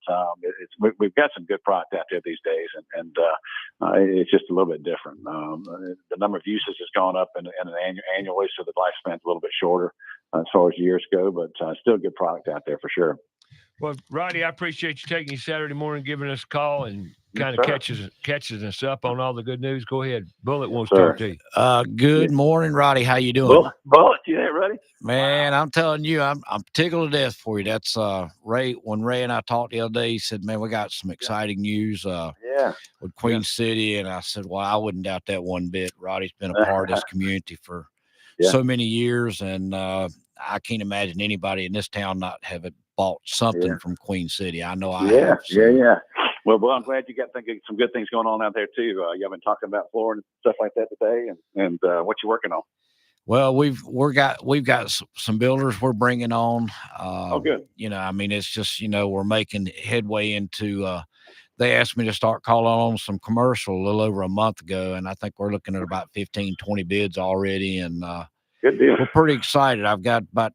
we've got some good product out there these days, and it's just a little bit different. The number of uses has gone up in annually, so the lifespan's a little bit shorter as far as years go, but still good product out there for sure. Well, Roddy, I appreciate you taking Saturday morning, giving us a call, and kind of catches us up on all the good news. Go ahead. Bullet wants to talk to you. Good morning, Roddy. How you doing? Bullet, you there, Roddy? Man, I'm telling you, I'm tickled to death for you. That's Ray. When Ray and I talked the other day, he said, "Man, we got some exciting news with Queen City," and I said, "Well, I wouldn't doubt that one bit. Roddy's been a part of this community for so many years, and I can't imagine anybody in this town not having bought something from Queen City. I know I have. So. Yeah. Well, I'm glad you got some good things going on out there too. You've been talking about flooring and stuff like that today, and what you working on? Well, we've got some builders we're bringing on. Good. It's just we're making headway into. They asked me to start calling on some commercial a little over a month ago, and I think we're looking at about 15, 20 bids already, and good deal. We're pretty excited. I've got about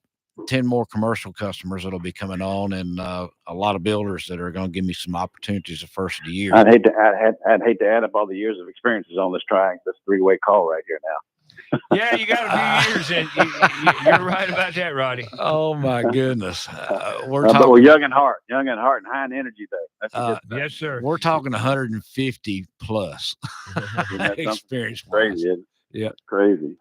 10 more commercial customers that'll be coming on, and a lot of builders that are going to give me some opportunities the first of the year. I'd hate to add up all the years of experiences on this three-way call right here now. Yeah, you got a few years in. You're right about that, Roddy. Oh my goodness, but we're young in heart, and high in energy though. That's a good thing. Yes, sir. We're talking 150 plus experience. Crazy, isn't it? Yeah, crazy.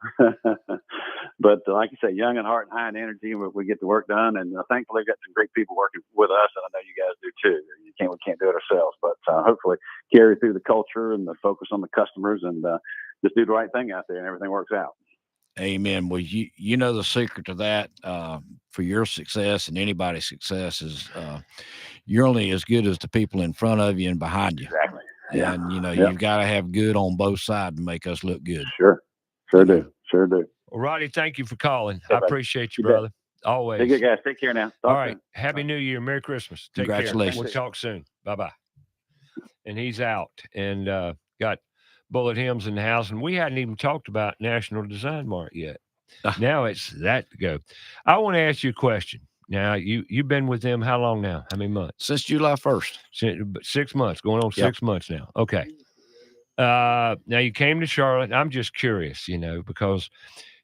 But like you say, young in heart and high in energy, we get the work done, and thankfully we've got some great people working with us, and I know you guys do too. We can't do it ourselves, but hopefully carry through the culture and the focus on the customers, and just do the right thing out there, and everything works out. Amen. Well, you know the secret to that for your success and anybody's success is you're only as good as the people in front of you and behind you. Exactly. Yeah. And Yeah. you've got to have good on both sides to make us look good. Sure. Sure do. Sure do. Well, Roddy, thank you for calling. Hey, I buddy. appreciate you, You bet. brother. Always. Hey, good guys. Take care now. All Talk right. soon. Happy New Year. Merry Christmas. Take care. Congratulations. We'll talk soon. Bye-bye. And he's out and got Bullet Helms in the house. And we hadn't even talked about National Design Mart yet. Now it's that to go. I want to ask you a question. Now, you've been with them how long now? How many months? Since July 1st. 6 months, going on 6 months now. Okay. Now, you came to Charlotte. I'm just curious, because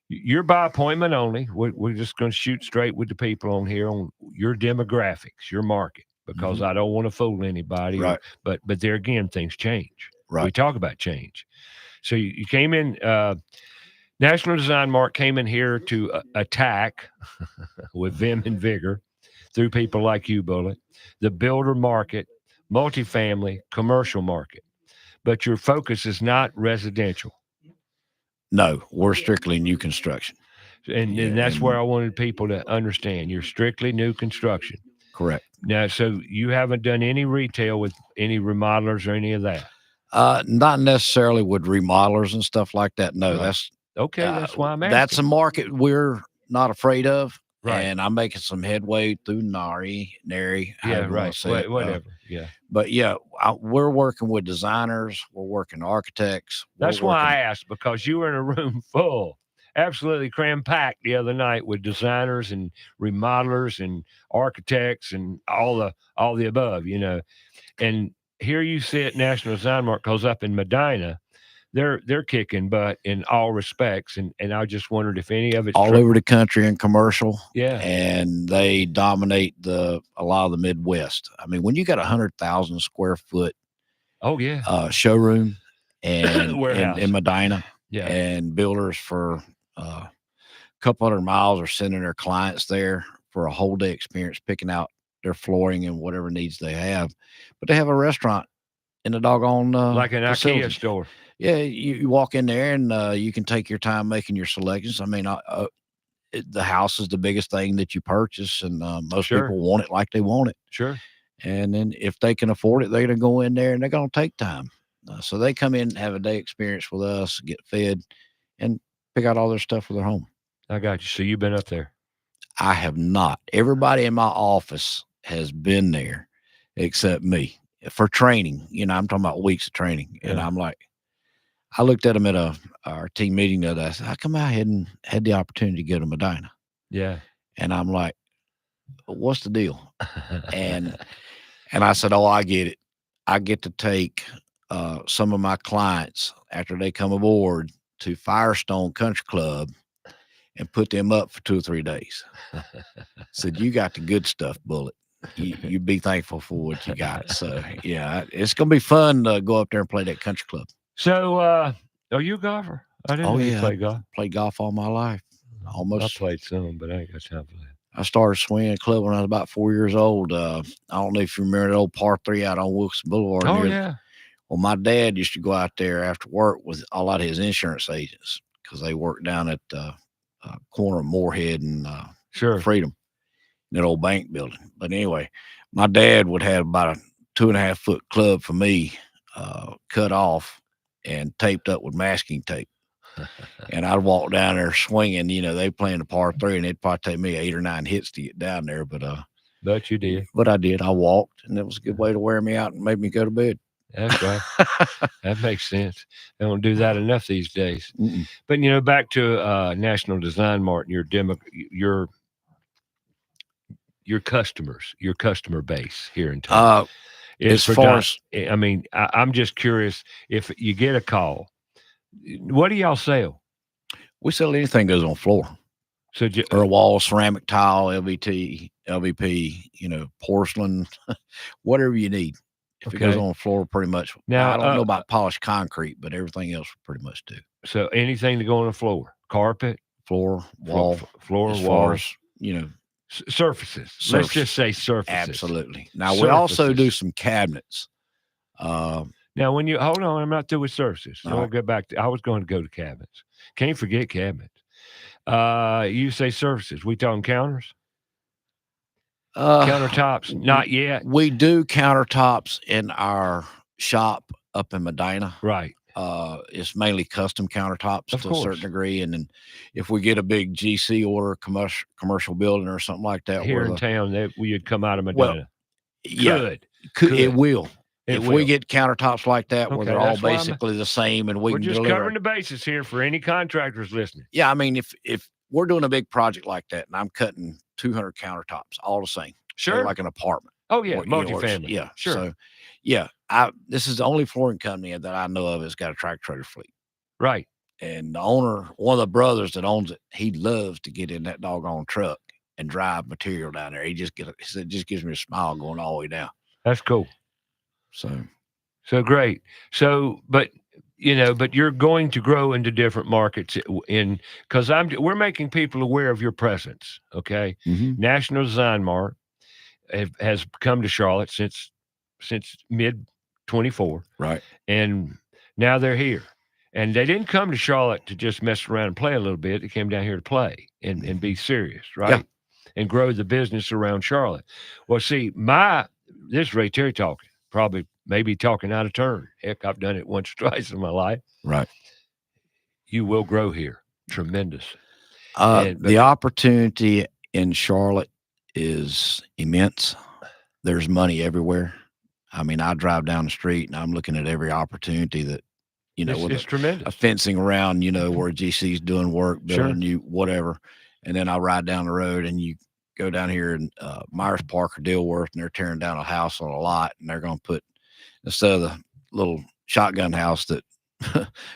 you're by appointment only. We're just going to shoot straight with the people on here on your demographics, your market, because I don't want to fool anybody. Right. But there again, things change. Right. We talk about change. So you came in, National Design Mart came in here to attack with vim and vigor through people like you, Bullet, the builder market, multifamily, commercial market. But your focus is not residential. No, we're strictly new construction. And that's where I wanted people to understand. You're strictly new construction. Correct. Now, so you haven't done any retail with any remodelers or any of that? Not necessarily with remodelers and stuff like that. No, Right. that's okay. That's why I'm asking. That's a market we're not afraid of. Right. And I'm making some headway through Nari. Yeah, however you wanna right. say it. Whatever. Yeah. But yeah, we're working with designers. We're working architects. That's why I asked, because you were in a room full, absolutely cram packed the other night with designers and remodelers and architects and all the above, And here you sit, National Design Mart goes up in Medina. They're kicking butt in all respects, and I just wondered if any of it's all over the country in commercial. Yeah. And they dominate a lot of the Midwest. I mean, when you got 100,000 square foot showroom and warehouse in Medina, Yeah. and builders for a couple hundred miles are sending their clients there for a whole day experience, picking out their flooring and whatever needs they have. But they have a restaurant in the doggone like an facility. IKEA store. Yeah, you walk in there and you can take your time making your selections. I mean, the house is the biggest thing that you purchase, and most Sure. people want it like they want it. Sure. And then if they can afford it, they're going to go in there and they're going to take time. So they come in and have a day experience with us, get fed, and pick out all their stuff for their home. I got you. So you've been up there? I have not. Everybody in my office has been there except me for training. I'm talking about weeks of training. And I'm like, I looked at them at our team meeting the other day. I said, how come I hadn't had the opportunity to go to Medina? Yeah. And I'm like, what's the deal? and I said, oh, I get it. I get to take some of my clients after they come aboard to Firestone Country Club and put them up for 2 or 3 days. Said, you got the good stuff, Bullet. You be thankful for what you got. So yeah, it's gonna be fun to go up there and play that country club. So are you a golfer? I didn't know you play golf. Played golf all my life. Almost. I played some, but I ain't got time for that. I started swinging a club when I was about 4 years old. I don't know if you remember that old par 3 out on Wilson Boulevard. Oh, yeah. Well, my dad used to go out there after work with a lot of his insurance agents because they worked down at corner of Moorhead and Freedom, that old bank building. But anyway, my dad would have about a 2.5 foot club for me cut off and taped up with masking tape. And I'd walk down there swinging, they playing the par 3 and it'd probably take me 8 or 9 hits to get down there. But you did. But I did. I walked, and it was a good way to wear me out and make me go to bed. That's right. That makes sense. They don't do that enough these days. Mm-mm. But back to National Design Mart and your customers, your customer base here in town. I'm just curious, if you get a call, what do y'all sell? We sell anything goes on floor. So or wall, ceramic tile, LVT, LVP, porcelain, whatever you need. If it goes on the floor, pretty much. Now, I don't know about polished concrete, but everything else we pretty much do. So anything to go on the floor, carpet, floor, wall, walls, surfaces. Let's just say surfaces. Absolutely. Now we also do some cabinets. Now, when you hold on, I'm not through with surfaces. So I'll get back to. I was going to go to cabinets. Can't forget cabinets. You say surfaces. We talking counters? Uh, Countertops? Not yet. We do countertops in our shop up in Medina. Right. It's mainly custom countertops Of to course. a certain degree, and then if we get a big GC order, commercial building or something like that, Here in town, that we'd come out of Medina. Yeah, Could. it will. It If will. we get countertops like that, where Okay, they're all that's why I'm- basically the same, and we We're can just deliver. covering the bases here for any contractors listening. Yeah, I mean, if we're doing a big project like that, and I'm cutting 200 countertops, all the same, Sure. like an apartment. Oh yeah, or, you know, or- multifamily. yeah, Sure. So, yeah, this is the only flooring company that I know of that's got a track trailer fleet. Right. And the owner, one of the brothers that owns it, he loves to get in that doggone truck and drive material down there. He said, it just gives me a smile going all the way down. That's cool. So great. So, but you're going to grow into different markets because we're making people aware of your presence. Okay. Mhm. National Design Mart has come to Charlotte since mid 24. Right. And now they're here. And they didn't come to Charlotte to just mess around and play a little bit. They came down here to play and be serious, right? Yeah. And grow the business around Charlotte. Well, see, this is Ray Terry talking, probably maybe talking out of turn. Heck, I've done it once or twice in my life. Right. You will grow here. Tremendous. The opportunity in Charlotte is immense. There's money everywhere. I mean, I drive down the street and I'm looking at every opportunity that, it's tremendous. A fencing around, where GC's doing work, building you, whatever. And then I ride down the road and you go down here in Myers Park or Dilworth, and they're tearing down a house on a lot, and they're going to put, instead of the little shotgun house that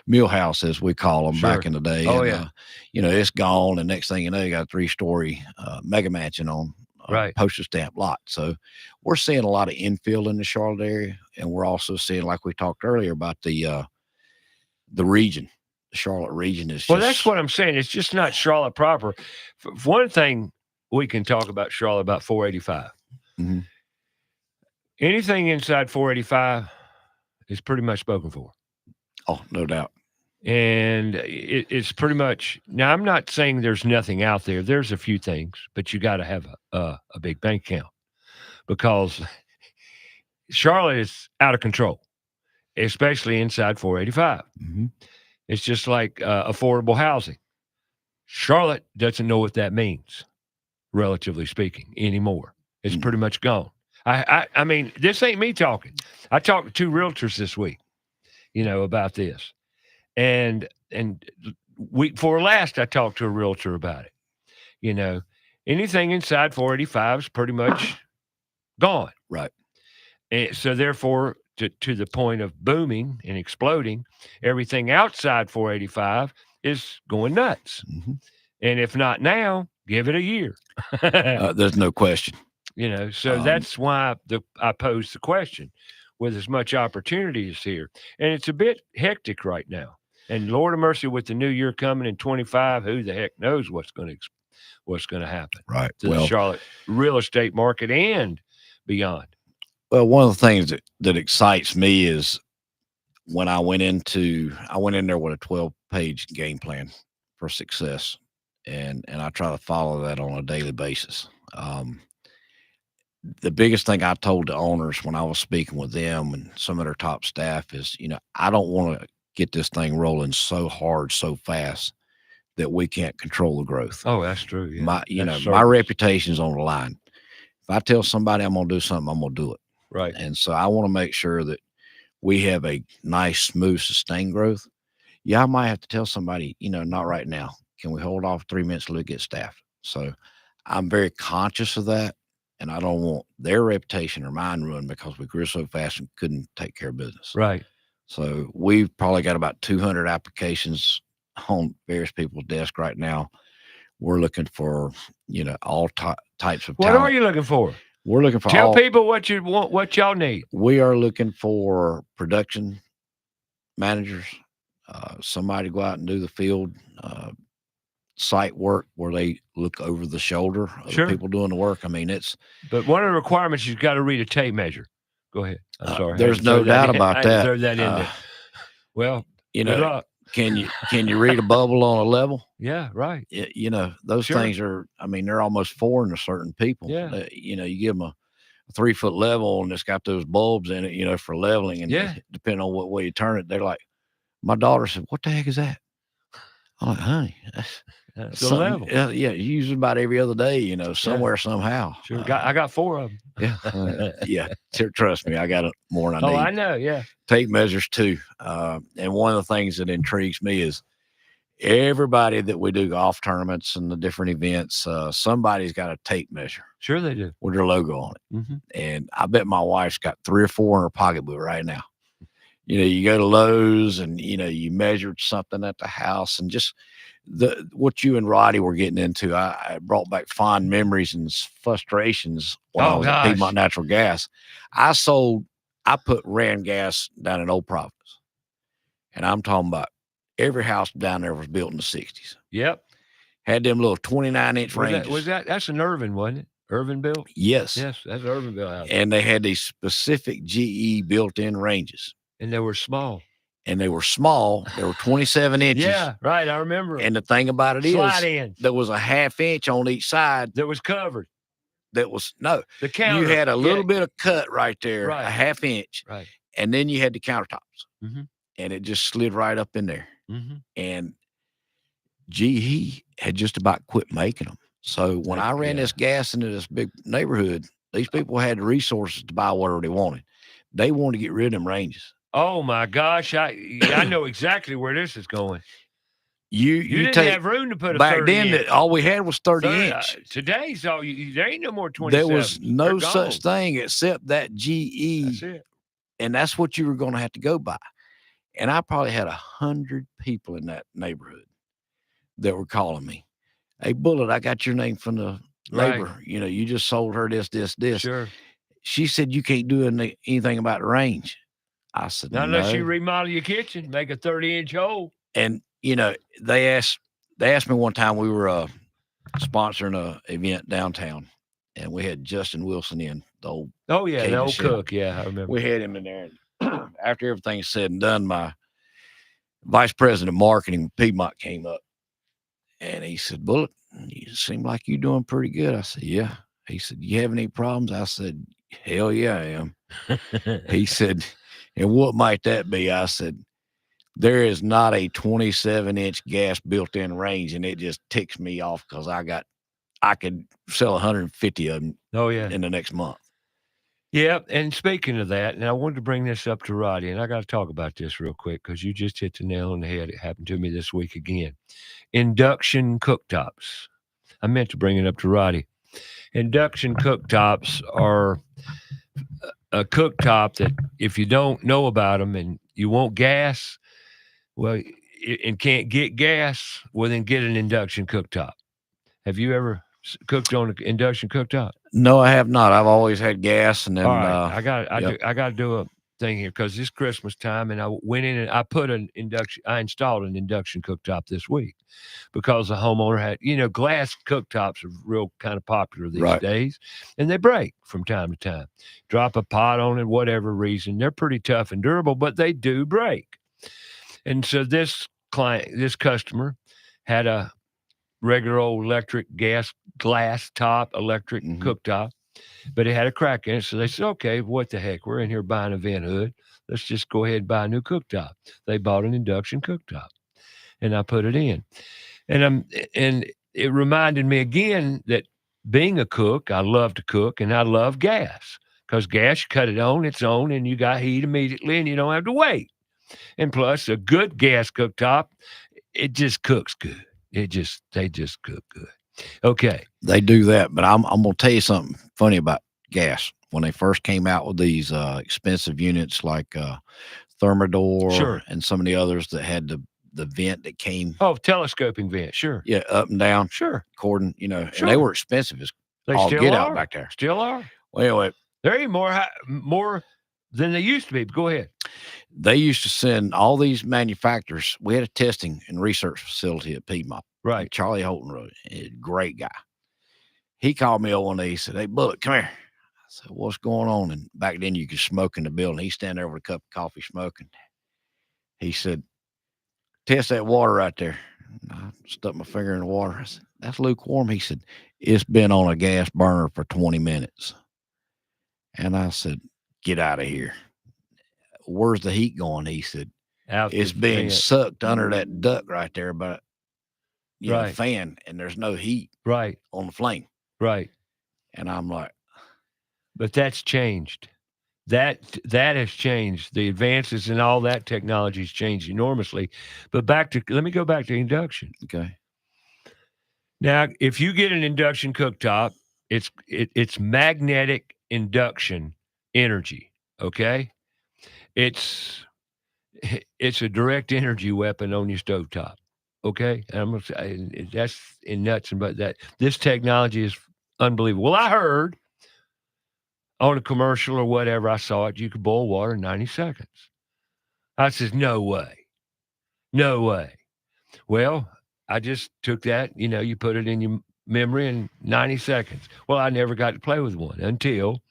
Mill House, as we call them back in the day. Oh, and, it's gone. And next thing you know, you got a 3-story mega mansion on a postage stamp lot. So we're seeing a lot of infill in the Charlotte area. And we're also seeing, like we talked earlier, about the region. The Charlotte region is that's what I'm saying. It's just not Charlotte proper. One thing we can talk about Charlotte about 485. Mm-hmm. Anything inside 485 is pretty much spoken for. Oh, no doubt. And it's pretty much, now I'm not saying there's nothing out there. There's a few things, but you got to have a big bank account, because Charlotte is out of control, especially inside 485. Mm-hmm. It's just like affordable housing. Charlotte doesn't know what that means, relatively speaking, anymore. It's pretty much gone. I mean, this ain't me talking. I talked to 2 realtors this week, about this. And week before last, I talked to a realtor about it. Anything inside 485 is pretty much gone. Right. And so therefore, to the point of booming and exploding, everything outside 485 is going nuts. Mm-hmm. And if not now, give it a year. There's no question. So that's why I posed the question, with as much opportunity as here. And it's a bit hectic right now. And Lord of mercy, with the new year coming in 25, who the heck knows what's going to happen right to the Charlotte real estate market and beyond. Well, one of the things that excites me is when I went in there with a 12-page game plan for success, and I try to follow that on a daily basis. The biggest thing I told the owners when I was speaking with them and some of their top staff is, I don't want to get this thing rolling so hard, so fast that we can't control the growth. Oh, that's true. Yeah. My reputation's on the line. If I tell somebody I'm going to do something, I'm going to do it. Right. And so I want to make sure that we have a nice, smooth, sustained growth. Yeah, I might have to tell somebody, not right now. Can we hold off 3 minutes till we get staffed? So I'm very conscious of that. And I don't want their reputation or mine ruined because we grew so fast and couldn't take care of business. Right. So we've probably got about 200 applications on various people's desk right now. We're looking for, all types of talent. What are you looking for? We're looking for Tell people what you want, what y'all need. We are looking for production managers, somebody to go out and do the field site work where they look over the shoulder of the people doing the work. I mean, but one of the requirements, you've got to read a tape measure. Go ahead. I'm sorry. There's no doubt about that. Throw that in there. Well, good luck. Can you read a bubble on a level? Yeah, right. You know, those Sure. things are, I mean, they're almost foreign to certain people. Yeah. You know, you give them a 3-foot level and it's got those bulbs in it, you know, for leveling. And Yeah. depending on what way you turn it, they're like, my daughter said, what the heck is that? I'm like, honey, That's the level. yeah, you use it about every other day, you know, somewhere, somehow. Sure. I got 4 of them. Yeah. Yeah. Trust me, I got it more than I Oh, need. I know. Yeah. Tape measures too. And one of the things that intrigues me is everybody that we do golf tournaments and the different events, somebody's got a tape measure. Sure they do. With their logo on it. Mm-hmm. And I bet my wife's got 3 or 4 in her pocketbook right now. You know, you go to Lowe's and, you know, you measured something at the house and just what you and Roddy were getting into, I brought back fond memories and frustrations when I was at Piedmont Natural Gas. I ran gas down in Old Providence. And I'm talking about every house down there was built in the 60s. Yep. Had them little 29-inch ranges. That's an Irvin, wasn't it? Irvin built? Yes. Yes, that's an Irvin built house. And they had these specific GE built-in ranges. And they were small. They were 27 inches. Yeah, right. I remember. And the thing about it Slide is, ins. there was a 1/2 inch on each side. That was covered. The counter. You had a little bit of cut right there, Right. a 1/2 inch. Right. And then you had the countertops. Mm-hmm. And it just slid right up in there. Mm-hmm. And GE had just about quit making them. So when I ran this gas into this big neighborhood, these people had the resources to buy whatever they wanted. They wanted to get rid of them ranges. Oh my gosh, I know exactly where this is going. You didn't have room to put a back 30 then. inch. All we had was 30 inch. Today's all there ain't no more 27. There was no such thing except that GE. That's it. And that's what you were going to have to go by. And I probably had 100 people in that neighborhood that were calling me. Hey, Bullet, I got your name from the neighbor. Right. You know, you just sold her this. Sure. She said, you can't do anything about the range. I said, Not no. unless you remodel your kitchen, make a 30-inch hole. And, you know, they asked me one time, we were sponsoring a event downtown, and we had Justin Wilson in, the old the old chef. cook. Yeah, I remember. We had him in there. And after everything's said and done, my vice president of marketing, Piedmont, came up, and he said, Bullet, you seem like you're doing pretty good. I said, yeah. He said, you have any problems? I said, hell yeah, I am. He said, and what might that be? I said, there is not a 27-inch gas built-in range, and it just ticks me off because I could sell 150 of them. Oh yeah, in the next month. Yeah, and speaking of that, and I wanted to bring this up to Roddy, and I got to talk about this real quick because you just hit the nail on the head. It happened to me this week again. Induction cooktops. I meant to bring it up to Roddy. Induction cooktops are a cooktop that if you don't know about them and you want gas, well, and can't get gas, well, then get an induction cooktop. Have you ever cooked on an induction cooktop? No, I have not. I've always had gas, and then all right. I got to do a thing here because it's Christmas time, and I went in and I installed an induction cooktop this week because the homeowner had, glass cooktops are real kind of popular these days, and they break from time to time. Drop a pot on it, whatever reason, they're pretty tough and durable, but they do break. And so this customer had a regular old electric glass top electric cooktop, but it had a crack in it. So they said, okay, what the heck? We're in here buying a vent hood. Let's just go ahead and buy a new cooktop. They bought an induction cooktop, and I put it in. And it reminded me again that being a cook, I love to cook, and I love gas because gas, you cut it on, it's on, and you got heat immediately, and you don't have to wait. And plus, a good gas cooktop, it just cooks good. They just cook good. Okay. They do that, but I'm going to tell you something funny about gas. When they first came out with these expensive units like Thermador and some of the others that had the vent that came. Oh, telescoping vent, sure. Yeah, up and down. Sure. According, and they were expensive as they all still get are. out back there. Still are. Well, anyway. They're even more than they used to be. Go ahead. They used to send all these manufacturers. We had a testing and research facility at Piedmont. Right. Charlie Holton wrote it. Great guy. He called me up one day. He said, hey, Bullet, come here. I said, what's going on? And back then you could smoke in the building. He's standing there with a cup of coffee smoking. He said, test that water right there. I stuck my finger in the water. I said, that's lukewarm. He said, it's been on a gas burner for 20 minutes. And I said, get out of here. Where's the heat going? He said, it's being sucked under that duct right there by fan, and there's no heat on the flame. Right. And I'm like, but that's changed. That has changed. The advances in all that technology has changed enormously. But let me go back to induction. Okay. Now, if you get an induction cooktop, it's magnetic induction energy. Okay, it's a direct energy weapon on your stovetop. Okay, and I'm gonna say that's in nuts and but that this technology is unbelievable. Well, I heard on a commercial or whatever, I saw it, you could boil water in 90 seconds. I says, no way. No way. Well, I just took that, you put it in your memory in 90 seconds. Well, I never got to play with one until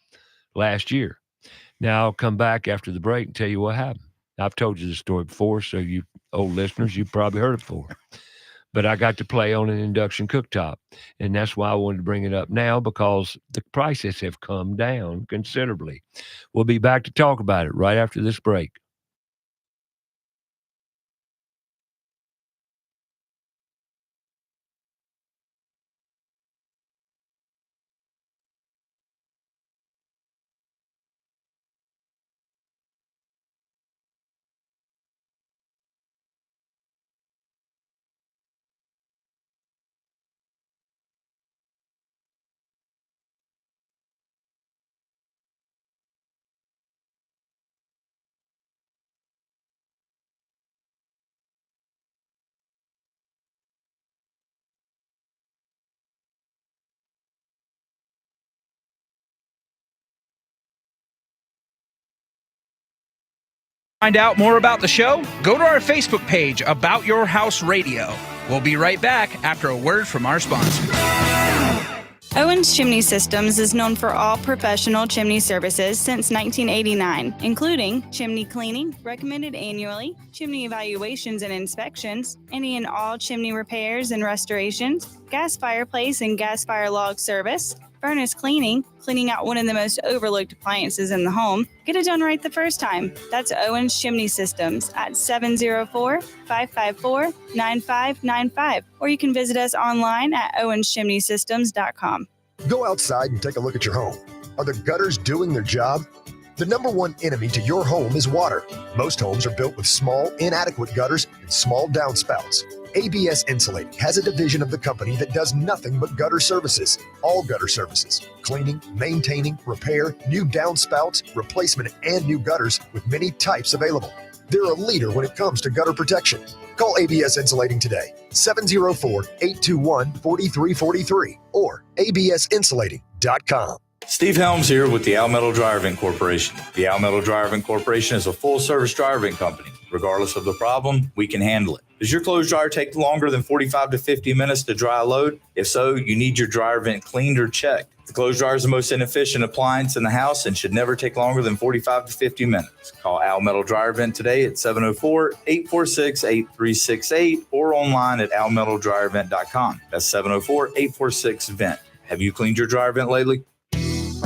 last year. Now I'll come back after the break and tell you what happened. I've told you the story before, so you old listeners, you've probably heard it before. But I got to play on an induction cooktop, and that's why I wanted to bring it up now, because the prices have come down considerably. We'll be back to talk about it right after this break. Find out more about the show? Go to our Facebook page, About Your House Radio. We'll be right back after a word from our sponsor. Owens Chimney Systems is known for all professional chimney services since 1989, including chimney cleaning, recommended annually, chimney evaluations and inspections, any and all chimney repairs and restorations, gas fireplace and gas fire log service, furnace cleaning, cleaning out one of the most overlooked appliances in the home. Get it done right the first time. That's Owens Chimney Systems at 704-554-9595. Or you can visit us online at owenschimneysystems.com. Go outside and take a look at your home. Are the gutters doing their job? The number one enemy to your home is water. Most homes are built with small, inadequate gutters and small downspouts. ABS Insulating has a division of the company that does nothing but gutter services. All gutter services: cleaning, maintaining, repair, new downspouts, replacement, and new gutters with many types available. They're a leader when it comes to gutter protection. Call ABS Insulating today, 704-821-4343 or absinsulating.com. Steve Helms here with the Al Metal Driving Corporation. The Al Metal Driving Corporation is a full-service driving company. Regardless of the problem, we can handle it. Does your clothes dryer take longer than 45 to 50 minutes to dry a load? If so, you need your dryer vent cleaned or checked. The clothes dryer is the most inefficient appliance in the house and should never take longer than 45 to 50 minutes. Call Al Metal Dryer Vent today at 704-846-8368 or online at almetaldryervent.com. That's 704-846-VENT. Have you cleaned your dryer vent lately?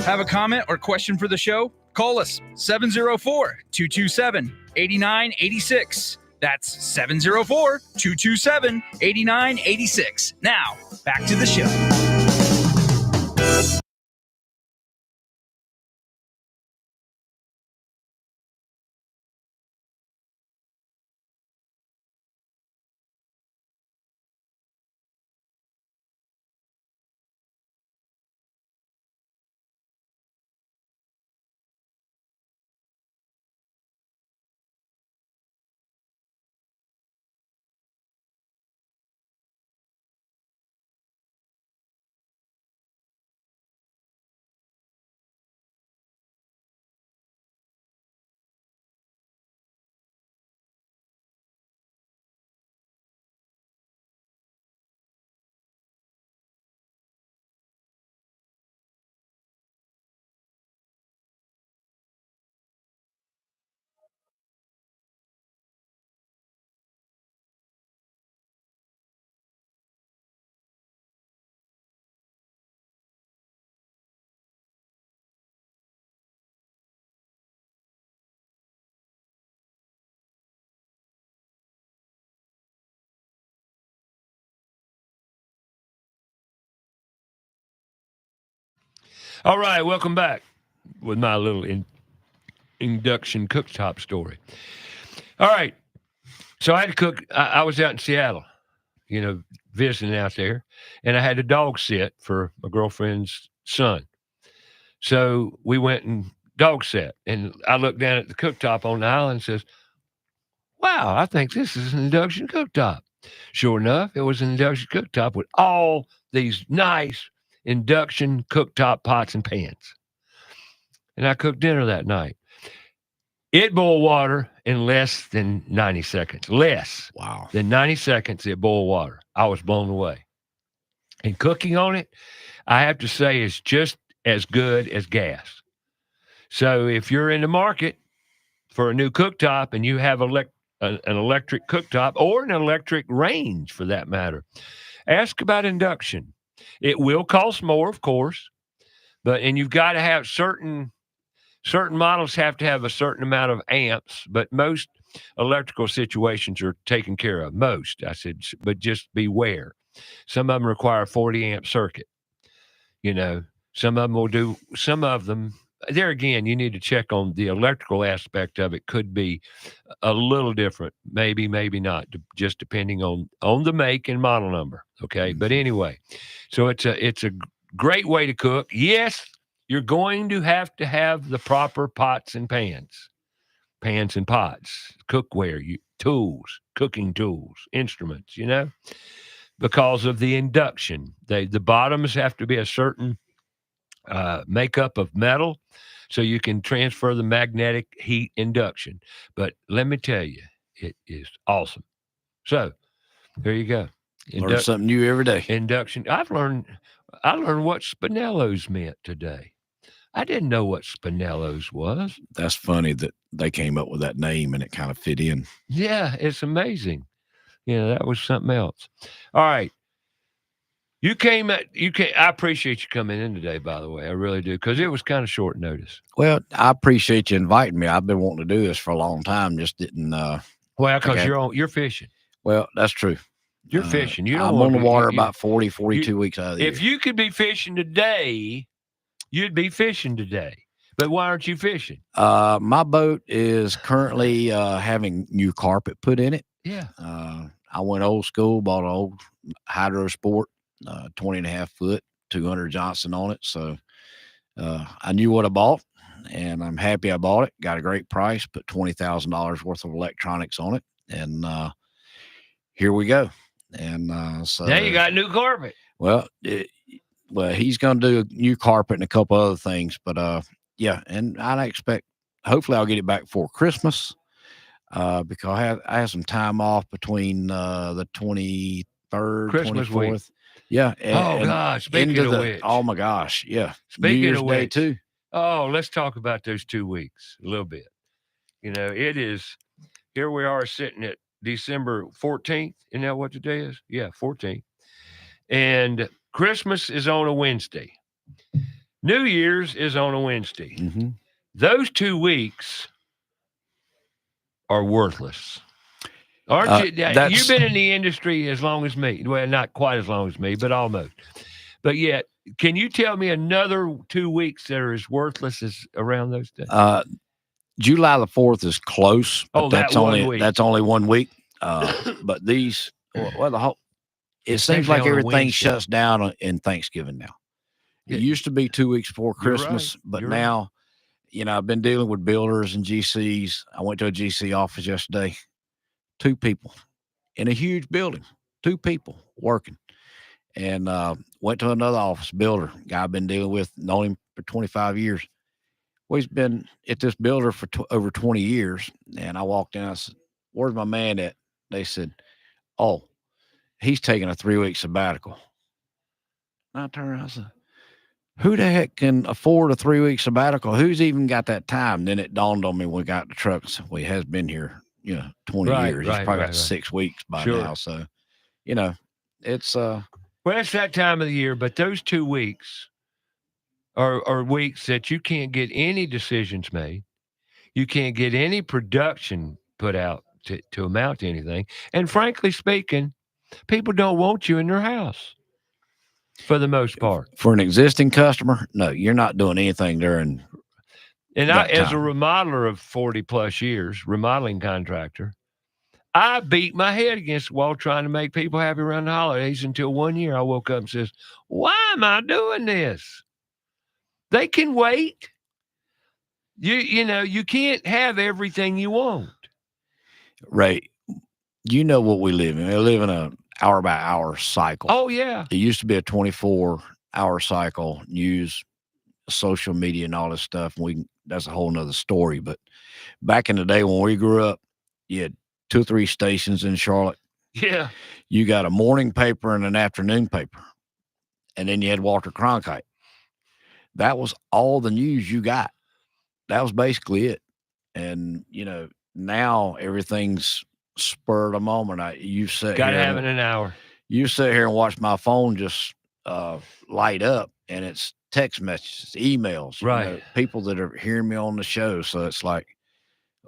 Have a comment or question for the show? Call us 704-227-8986. That's 704-227-8986. Now, back to the show. All right, welcome back with my little induction cooktop story. All right, so I had to cook. I was out in Seattle, visiting out there, and I had a dog sit for my girlfriend's son. So we went and dog sat, and I looked down at the cooktop on the island and says, wow, I think this is an induction cooktop. Sure enough, it was an induction cooktop with all these nice induction cooktop pots and pans. And I cooked dinner that night. It boiled water in less than 90 seconds. Less than 90 seconds, it boiled water. I was blown away. And cooking on it, I have to say, is just as good as gas. So if you're in the market for a new cooktop and you have an electric cooktop or an electric range for that matter, ask about induction. It will cost more, of course, and you've got to have certain models have to have a certain amount of amps, but most electrical situations are taken care of. Most, I said, but just beware. Some of them require a 40 amp circuit. Some of them will do, some of them, there again, you need to check on the electrical aspect of it. Could be a little different, maybe not, just depending on the make and model number. Okay, but anyway, so it's a great way to cook. Yes, you're going to have the proper pots and pans and pots, cookware, tools, cooking tools, instruments. Because of the induction, the bottoms have to be a certain makeup of metal, so you can transfer the magnetic heat induction. But let me tell you, it is awesome. So there you go. Learn something new every day. Induction. I learned what spinellos meant today. I didn't know what spinellos was. That's funny that they came up with that name and it kind of fit in. Yeah, it's amazing. That was something else. All right. I appreciate you coming in today, by the way. I really do, because it was kind of short notice. Well, I appreciate you inviting me. I've been wanting to do this for a long time. Just didn't. Well, because you're fishing. Well, that's true. You're fishing. I'm on the water about 40, 42 weeks out of the year. If you could be fishing today, you'd be fishing today. But why aren't you fishing? My boat is currently having new carpet put in it. Yeah. I went old school, bought an old Hydro Sport, 20.5 foot, 200 Johnson on it. So I knew what I bought, and I'm happy I bought it. Got a great price, put $20,000 worth of electronics on it, and here we go. And so now you got new carpet. Well, he's going to do a new carpet and a couple other things, but yeah, and I expect hopefully I'll get it back before Christmas, because I have some time off between the 23rd, Christmas 24th. Week. Yeah. Gosh, speaking of which. Oh my gosh, yeah. Speaking of Day which, too. Oh, let's talk about those 2 weeks a little bit. It is, here we are sitting at December 14th. Isn't that what today is? Yeah, 14th. And Christmas is on a Wednesday. New Year's is on a Wednesday. Mm-hmm. Those 2 weeks are worthless. Aren't you? You've been in the industry as long as me. Well, not quite as long as me, but almost. But yet, can you tell me another 2 weeks that are as worthless as around those days? July the 4th is close. But that's only 1 week. But these, it seems like everything shuts down in Thanksgiving now. It used to be 2 weeks before Christmas, but now, I've been dealing with builders and GCs. I went to a GC office yesterday. 2 people in a huge building, 2 people working, and went to another office builder guy I've been dealing with, known him for 25 years. Well, he's been at this builder for over 20 years. And I walked in, I said, "Where's my man at?" They said, "Oh, he's taking a 3-week sabbatical." And I turned around, I said, "Who the heck can afford a 3-week sabbatical? Who's even got that time?" Then it dawned on me when we got the trucks. Well, he has been here 20 years. He's probably got 6 weeks by now. So, it's well, it's that time of the year, but those 2 weeks are weeks that you can't get any decisions made. You can't get any production put out to amount to anything. And frankly speaking, people don't want you in their house. for the most part. For an existing customer, no, you're not doing anything during. And as a time. remodeler of 40 plus years, remodeling contractor, I beat my head against the wall trying to make people happy around the holidays until one year I woke up and says, why am I doing this? They can wait. You can't have everything you want. Right. You know what we live in. We live in an hour by hour cycle. Oh, yeah. It used to be a 24-hour cycle, news, social media, and all this stuff. That's a whole nother story. But back in the day when we grew up, you had 2 or 3 stations in Charlotte. Yeah. You got a morning paper and an afternoon paper. And then you had Walter Cronkite. That was all the news you got. That was basically it. And, now everything's spur of the moment. You sit Got to here have it in an hour. You sit here and watch my phone just light up, and it's text messages, emails, right? People that are hearing me on the show. So it's like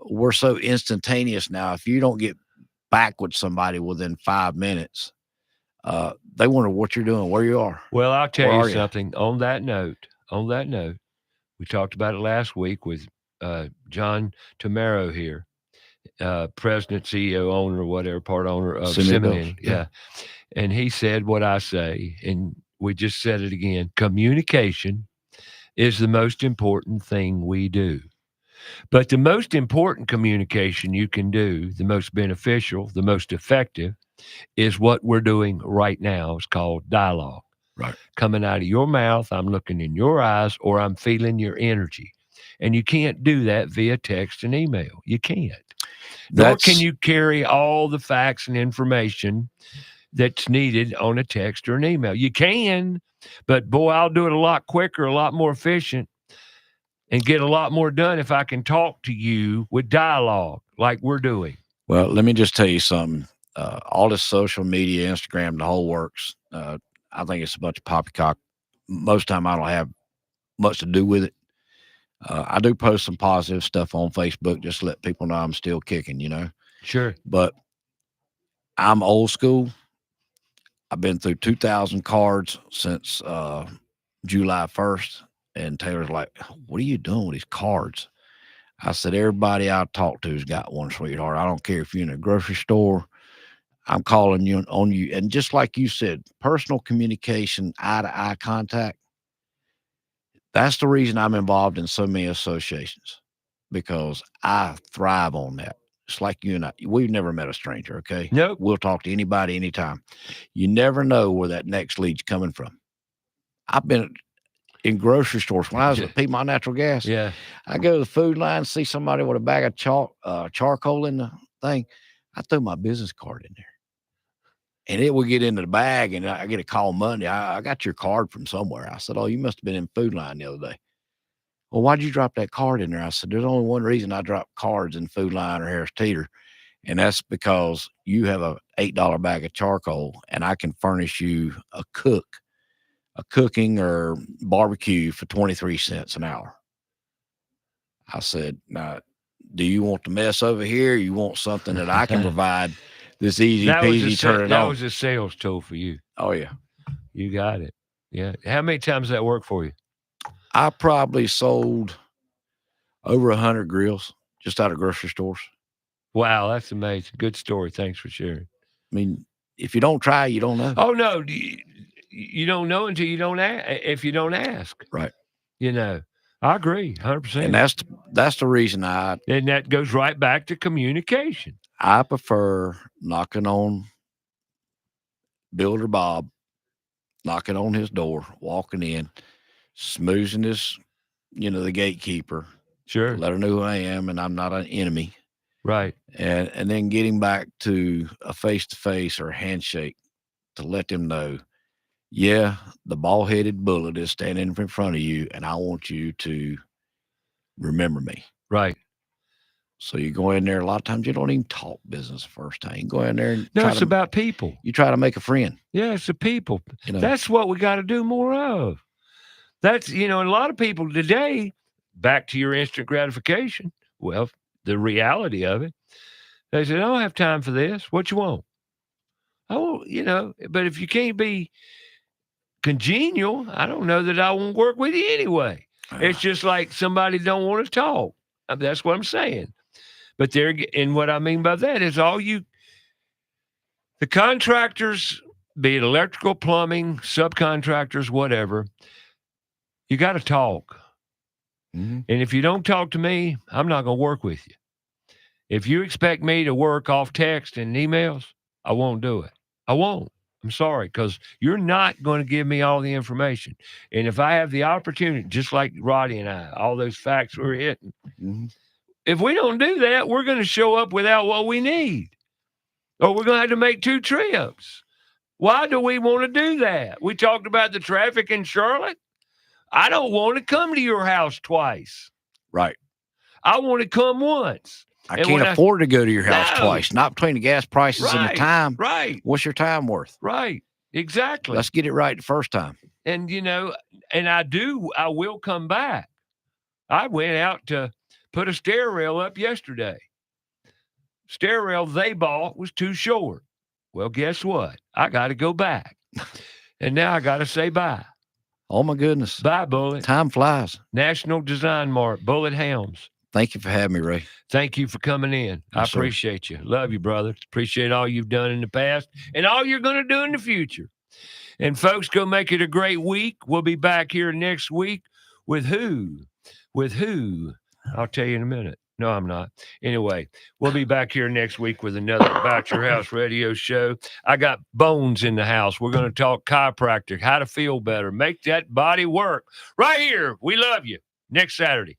we're so instantaneous now. If you don't get back with somebody within 5 minutes, they wonder what you're doing, where you are. Well, I'll tell you something. On that note, we talked about it last week with John Tamaro here. President, CEO, owner, whatever, part owner of Seminary. Yeah. And he said what I say, and we just said it again. Communication is the most important thing we do. But the most important communication you can do, the most beneficial, the most effective, is what we're doing right now. It's called dialogue. Right. Coming out of your mouth, I'm looking in your eyes, or I'm feeling your energy. And you can't do that via text and email. You can't. Nor can you carry all the facts and information that's needed on a text or an email. You can, but boy, I'll do it a lot quicker, a lot more efficient, and get a lot more done if I can talk to you with dialogue like we're doing. Well, let me just tell you something. All this social media, Instagram, the whole works. I think it's a bunch of poppycock. Most of the time I don't have much to do with it. I do post some positive stuff on Facebook just to let people know I'm still kicking, Sure. But I'm old school. I've been through 2,000 cards since July 1st. And Taylor's like, what are you doing with these cards? I said, everybody I talk to's got one, sweetheart. I don't care if you're in a grocery store. I'm calling you on you. And just like you said, personal communication, eye-to-eye contact. That's the reason I'm involved in so many associations, because I thrive on that. It's like you and I, we've never met a stranger, okay? Nope. We'll talk to anybody anytime. You never know where that next lead's coming from. I've been in grocery stores when I was at Piedmont Natural Gas. Yeah. I go to the food line, see somebody with a bag of charcoal in the thing. I throw my business card in there. And it would get into the bag, and I get a call Monday. I got your card from somewhere. I said, oh, you must have been in food line the other day. Well, why'd you drop that card in there? I said, there's only one reason I drop cards in food line or Harris Teeter, and that's because you have a $8 bag of charcoal, and I can furnish you a cooking or barbecue for 23 cents an hour. I said, now, do you want the mess over here? Or you want something that I can provide? This easy peasy, turn it on. That was a sales tool for you. Oh, yeah. You got it. Yeah. How many times did that work for you? I probably sold over 100 grills just out of grocery stores. Wow, that's amazing. Good story. Thanks for sharing. I mean, if you don't try, you don't know. Oh, no. You don't know until you don't if you don't ask. Right. I agree 100%. And that's the reason and that goes right back to communication. I prefer knocking on Builder Bob, knocking on his door, walking in, smoozing his, the gatekeeper. Sure. Let her know who I am and I'm not an enemy. Right. And then getting back to a face-to-face or a handshake to let them know, yeah, the ball-headed bullet is standing in front of you, and I want you to remember me. Right. So you go in there, a lot of times you don't even talk business first time. You go in there and it's about people. You try to make a friend. Yeah, it's the people. That's what we got to do more of. That's, and a lot of people today, back to your instant gratification, well, the reality of it, they said, I don't have time for this. What you want? Oh, but if you can't be congenial, I don't know that I won't work with you anyway. It's just like somebody don't want to talk. That's what I'm saying. But and what I mean by that is the contractors, be it electrical, plumbing, subcontractors, whatever, you got to talk. Mm-hmm. And if you don't talk to me, I'm not going to work with you. If you expect me to work off text and emails, I won't do it. I won't. I'm sorry, because you're not going to give me all the information. And if I have the opportunity, just like Roddy and I, all those facts we're hitting, if we don't do that, we're going to show up without what we need. Or we're going to have to make 2 trips. Why do we want to do that? We talked about the traffic in Charlotte. I don't want to come to your house twice. Right. I want to come once. I can't afford to go to your house twice. Not between the gas prices and the time. Right. What's your time worth? Right. Exactly. Let's get it right the first time. And, and I will come back. I went out to put a stair rail up yesterday. Stair rail they bought was too short. Well, guess what? I got to go back. And now I got to say bye. Oh, my goodness. Bye, Bullet. Time flies. National Design Mart, Bullet Helms. Thank you for having me, Ray. Thank you for coming in. Yes, I appreciate you. Love you, brother. Appreciate all you've done in the past and all you're going to do in the future. And folks, go make it a great week. We'll be back here next week with who? With who? I'll tell you in a minute. No, I'm not. Anyway, we'll be back here next week with another About Your House radio show. I got Bones in the house. We're going to talk chiropractic, how to feel better, make that body work. Right here. We love you. Next Saturday.